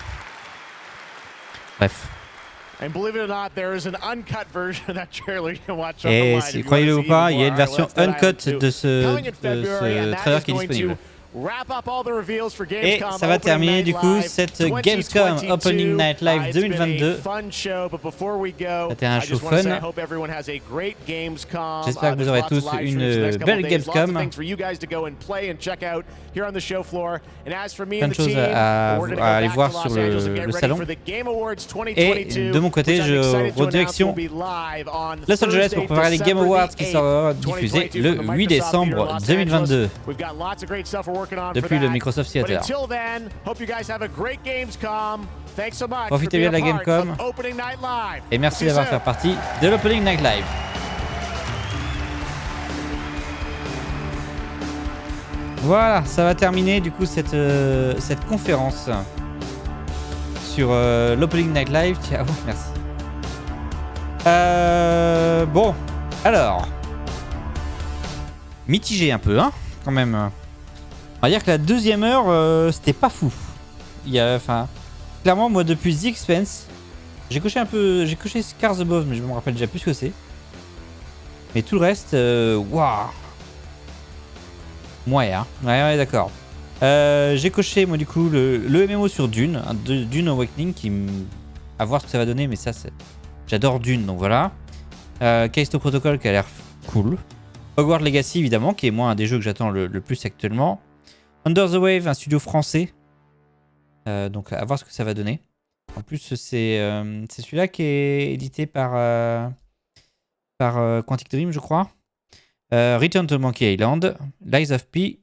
Bref. And believe it or not, there is an uncut version of that trailer you can watch Et online. croyez-le ou pas, il y a une version uncut de ce trailer qui est disponible. Et ça va terminer du coup cette Gamescom Opening Night Live 2022. C'était un show fun. J'espère que vous aurez tous une belle Gamescom. Plein de choses à aller voir sur le salon. Et de mon côté, je redirection Los Angeles pour préparer les Game Awards qui seront diffusés le 8 décembre 2022 depuis le Microsoft Theater. Profitez bien de la Gamescom et merci d'avoir fait partie de l'Opening Night Live. Voilà, ça va terminer du coup cette conférence sur l'Opening Night Live. Tiens, oh, merci. Bon, alors mitigé un peu, hein, quand même. On va dire que la deuxième heure, c'était pas fou. Enfin, clairement, moi depuis The Expanse, j'ai coché Scars Above, mais je me rappelle déjà plus ce que c'est. Mais tout le reste, waouh. Ouais, d'accord. J'ai coché moi du coup le MMO sur Dune, Dune Awakening, à voir ce que ça va donner, mais ça, j'adore Dune, donc voilà. Callisto Protocol qui a l'air cool. Hogwarts Legacy évidemment, qui est moi un des jeux que j'attends le plus actuellement. Under the Wave, un studio français. Donc à voir ce que ça va donner. En plus c'est celui-là qui est édité par Quantic Dream, je crois. Return to Monkey Island, Lies of P,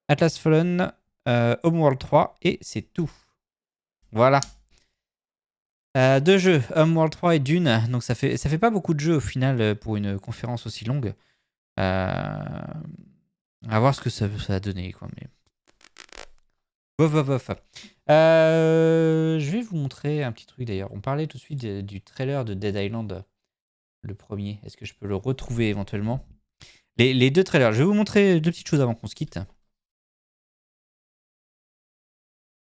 Atlas Fallen, Homeworld 3 et c'est tout. Voilà. Deux jeux, Homeworld 3 et Dune. Donc ça fait pas beaucoup de jeux au final pour une conférence aussi longue. À voir ce que ça a donné, quoi. Mais bof. Je vais vous montrer un petit truc d'ailleurs. On parlait tout de suite du trailer de Dead Island, le premier. Est-ce que je peux le retrouver éventuellement? Les deux trailers. Je vais vous montrer deux petites choses avant qu'on se quitte.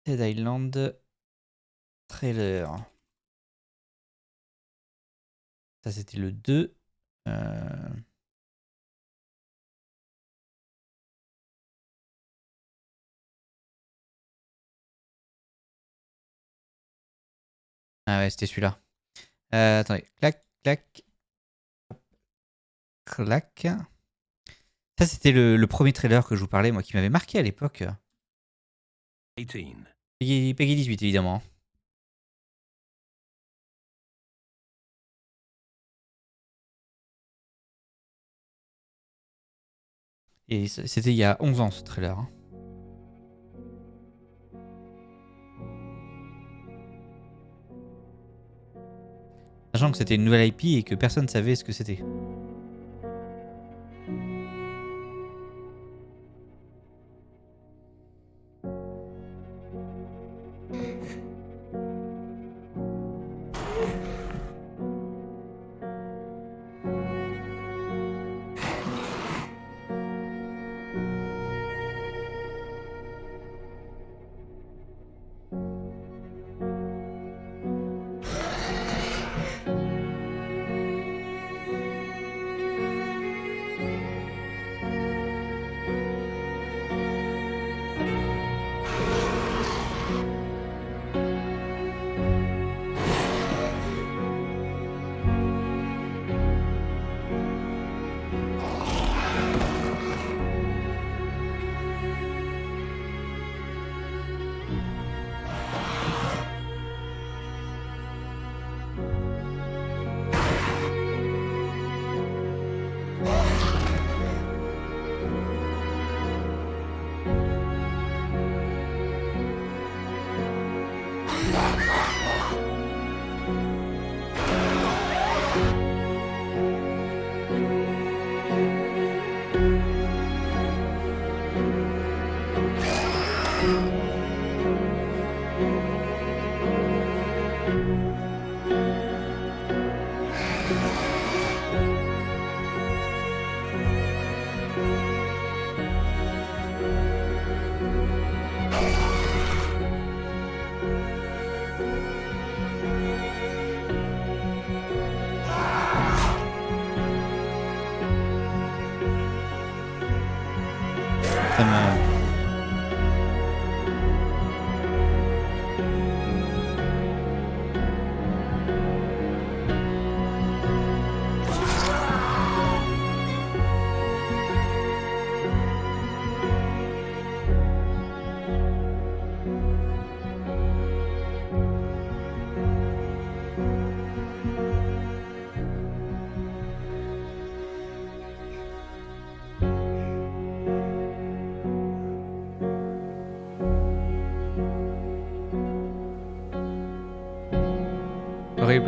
Dead Island trailer. Ça c'était le 2. Ah ouais, c'était celui-là. Attendez. Clac. Ça, c'était le premier trailer que je vous parlais, moi, qui m'avait marqué à l'époque. Peggy 18, évidemment. Et c'était il y a 11 ans, ce trailer. Hein. Sachant que c'était une nouvelle IP et que personne ne savait ce que c'était.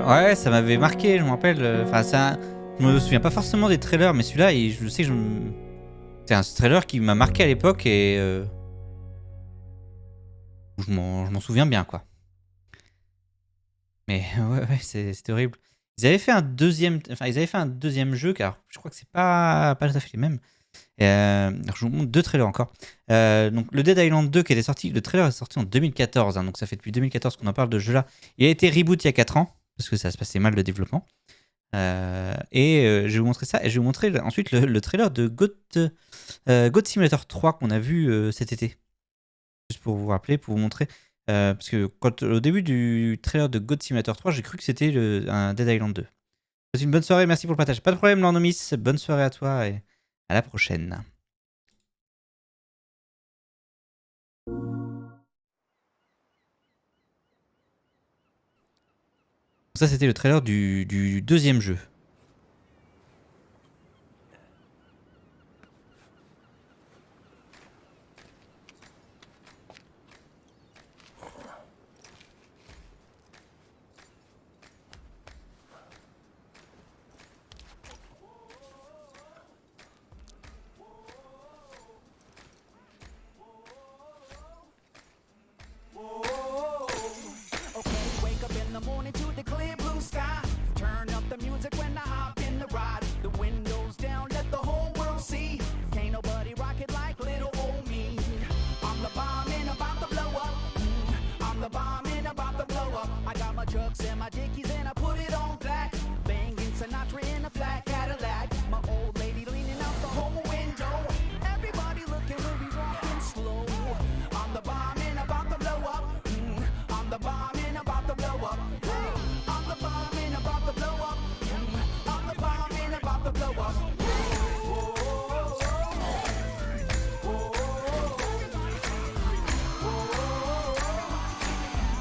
Ouais, ça m'avait marqué, je me rappelle. Enfin, je me souviens pas forcément des trailers, mais celui-là, je sais que c'est un trailer qui m'a marqué à l'époque et je m'en souviens bien, quoi. Mais ouais, c'était horrible. Ils avaient fait un deuxième jeu, car je crois que c'est pas tout à fait les mêmes. Alors je vous montre 2 trailers encore. Donc le Dead Island 2 qui était sorti, le trailer est sorti en 2014, hein, donc ça fait depuis 2014 qu'on en parle de ce jeu-là. Il a été reboot il y a 4 ans. Parce que ça se passait mal le développement. Je vais vous montrer ça. Et je vais vous montrer ensuite le trailer de God Simulator 3 qu'on a vu cet été. Juste pour vous rappeler, pour vous montrer. Parce que au début du trailer de God Simulator 3, j'ai cru que c'était un Dead Island 2. Passez une bonne soirée, merci pour le partage. Pas de problème, Lornomis. Bonne soirée à toi et à la prochaine. Ça, c'était le trailer du deuxième jeu.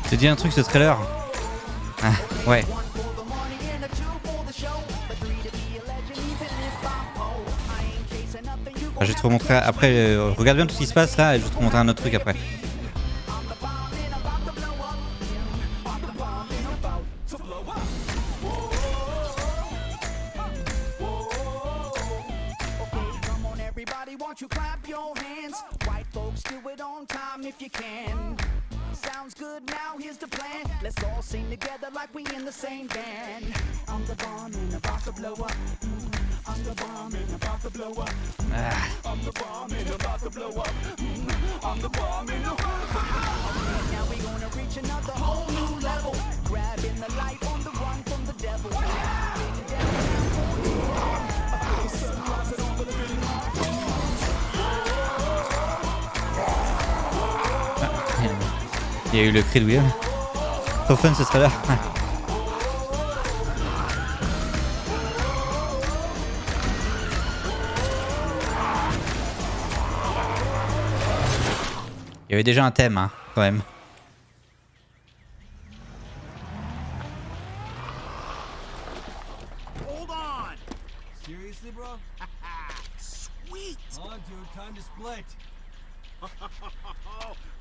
Je te dis un truc, ce trailer. Ah, ouais. Je vais te remontrer après. Regarde bien tout ce qui se passe là et je vais te remontrer un autre truc après. Sounds good, now here's the plan. Let's all sing together like we in the same band. I'm the bomb and about to blow up. I'm the bomb and about to blow up. I'm the bomb and about to blow up. I'm the bomb and about to blow up. Now we gonna reach another whole new level. Grabbing the light on the run from the devil. Il y a eu le cri de William. Trop fun ce trailer. Il y avait déjà un thème, hein, quand même. Hold on. Seriously, bro? Sweet. Come on, dude. Time to split.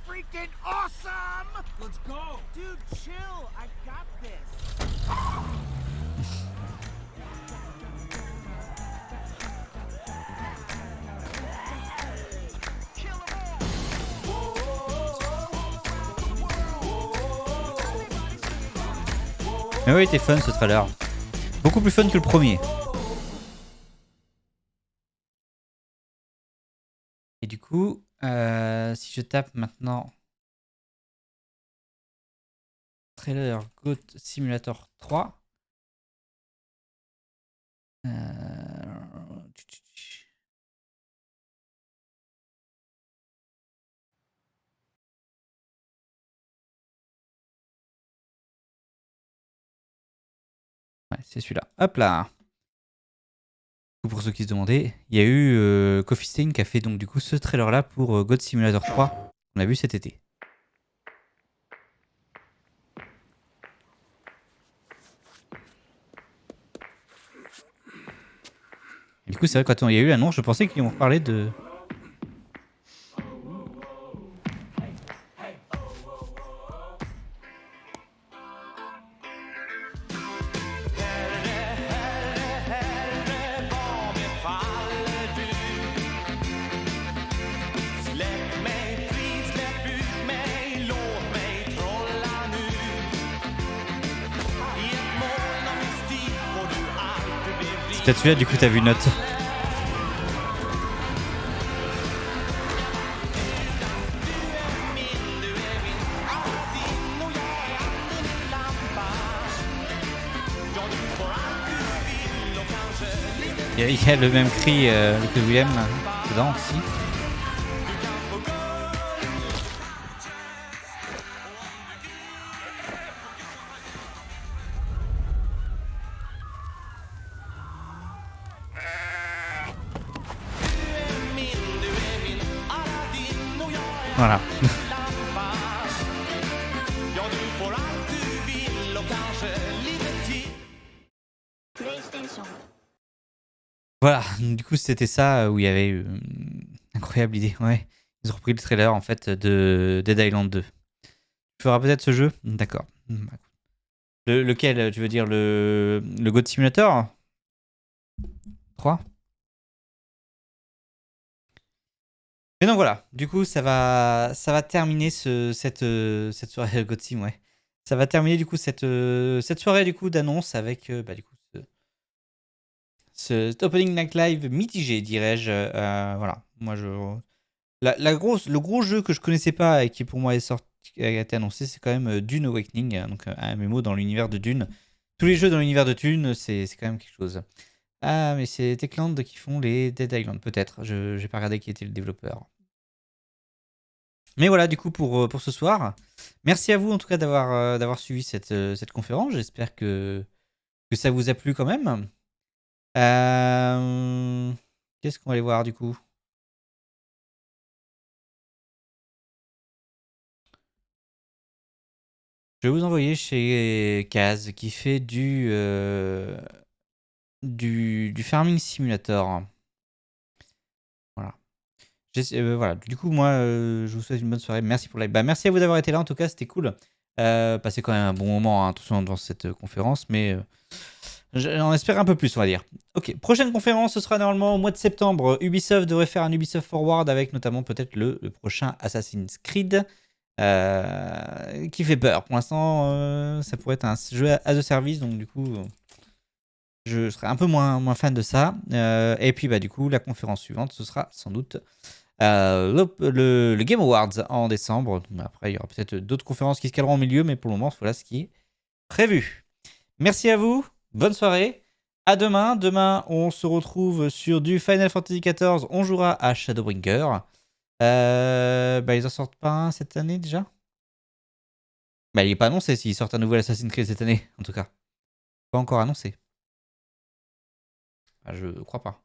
Freaking awesome! Let's go! Dude, chill. I got this. Mais oui, il était fun ce trailer. Beaucoup plus fun que le premier. Et du coup, si je tape maintenant trailer Goat Simulator 3. Ouais, c'est celui-là. Hop là. Pour ceux qui se demandaient, il y a eu Coffee Stain qui a fait donc du coup ce trailer-là pour God Simulator 3. On l'a vu cet été. Et du coup, c'est vrai, quand il y a eu l'annonce, je pensais qu'ils vont parler de... C'est peut-être celui-là, du coup, t'as vu note. Il y a le même cri que Willem dedans aussi. Voilà. Voilà, du coup c'était ça où il y avait une incroyable idée. Ouais, ils ont repris le trailer en fait de Dead Island 2. Tu feras peut-être ce jeu? D'accord. Lequel? Tu veux dire le Goat Simulator 3? Et donc voilà, du coup ça va terminer cette soirée God Sim, ouais. Ça va terminer du coup cette soirée du coup d'annonce avec du coup cet opening night live mitigé, dirais-je. Voilà, moi le gros jeu que je connaissais pas et qui pour moi a été annoncé, c'est quand même Dune Awakening, donc un MMO dans l'univers de Dune. Tous les jeux dans l'univers de Dune, c'est quand même quelque chose. Ah, mais c'est Techland qui font les Dead Island, peut-être. Je n'ai pas regardé qui était le développeur. Mais voilà, du coup, pour ce soir. Merci à vous, en tout cas, d'avoir suivi cette conférence. J'espère que ça vous a plu quand même. Qu'est-ce qu'on va aller voir, du coup? Je vais vous envoyer chez Kaz, qui fait du Farming Simulator. Voilà. Voilà. Du coup, moi, je vous souhaite une bonne soirée. Merci pour le live. Merci à vous d'avoir été là. En tout cas, c'était cool. Passez quand même un bon moment, hein, attention dans cette conférence, mais j'en espère un peu plus, on va dire. Ok, prochaine conférence, ce sera normalement au mois de septembre. Ubisoft devrait faire un Ubisoft Forward avec notamment peut-être le prochain Assassin's Creed. Qui fait peur. Pour l'instant, ça pourrait être un jeu as a service, donc du coup, je serai un peu moins fan de ça. Et puis, du coup, la conférence suivante, ce sera sans doute le Game Awards en décembre. Après, il y aura peut-être d'autres conférences qui se caleront au milieu, mais pour le moment, voilà ce qui est prévu. Merci à vous, bonne soirée. À demain. Demain, on se retrouve sur du Final Fantasy XIV. On jouera à Shadowbringers. Ils en sortent pas un cette année déjà? Il n'est pas annoncé s'ils sortent un nouvel Assassin's Creed cette année, en tout cas. Pas encore annoncé. Je crois pas.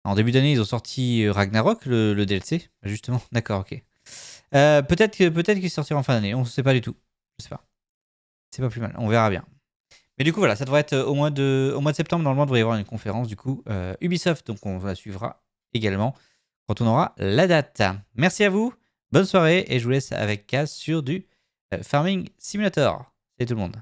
En début d'année, ils ont sorti Ragnarok, le DLC. Justement, d'accord, ok. Peut-être qu'il sortira en fin d'année, on ne sait pas du tout. Je sais pas. C'est pas plus mal, on verra bien. Mais du coup, voilà, ça devrait être au mois de septembre. Normalement, il devrait y avoir une conférence, du coup, Ubisoft. Donc, on la suivra également quand on aura la date. Merci à vous, bonne soirée, et je vous laisse avec Kaz sur du Farming Simulator. Salut tout le monde.